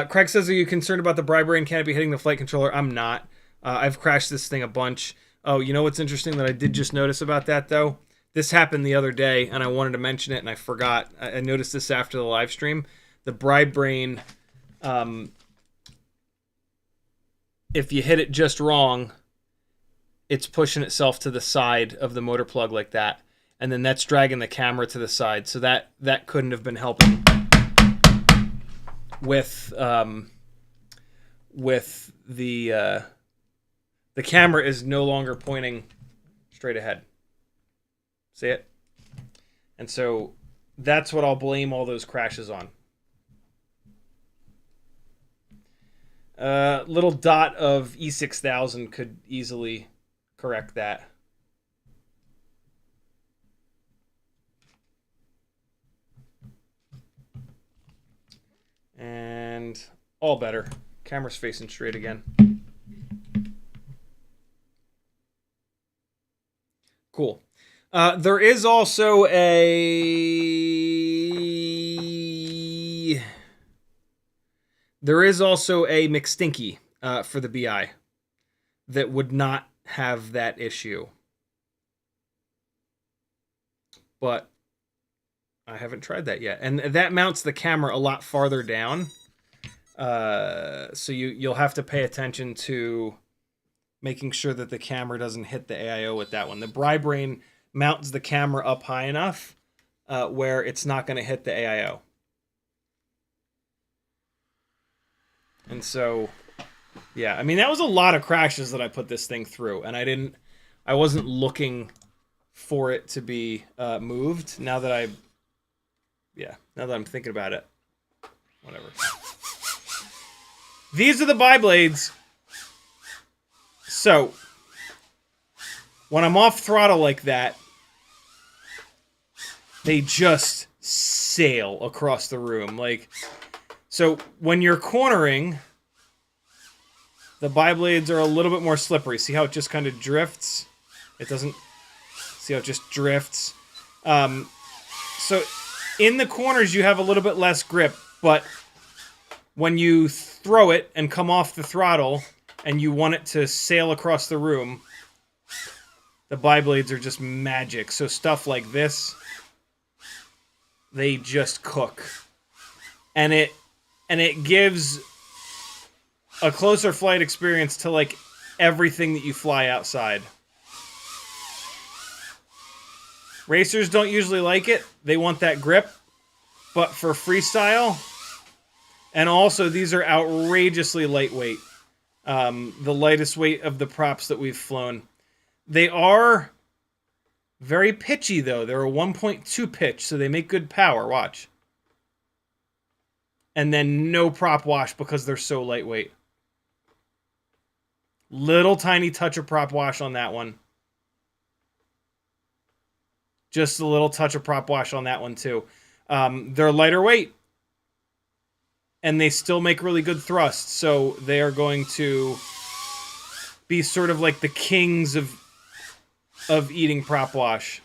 Craig says, "Are you concerned about the BriBrain canopy hitting the flight controller?" I'm not. I've crashed this thing a bunch. Oh, you know what's interesting that I did just notice about that, though? This happened the other day, and I wanted to mention it, and I forgot. I noticed this after the live stream. The BriBrain, if you hit it just wrong, it's pushing itself to the side of the motor plug like that. And then that's dragging the camera to the side. So that couldn't have been helping with the camera is no longer pointing straight ahead. See it? And so that's what I'll blame all those crashes on. Little dot of E6000 could easily correct that. And all better. Camera's facing straight again. Cool. There is also a McStinky for the BI that would not have that issue. But I haven't tried that yet. And that mounts the camera a lot farther down. So you'll have to pay attention to making sure that the camera doesn't hit the AIO with that one. The BriBrain mounts the camera up high enough where it's not going to hit the AIO. And so, yeah, I mean, that was a lot of crashes that I put this thing through, and I wasn't looking for it to be moved. Now that I'm thinking about it, whatever. These are the bi-blades. So, when I'm off throttle like that, they just sail across the room. Like, so when you're cornering, the bi-blades are a little bit more slippery. See how it just kind of drifts? It doesn't... See how it just drifts? So in the corners, you have a little bit less grip, but when you throw it and come off the throttle and you want it to sail across the room, the bi-blades are just magic. So stuff like this, they just cook. And it gives a closer flight experience to like everything that you fly outside. Racers don't usually like it. They want that grip. But for freestyle, and also these are outrageously lightweight. The lightest weight of the props that we've flown. They are very pitchy, though. They're a 1.2 pitch, so they make good power. Watch. And then no prop wash because they're so lightweight. Little tiny touch of prop wash on that one. Just a little touch of prop wash on that one, too. They're lighter weight. And they still make really good thrust. So they are going to be sort of like the kings of eating prop wash.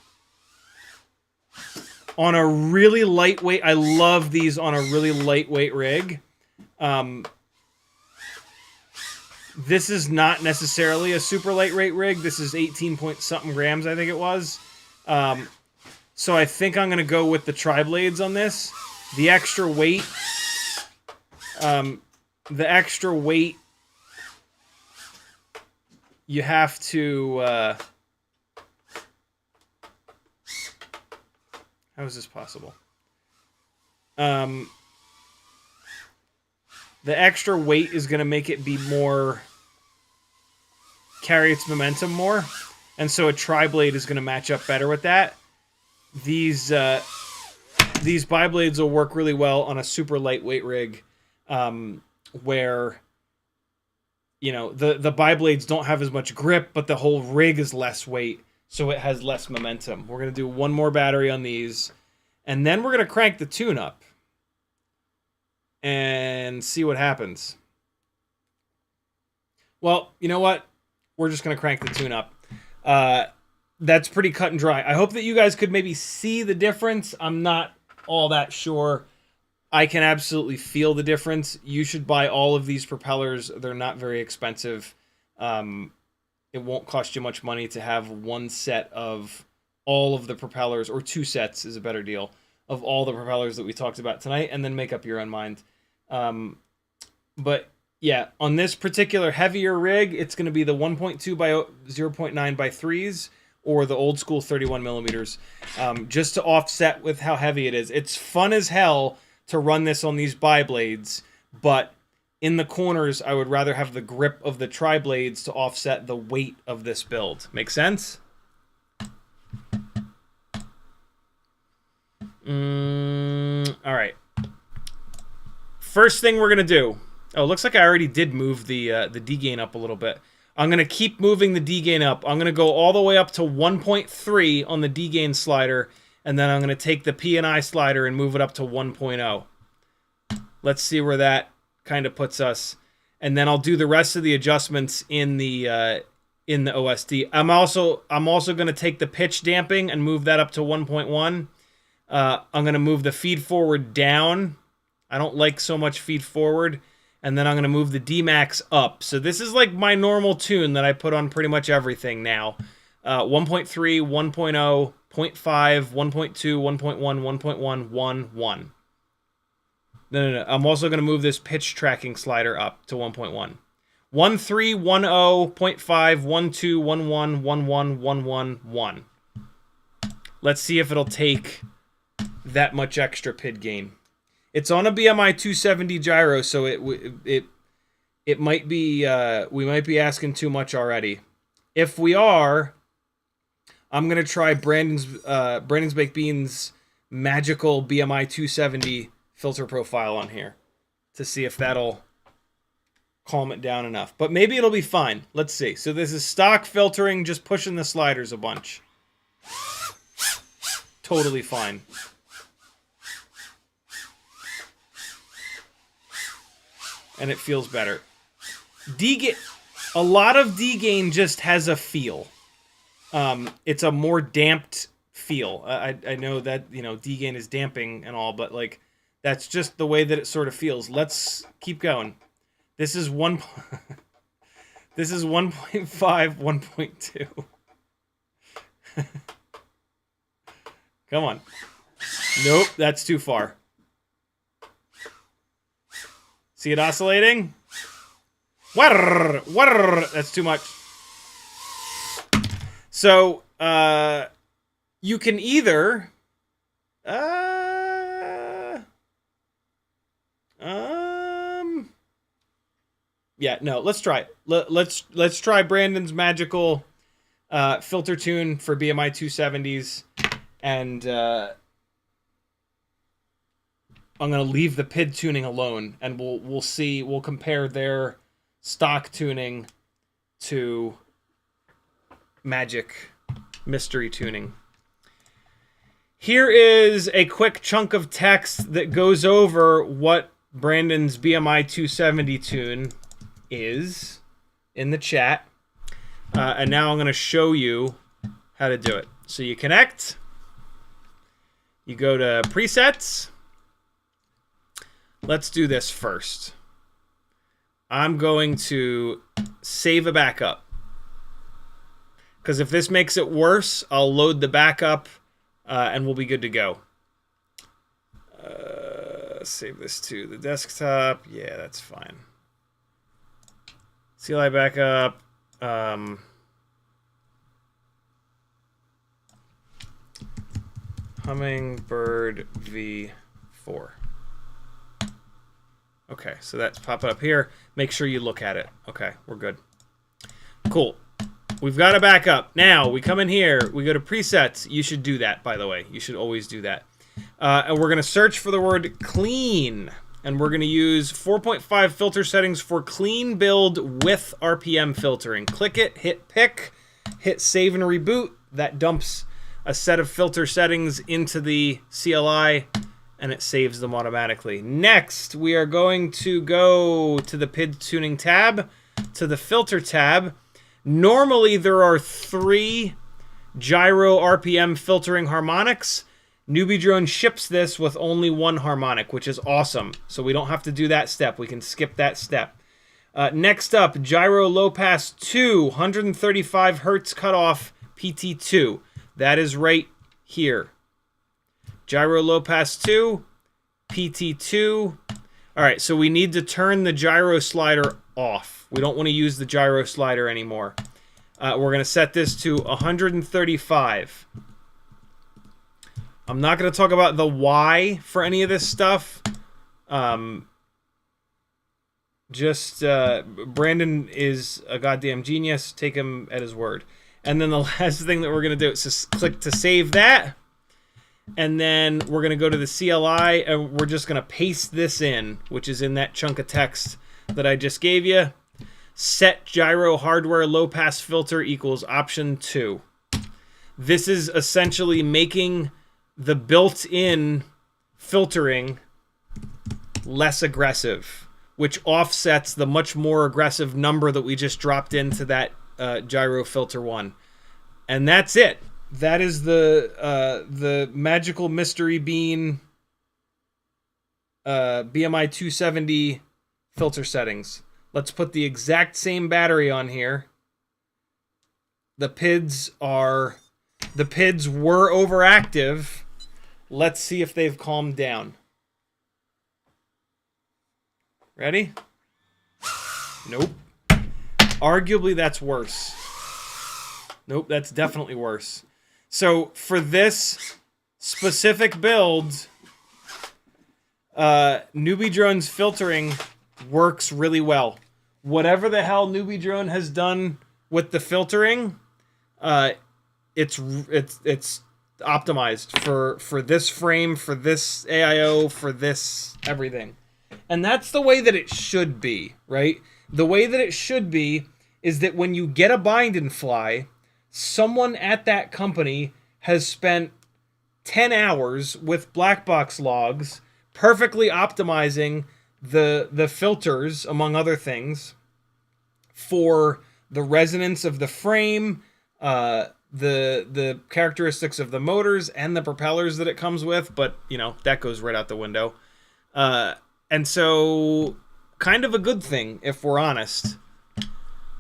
On a really lightweight... I love these on a really lightweight rig. This is not necessarily a super lightweight rig. This is 18-point-something grams, I think it was. So I think I'm going to go with the tri-blades on this. The extra weight... you have to... how is this possible? The extra weight is going to make it be more... carry its momentum more. And so a tri-blade is going to match up better with that. These bi-blades will work really well on a super lightweight rig, where, you know, the bi-blades don't have as much grip, but the whole rig is less weight, so it has less momentum. We're going to do one more battery on these, and then we're going to crank the tune up and see what happens. Well, you know what? We're just going to crank the tune up. That's pretty cut and dry. I hope that you guys could maybe see the difference. I'm not all that sure. I can absolutely feel the difference. You should buy all of these propellers. They're not very expensive. It won't cost you much money to have one set of all of the propellers, or two sets is a better deal, of all the propellers that we talked about tonight, and then make up your own mind. But yeah, on this particular heavier rig, it's going to be the 1.2 by 0.9 by 3s, or the old school 31 millimeters, just to offset with how heavy it is. It's fun as hell to run this on these bi-blades, but in the corners, I would rather have the grip of the tri-blades to offset the weight of this build. Make sense? All right. First thing we're going to do... Oh, it looks like I already did move the D-gain up a little bit. I'm going to keep moving the D-gain up. I'm going to go all the way up to 1.3 on the D-gain slider, and then I'm going to take the P&I slider and move it up to 1.0. Let's see where that kind of puts us. And then I'll do the rest of the adjustments in the OSD. I'm also going to take the pitch damping and move that up to 1.1. I'm going to move the feed forward down. I don't like so much feed forward. And then I'm going to move the D-Max up. So this is like my normal tune that I put on pretty much everything now. 1.3, 1.0, 0.5, 1.2, 1.1, 1.1, 1, 1. No. I'm also going to move this pitch tracking slider up to 1.1. 1.3, 1.0, 0.5, 1.2, 1.1, 1.1, 1.1, 1. Let's see if it'll take that much extra PID gain. It's on a BMI 270 gyro, so it might be we might be asking too much already. If we are, I'm gonna try Brandon's Baked Beans magical BMI 270 filter profile on here to see if that'll calm it down enough. But maybe it'll be fine. Let's see. So this is stock filtering, just pushing the sliders a bunch. Totally fine. and it feels better. A lot of D-gain just has a feel. It's a more damped feel. I know that, you know, D-gain is damping and all, but like that's just the way that it sort of feels. Let's keep going. This is this is 1.5, 1.2. Come on. Nope, that's too far. See it oscillating? That's too much. So, you can either... yeah, no, let's try it. Let's try Brandon's magical filter tune for BMI 270s, and I'm gonna leave the PID tuning alone, and we'll compare their stock tuning to magic mystery tuning. Here is a quick chunk of text that goes over what Brandon's BMI 270 tune is in the chat. And now I'm going to show you how to do it. So you connect. You go to presets. Let's do this first. I'm going to save a backup. Because if this makes it worse, I'll load the backup and we'll be good to go. Save this to the desktop. Yeah, that's fine. CLI backup. Hummingbird V4. Okay, so that's popping up here. Make sure you look at it. Okay, we're good. Cool. We've got a backup. Now, we come in here. We go to presets. You should do that, by the way. You should always do that. And we're going to search for the word clean. And we're going to use 4.5 filter settings for clean build with RPM filtering. Click it, hit pick, hit save and reboot. That dumps a set of filter settings into the CLI, and it saves them automatically. Next, we are going to go to the PID tuning tab, to the filter tab. Normally, there are 3 gyro RPM filtering harmonics. Newbie Drone ships this with only 1 harmonic, which is awesome. So we don't have to do that step. We can skip that step. Next up, gyro low pass 2, 135 hertz cutoff PT2. That is right here. Gyro low pass 2, PT2. All right, so we need to turn the gyro slider off. We don't want to use the gyro slider anymore. We're going to set this to 135. I'm not going to talk about the why for any of this stuff. Brandon is a goddamn genius. Take him at his word. And then the last thing that we're going to do is just click to save that. And then we're going to go to the CLI, and we're just going to paste this in, which is in that chunk of text that I just gave you. Set gyro hardware low pass filter equals option 2. This is essentially making the built-in filtering less aggressive, which offsets the much more aggressive number that we just dropped into that gyro filter 1. And that's it. That is the magical mystery bean BMI 270 filter settings. Let's put the exact same battery on here. The PIDs were overactive. Let's see if they've calmed down. Ready? Nope. Arguably, that's worse. Nope, that's definitely worse. So for this specific build, Newbie Drone's filtering works really well. Whatever the hell Newbie Drone has done with the filtering, it's optimized for this frame, for this AIO, for this everything. And that's the way that it should be, right? The way that it should be is that when you get a bind and fly, someone at that company has spent 10 hours with black box logs perfectly optimizing the filters, among other things, for the resonance of the frame, the characteristics of the motors and the propellers that it comes with, but you know, that goes right out the window. And so kind of a good thing if we're honest.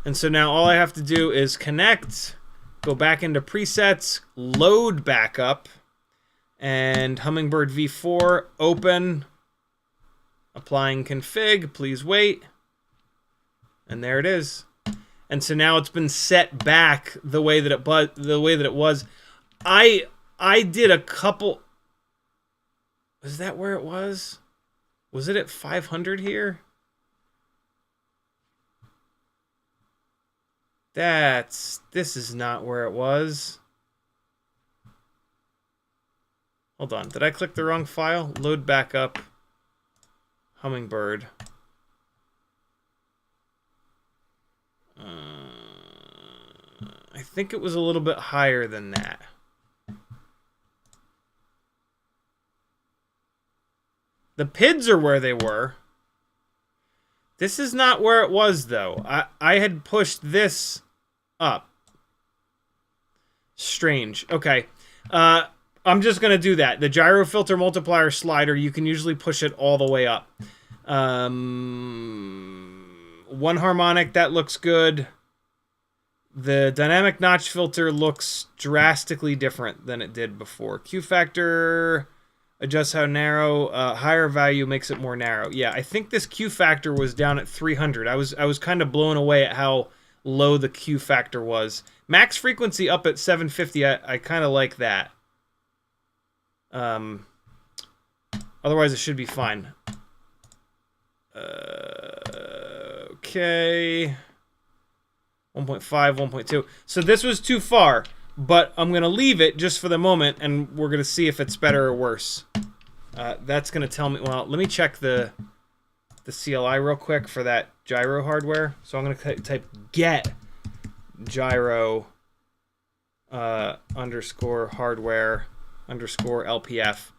And so now all I have to do is connect, go back into presets, load back up, and Hummingbird V4 open, applying config, please wait. And there it is. And so now it's been set back the way that it was. I did a couple. Was that where it was? Was it at 500 here? This is not where it was. Hold on, did I click the wrong file? Load back up. Hummingbird. I think it was a little bit higher than that. The PIDs are where they were. This is not where it was, though. I had pushed this up. Strange. Okay. I'm just going to do that. The gyro filter multiplier slider, you can usually push it all the way up. One harmonic, that looks good. The dynamic notch filter looks drastically different than it did before. Q factor, adjust how narrow. Higher value makes it more narrow. Yeah, I think this Q factor was down at 300. I was kind of blown away at how low the Q factor was. Max frequency up at 750. I kind of like that. Otherwise, it should be fine. Okay. 1.5, 1.2. So this was too far, but I'm going to leave it just for the moment, and we're going to see if it's better or worse. That's going to tell me... Well, let me check the CLI real quick for that gyro hardware. So I'm going to type get gyro underscore hardware underscore LPF.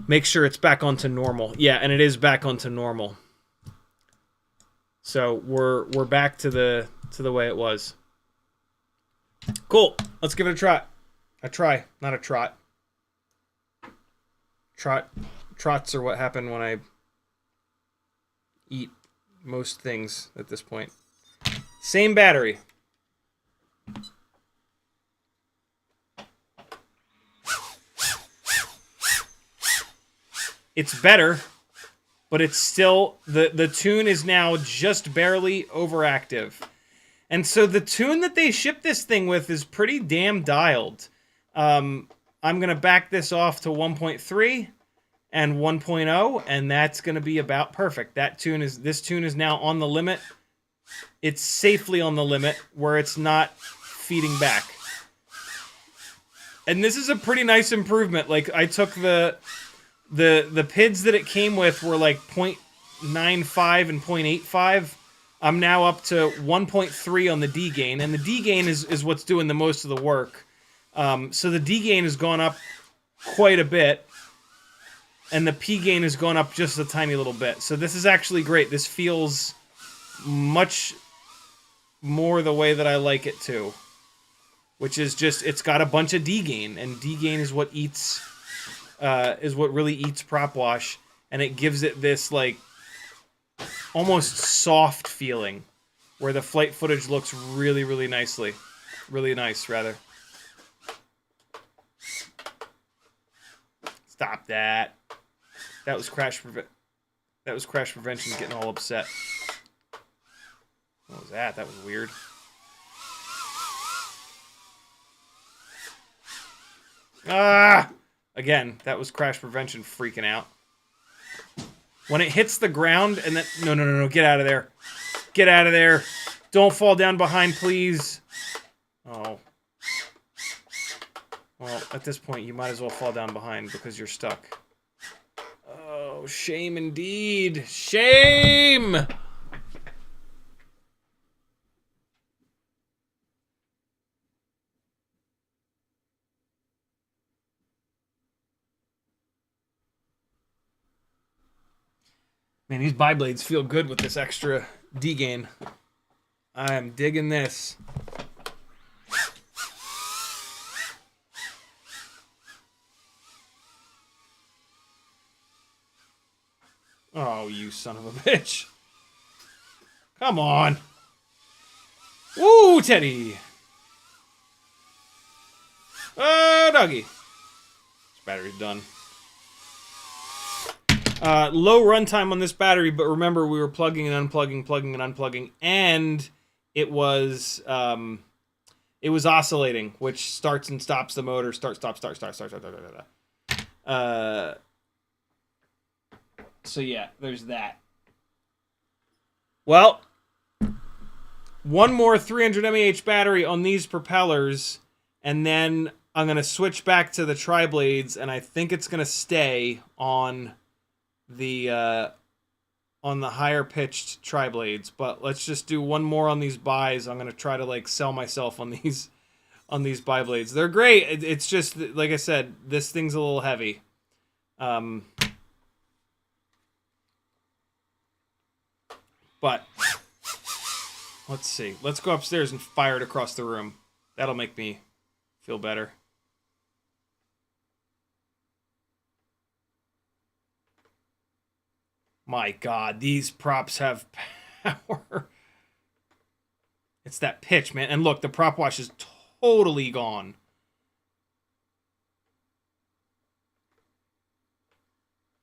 Make sure it's back onto normal. Yeah, and it is back onto normal. So we're back to the way it was. Cool. Let's give it a try. A try, not a trot. Trots are what happen when I eat most things at this point. Same battery. It's better, but it's still, the tune is now just barely overactive. And so the tune that they ship this thing with is pretty damn dialed. I'm going to back this off to 1.3 and 1.0, and that's going to be about perfect. This tune is now on the limit. It's safely on the limit where it's not feeding back. And this is a pretty nice improvement. Like, I took the PIDs that it came with were like 0.95 and 0.85. I'm now up to 1.3 on the D gain, and the D gain is what's doing the most of the work. So the D gain has gone up quite a bit, and the P gain has gone up just a tiny little bit. So this is actually great. This feels much more the way that I like it to, which is just, it's got a bunch of D gain, and D gain is what really eats prop wash, and it gives it this like almost soft feeling where the flight footage looks really, really nicely. Really nice, rather. Stop that. That was crash prevention getting all upset. What was that? That was weird. Ah! Again, that was crash prevention freaking out. When it hits the ground and then... No, get out of there. Get out of there. Don't fall down behind, please. Oh. Well, at this point, you might as well fall down behind because you're stuck. Oh, shame indeed. Shame! Man, these bi-blades feel good with this extra D-gain. I am digging this. Oh, you son of a bitch. Come on. Woo, Teddy. Oh, doggy. This battery's done. Low runtime on this battery, but remember we were plugging and unplugging, plugging and unplugging, and it was oscillating, which starts and stops the motor. Start, stop, start, start, start, start, start, start, start. So yeah, there's that. Well, one more 300 mAh battery on these propellers, and then I'm gonna switch back to the tri-blades, and I think it's gonna stay on the higher pitched tri-blades. But let's just do one more on these buys. I'm gonna try to like sell myself on these bi-blades. They're great. It's just like I said, this thing's a little heavy. But let's see. Let's go upstairs and fire it across the room. That'll make me feel better. My God, these props have power. It's that pitch, man. And look, the prop wash is totally gone.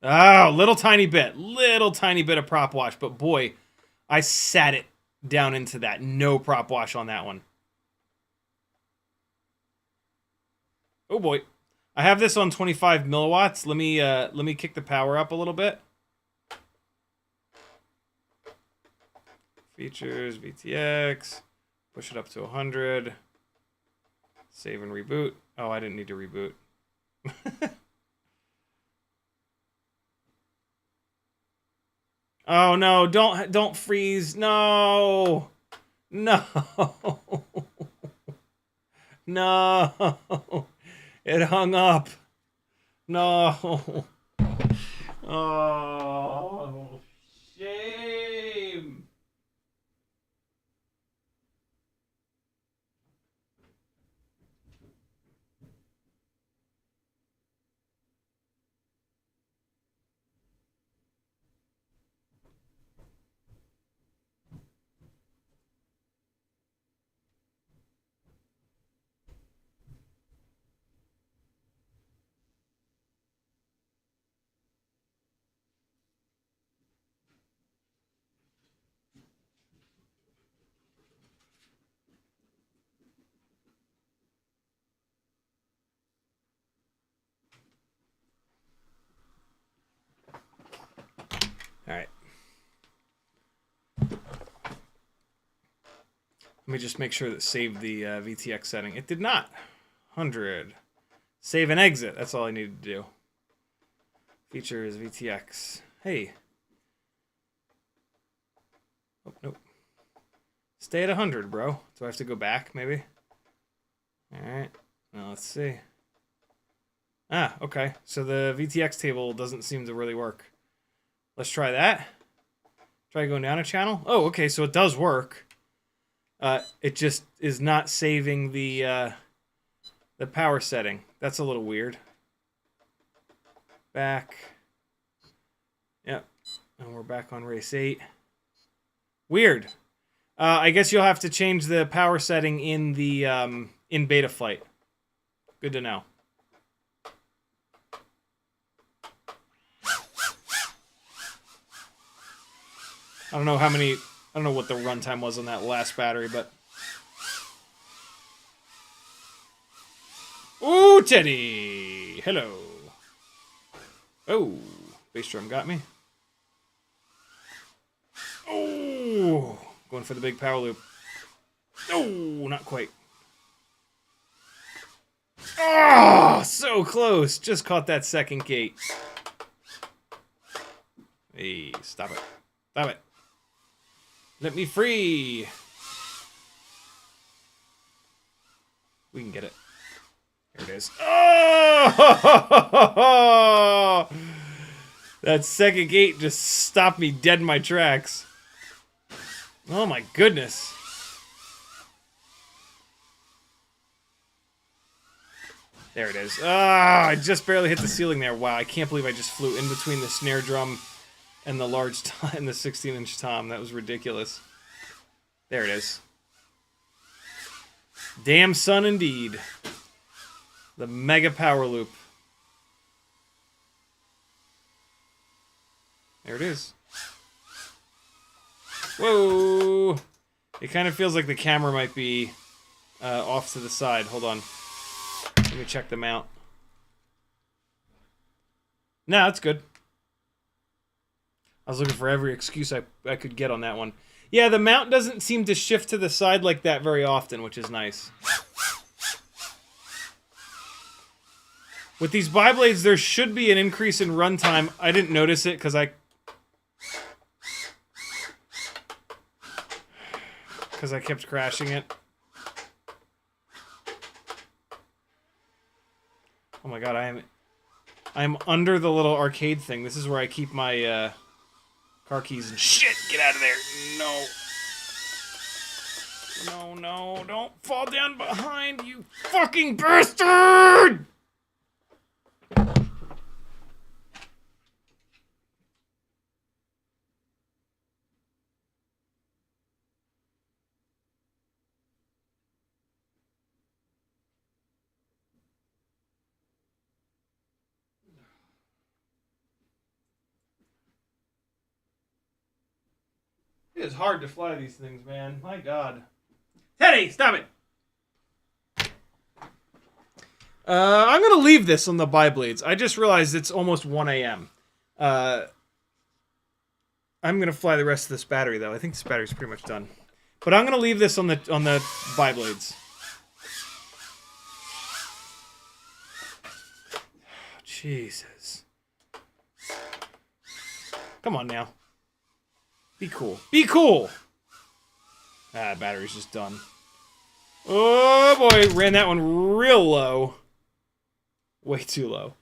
Oh, little tiny bit of prop wash, but boy, I sat it down into that. No prop wash on that one. Oh boy. I have this on 25 milliwatts. Let me kick the power up a little bit. Features, VTX. Push it up to 100. Save and reboot. Oh, I didn't need to reboot. Oh no, don't freeze. No. No. No. It hung up. No. Oh, shame. All right. Let me just make sure that saved the VTX setting. It did not. 100. Save and exit. That's all I needed to do. Features, VTX. Hey. Oh, nope. Stay at 100, bro. Do I have to go back, maybe? Alright. Now let's see. Ah, okay. So the VTX table doesn't seem to really work. Let's try that. Try going down a channel. Oh, okay, so it does work. It just is not saving the power setting. That's a little weird. Back. Yep. And we're back on race 8. Weird. I guess you'll have to change the power setting in the in Betaflight. Good to know. I don't know what the runtime was on that last battery, but... Ooh, Teddy! Hello. Oh, bass drum got me. Oh, going for the big power loop. Oh, not quite. Oh, so close. Just caught that second gate. Hey, stop it. Stop it. Let me free. We can get it. Here it is. Oh! That second gate just stopped me dead in my tracks. Oh my goodness. There it is. Ah, I just barely hit the ceiling there. Wow, I can't believe I just flew in between the snare drum and the large tom and the 16-inch tom. That was ridiculous. There it is. Damn son indeed. The mega power loop. There it is. Whoa! It kind of feels like the camera might be off to the side. Hold on. Let me check the mount. No, that's good. I was looking for every excuse I could get on that one. Yeah, the mount doesn't seem to shift to the side like that very often, which is nice. With these bi-blades, there should be an increase in runtime. I didn't notice it because I kept crashing it. Oh my god, I'm under the little arcade thing. This is where I keep my car keys and shit. Get out of there. No. No, no, don't fall down behind, you fucking bastard! It is hard to fly these things, man. My god. Teddy, stop it! I'm gonna leave this on the bi-blades. I just realized it's almost 1 a.m. I'm gonna fly the rest of this battery, though. I think this battery's pretty much done. But I'm gonna leave this on the bi-blades. Jesus. Come on now. Be cool. Be cool! Ah, battery's just done. Oh boy, ran that one real low. Way too low.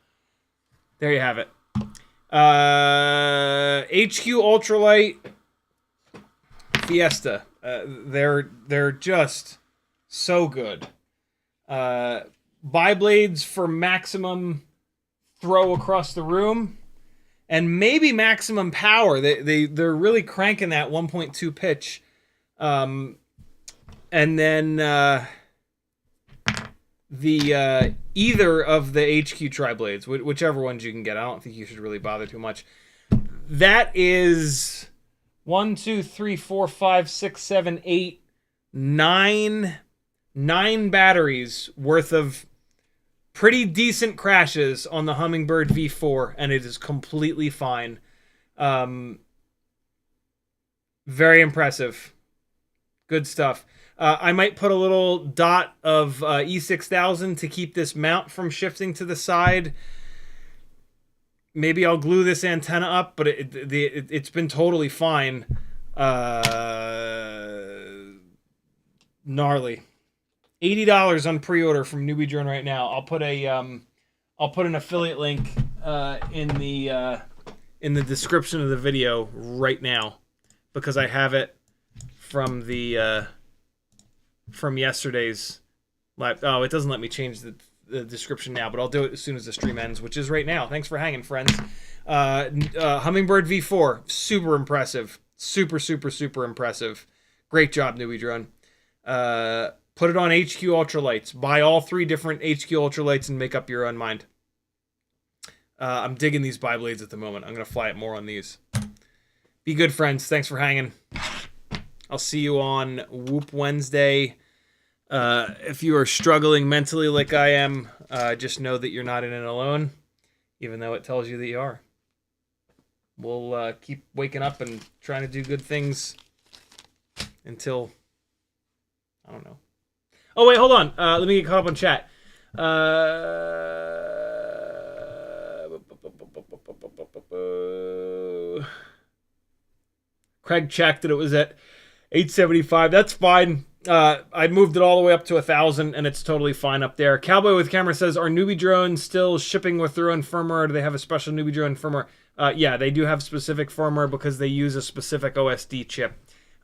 There you have it. HQ Ultralight Fiesta. They're just so good. Bi-blades for maximum throw across the room. And maybe maximum power. They're really cranking that 1.2 pitch. And then the either of the HQ tri-blades, whichever ones you can get. I don't think you should really bother too much. That is 1, 2, 3, 4, 5, 6, 7, 8, 9 batteries worth of pretty decent crashes on the Hummingbird V4, and it is completely fine. Very impressive. Good stuff. I might put a little dot of E6000 to keep this mount from shifting to the side. Maybe I'll glue this antenna up, but it's been totally fine. Gnarly. $80 on pre-order from Newbie Drone right now. I'll put an affiliate link in the description of the video right now because I have it from the from yesterday's live. Oh, it doesn't let me change the description now, but I'll do it as soon as the stream ends, which is right now. Thanks for hanging, friends. Hummingbird V4, super impressive, super impressive. Great job, Newbie Drone. Put it on HQ Ultralights. Buy all 3 different HQ Ultralights and make up your own mind. I'm digging these bi-blades at the moment. I'm going to fly it more on these. Be good, friends. Thanks for hanging. I'll see you on Whoop Wednesday. If you are struggling mentally like I am, just know that you're not in it alone, even though it tells you that you are. We'll keep waking up and trying to do good things until... I don't know. Oh, wait, hold on. Let me get caught up on chat. Craig checked that it was at 875. That's fine. I moved it all the way up to 1,000, and it's totally fine up there. Cowboy with Camera says, are Newbie drones still shipping with their own firmware, or do they have a special Newbie drone firmware? Yeah, they do have specific firmware because they use a specific OSD chip.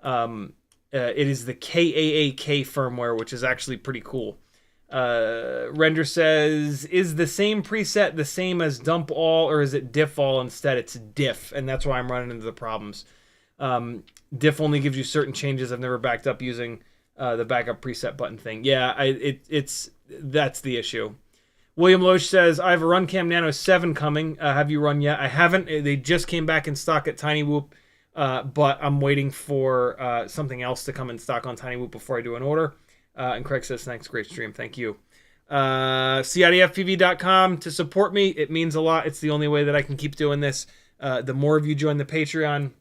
It is the KAAK firmware, which is actually pretty cool. Render says, is the same preset the same as dump all, or is it diff all instead? It's diff, and that's why I'm running into the problems. Diff only gives you certain changes. I've never backed up using the backup preset button thing. Yeah, that's the issue. William Loesch says, I have a Runcam Nano 7 coming. Have you run yet? I haven't. They just came back in stock at Tiny Whoop, but I'm waiting for something else to come in stock on Tiny Whoop before I do an order. And Craig says, thanks, great stream. Thank you. CiottiFPV.com to support me. It means a lot. It's the only way that I can keep doing this. The more of you join the Patreon,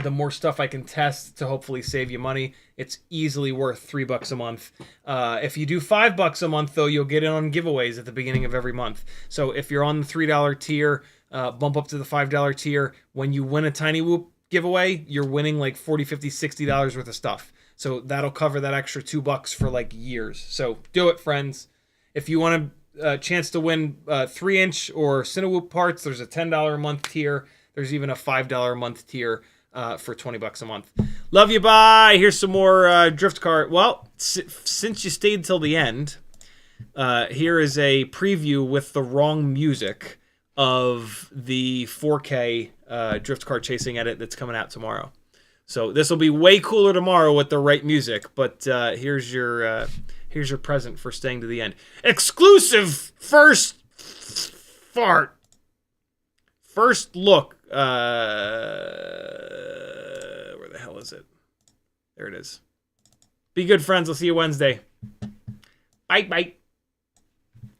the more stuff I can test to hopefully save you money. It's easily worth $3 a month. If you do $5 a month, though, you'll get in on giveaways at the beginning of every month. So if you're on the $3 tier, bump up to the $5 tier. When you win a Tiny Whoop giveaway, you're winning like $40, $50, $60 worth of stuff. So that'll cover that extra $2 for like years. So do it, friends. If you want a chance to win 3-inch or Cinewhoop parts, there's a $10 a month tier. There's even a $5 a month tier for $20 a month. Love you, bye. Here's some more drift car. Well, since you stayed till the end, here is a preview with the wrong music of the 4K drift car chasing edit that's coming out tomorrow. So this will be way cooler tomorrow with the right music. But here's your present for staying to the end. Exclusive first fart. First look. Where the hell is it? There it is. Be good, friends. I'll see you Wednesday. Bite, bite.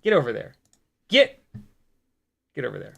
Get over there. Get over there.